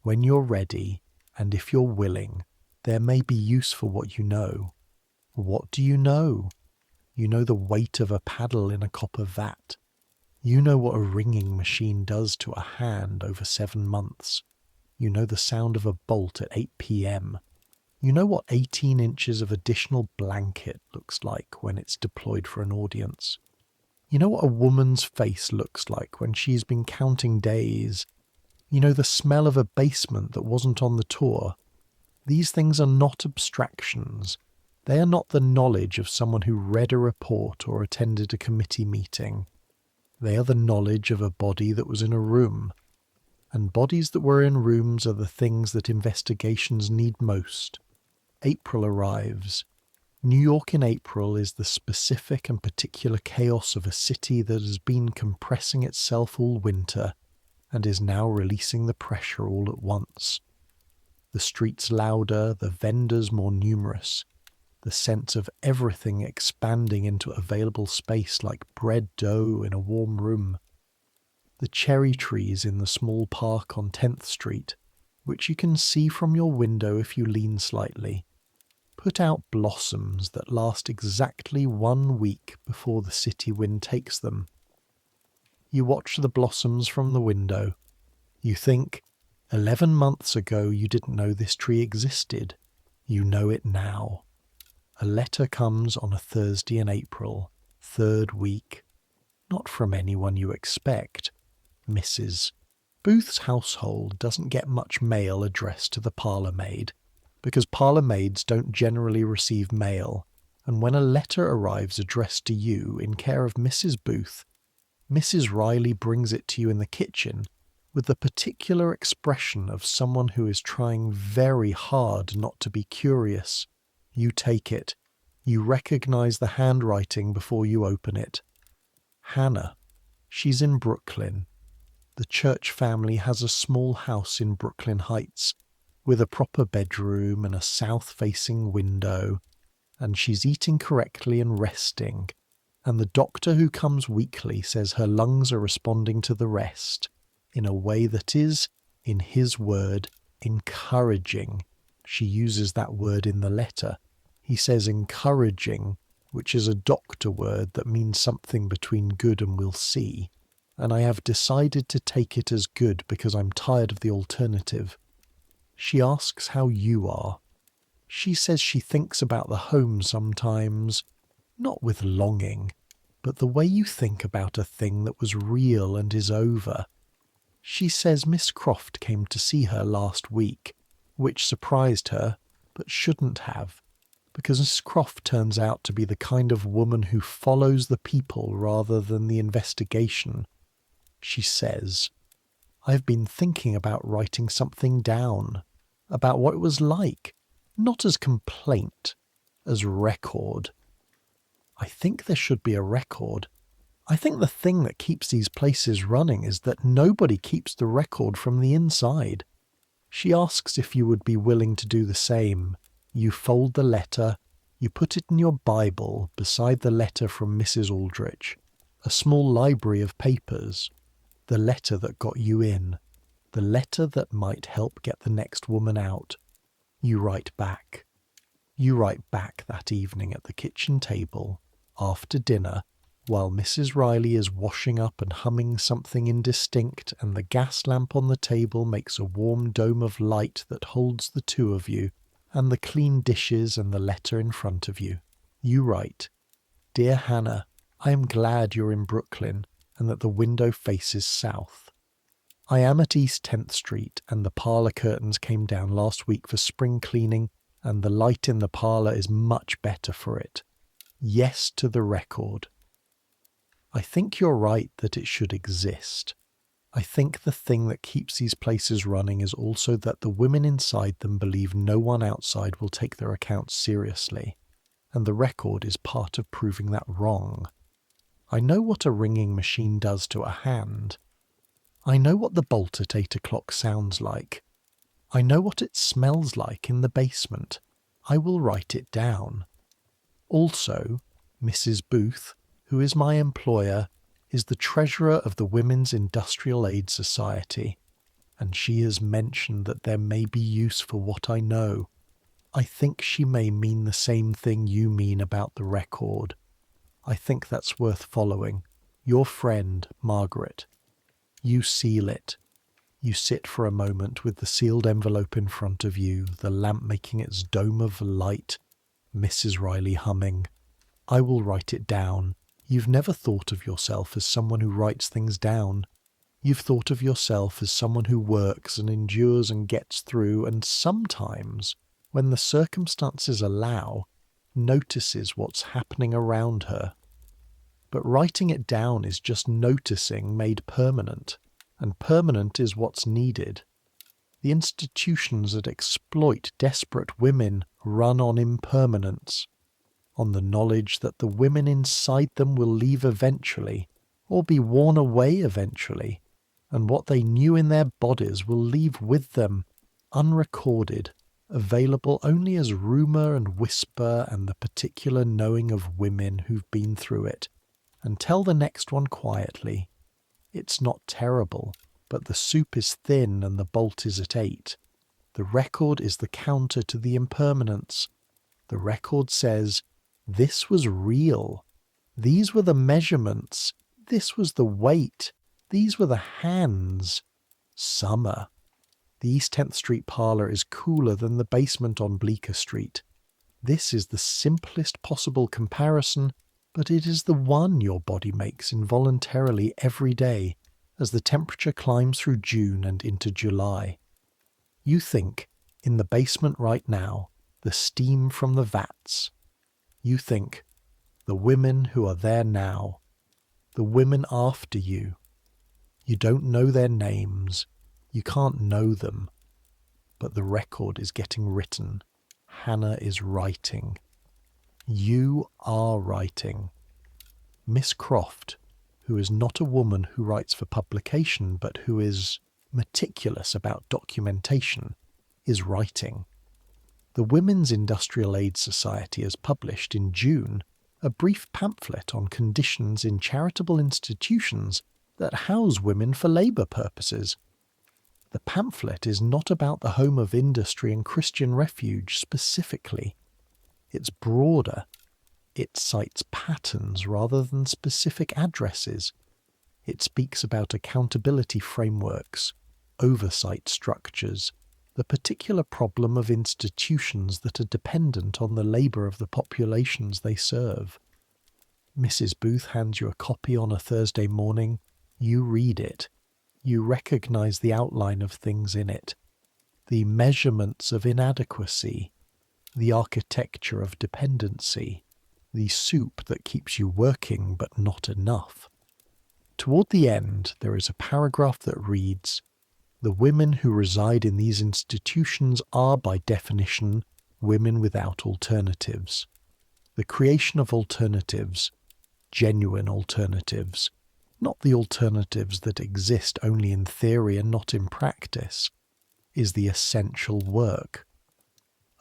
Speaker 1: when you're ready, and if you're willing, there may be use for what you know. What do you know? You know the weight of a paddle in a copper vat. You know what a wringing machine does to a hand over 7 months. You know the sound of a bolt at 8 p.m. You know what 18 inches of additional blanket looks like when it's deployed for an audience. You know what a woman's face looks like when she's been counting days. You know the smell of a basement that wasn't on the tour. These things are not abstractions. They are not the knowledge of someone who read a report or attended a committee meeting. They are the knowledge of a body that was in a room. And bodies that were in rooms are the things that investigations need most. April arrives. New York in April is the specific and particular chaos of a city that has been compressing itself all winter and is now releasing the pressure all at once. The streets louder, the vendors more numerous, the sense of everything expanding into available space like bread dough in a warm room. The cherry trees in the small park on 10th Street, which you can see from your window if you lean slightly, put out blossoms that last exactly 1 week before the city wind takes them. You watch the blossoms from the window. You think, 11 months ago you didn't know this tree existed. You know it now. A letter comes on a Thursday in April, 3rd week. Not from anyone you expect. Mrs. Booth's household doesn't get much mail addressed to the parlour maid, because parlour maids don't generally receive mail, and when a letter arrives addressed to you in care of Mrs. Booth, Mrs. Riley brings it to you in the kitchen with the particular expression of someone who is trying very hard not to be curious. You take it. You recognize the handwriting before you open it. Hannah. She's in Brooklyn. The Church family has a small house in Brooklyn Heights with a proper bedroom and a south-facing window, and she's eating correctly and resting, and the doctor who comes weekly says her lungs are responding to the rest in a way that is, in his word, encouraging. She uses that word in the letter. He says encouraging, which is a doctor word that means something between good and we'll see, and I have decided to take it as good because I'm tired of the alternative. She asks how you are. She says she thinks about the home sometimes, not with longing, but the way you think about a thing that was real and is over. She says Miss Croft came to see her last week, which surprised her, but shouldn't have, because Miss Croft turns out to be the kind of woman who follows the people rather than the investigation. She says, "I've been thinking about writing something down, about what it was like, not as complaint, as record. I think there should be a record. I think the thing that keeps these places running is that nobody keeps the record from the inside." She asks if you would be willing to do the same. You fold the letter, you put it in your Bible beside the letter from Mrs. Aldrich, a small library of papers, the letter that got you in, the letter that might help get the next woman out. You write back. You write back that evening at the kitchen table, after dinner, while Mrs. Riley is washing up and humming something indistinct, and the gas lamp on the table makes a warm dome of light that holds the two of you, and the clean dishes and the letter in front of you. You write, "Dear Hannah, I am glad you're in Brooklyn and that the window faces south. I am at East 10th Street and the parlour curtains came down last week for spring cleaning and the light in the parlour is much better for it. Yes to the record. I think you're right that it should exist. I think the thing that keeps these places running is also that the women inside them believe no one outside will take their accounts seriously, and the record is part of proving that wrong. I know what a ringing machine does to a hand. I know what the bolt at 8 o'clock sounds like. I know what it smells like in the basement. I will write it down. Also, Mrs. Booth, who is my employer, is the treasurer of the Women's Industrial Aid Society, and she has mentioned that there may be use for what I know. I think she may mean the same thing you mean about the record. I think that's worth following. Your friend, Margaret." You seal it. You sit for a moment with the sealed envelope in front of you, the lamp making its dome of light, Mrs. Riley humming. "I will write it down." You've never thought of yourself as someone who writes things down. You've thought of yourself as someone who works and endures and gets through and sometimes, when the circumstances allow, notices what's happening around her. But writing it down is just noticing made permanent, and permanent is what's needed. The institutions that exploit desperate women run on impermanence, on the knowledge that the women inside them will leave eventually, or be worn away eventually, and what they knew in their bodies will leave with them, unrecorded, available only as rumour and whisper and the particular knowing of women who've been through it, and tell the next one quietly, "It's not terrible, but the soup is thin and the bolt is at 8. The record is the counter to the impermanence. The record says, this was real. These were the measurements. This was the weight. These were the hands. Summer. The East 10th Street parlour is cooler than the basement on Bleecker Street. This is the simplest possible comparison, but it is the one your body makes involuntarily every day as the temperature climbs through June and into July. You think, in the basement right now, the steam from the vats. You think, the women who are there now, the women after you. You don't know their names, you can't know them, but the record is getting written. Hannah is writing. You are writing. Miss Croft, who is not a woman who writes for publication, but who is meticulous about documentation, is writing. The Women's Industrial Aid Society has published in June a brief pamphlet on conditions in charitable institutions that house women for labour purposes. The pamphlet is not about the Home of Industry and Christian Refuge specifically. It's broader. It cites patterns rather than specific addresses. It speaks about accountability frameworks, oversight structures, the particular problem of institutions that are dependent on the labour of the populations they serve. Mrs. Booth hands you a copy on a Thursday morning. You read it. You recognise the outline of things in it, the measurements of inadequacy, the architecture of dependency, the soup that keeps you working but not enough. Toward the end, there is a paragraph that reads, "The women who reside in these institutions are, by definition, women without alternatives. The creation of alternatives, genuine alternatives, not the alternatives that exist only in theory and not in practice, is the essential work.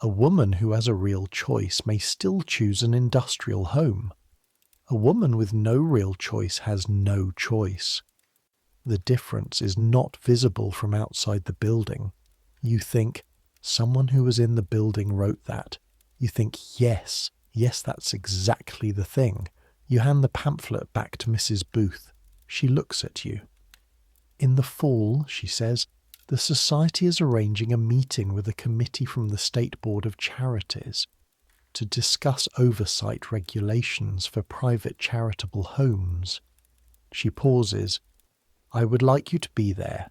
Speaker 1: A woman who has a real choice may still choose an industrial home. A woman with no real choice has no choice. The difference is not visible from outside the building. You think, someone who was in the building wrote that. You think, yes, that's exactly the thing. You hand the pamphlet back to Mrs. Booth. She looks at you. In the fall, she says, the Society is arranging a meeting with a committee from the State Board of Charities to discuss oversight regulations for private charitable homes. She pauses. I would like you to be there.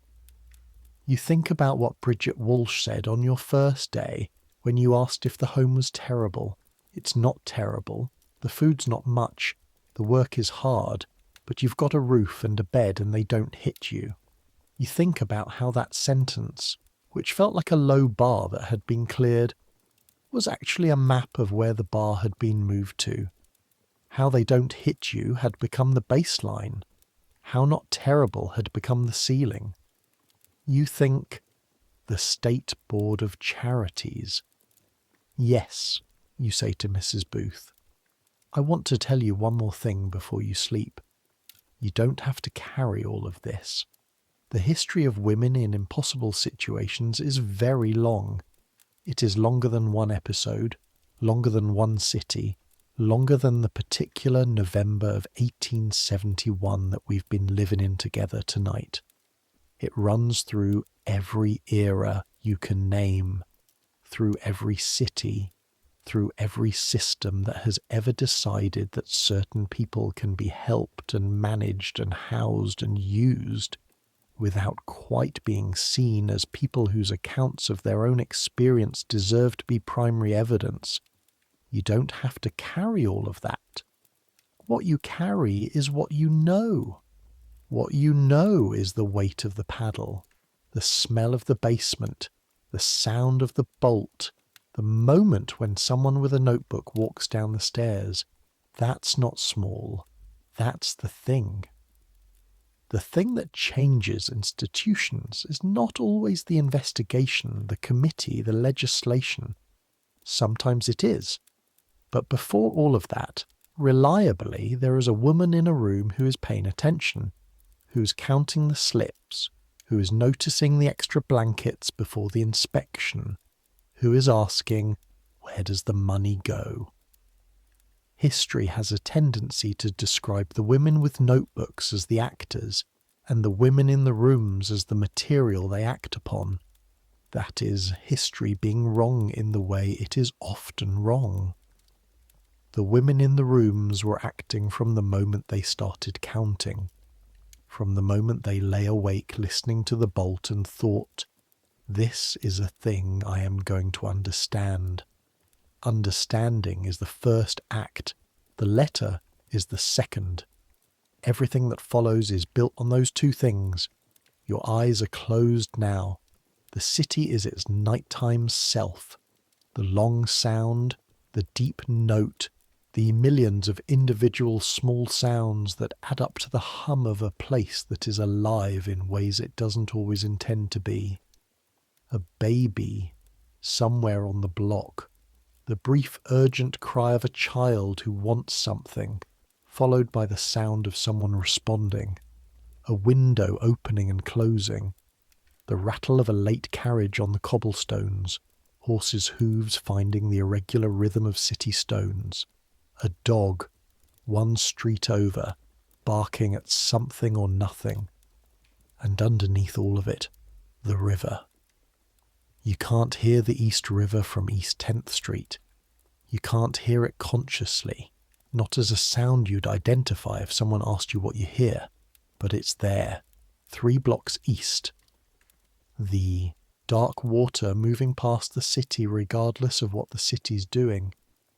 Speaker 1: You think about what Bridget Walsh said on your first day when you asked if the home was terrible. It's not terrible. The food's not much. The work is hard. But you've got a roof and a bed and they don't hit you. You think about how that sentence, which felt like a low bar that had been cleared, was actually a map of where the bar had been moved to. How they don't hit you had become the baseline. How not terrible had become the ceiling. You think, the State Board of Charities. Yes, you say to Mrs. Booth. I want to tell you one more thing before you sleep. You don't have to carry all of this. The history of women in impossible situations is very long. It is longer than one episode, longer than one city, longer than the particular November of 1871 that we've been living in together tonight. It runs through every era you can name, through every city, through every system that has ever decided that certain people can be helped and managed and housed and used without quite being seen as people whose accounts of their own experience deserve to be primary evidence. You don't have to carry all of that. What you carry is what you know. What you know is the weight of the paddle, the smell of the basement, the sound of the bolt, the moment when someone with a notebook walks down the stairs. That's not small. That's the thing. The thing that changes institutions is not always the investigation, the committee, the legislation. Sometimes it is. But before all of that, reliably, there is a woman in a room who is paying attention, who is counting the slips, who is noticing the extra blankets before the inspection, who is asking, where does the money go? History has a tendency to describe the women with notebooks as the actors, and the women in the rooms as the material they act upon. That is, history being wrong in the way it is often wrong. The women in the rooms were acting from the moment they started counting, from the moment they lay awake listening to the bolt and thought, this is a thing I am going to understand. Understanding is the first act. The letter is the second. Everything that follows is built on those two things. Your eyes are closed now. The city is its nighttime self. The long sound, the deep note, the millions of individual small sounds that add up to the hum of a place that is alive in ways it doesn't always intend to be. A baby somewhere on the block. The brief urgent cry of a child who wants something, followed by the sound of someone responding. A window opening and closing. The rattle of a late carriage on the cobblestones. Horses' hooves finding the irregular rhythm of city stones. A dog, one street over, barking at something or nothing. And underneath all of it, the river. You can't hear the East River from East 10th Street. You can't hear it consciously, not as a sound you'd identify if someone asked you what you hear, but it's there, 3 blocks east. The Dark water moving past the city regardless of what the city's doing,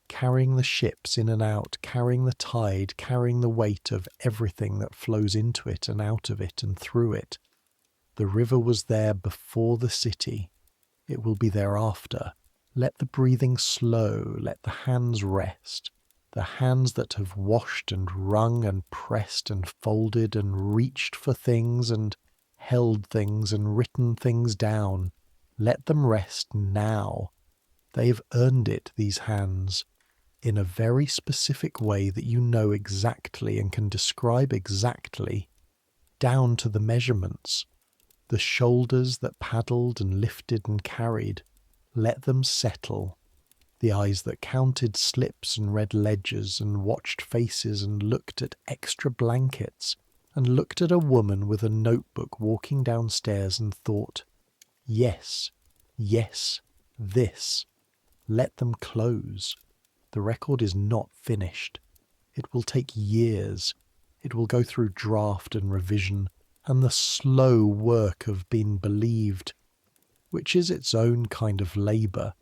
Speaker 1: carrying the ships in and out, carrying the tide, carrying the weight of everything that flows into it and out of it and through it. The river was there before the city. It will be there after. Let the breathing slow, let the hands rest. The hands that have washed and wrung and pressed and folded and reached for things and held things and written things down. Let them rest now. They've earned it, these hands, in a very specific way that you know exactly and can describe exactly, down to the measurements. The shoulders that paddled and lifted and carried, let them settle. The eyes that counted slips and read ledgers and watched faces and looked at extra blankets and looked at a woman with a notebook walking downstairs and thought, yes, yes, this. Let them close. The record is not finished. It will take years. It will go through draft and revision and the slow work of being believed, which is its own kind of labour.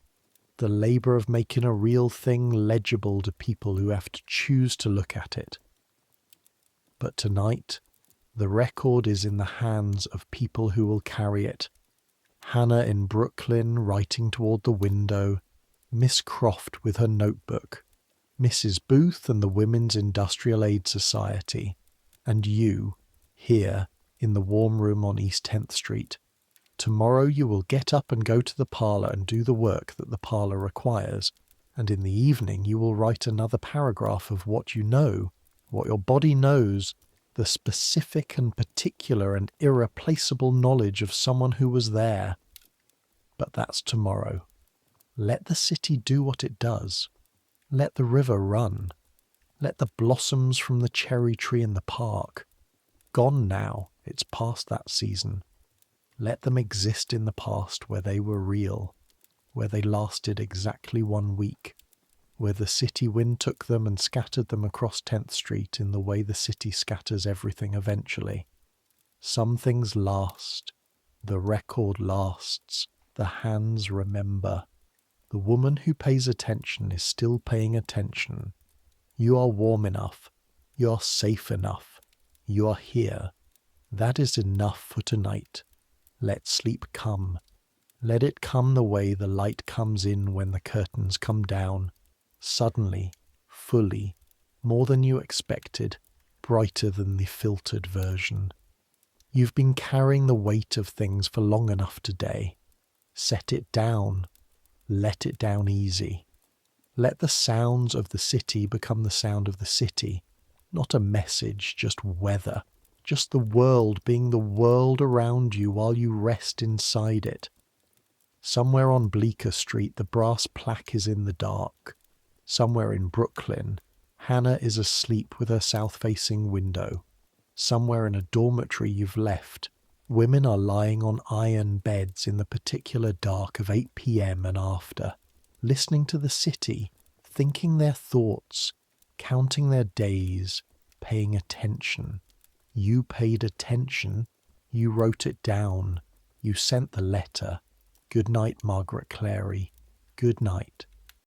Speaker 1: The labour of making a real thing legible to people who have to choose to look at it. But tonight, the record is in the hands of people who will carry it. Hannah in Brooklyn writing toward the window, Miss Croft with her notebook, Mrs. Booth and the Women's Industrial Aid Society, and you, here, in the warm room on East 10th Street. Tomorrow you will get up and go to the parlour and do the work that the parlour requires, and in the evening you will write another paragraph of what you know, what your body knows, the specific and particular and irreplaceable knowledge of someone who was there. But that's tomorrow. Let the city do what it does. Let the river run. Let the blossoms from the cherry tree in the park. Gone now, it's past that season. Let them exist in the past where they were real, where they lasted exactly 1 week, where the city wind took them and scattered them across 10th Street in the way the city scatters everything eventually. Some things last. The record lasts. The hands remember. The woman who pays attention is still paying attention. You are warm enough. You are safe enough. You are here. That is enough for tonight. Let sleep come. Let it come the way the light comes in when the curtains come down. Suddenly, fully, more than you expected, brighter than the filtered version. You've been carrying the weight of things for long enough today. Set it down. Let it down easy. Let the sounds of the city become the sound of the city. Not a message, just weather. Just the world being the world around you while you rest inside it. Somewhere on Bleecker Street, the brass plaque is in the dark. Somewhere in Brooklyn, Hannah is asleep with her south-facing window. Somewhere in a dormitory you've left, women are lying on iron beds in the particular dark of 8 p.m. and after, listening to the city, thinking their thoughts, counting their days, paying attention. You paid attention. You wrote it down. You sent the letter. Good night, Margaret Clary. Good night.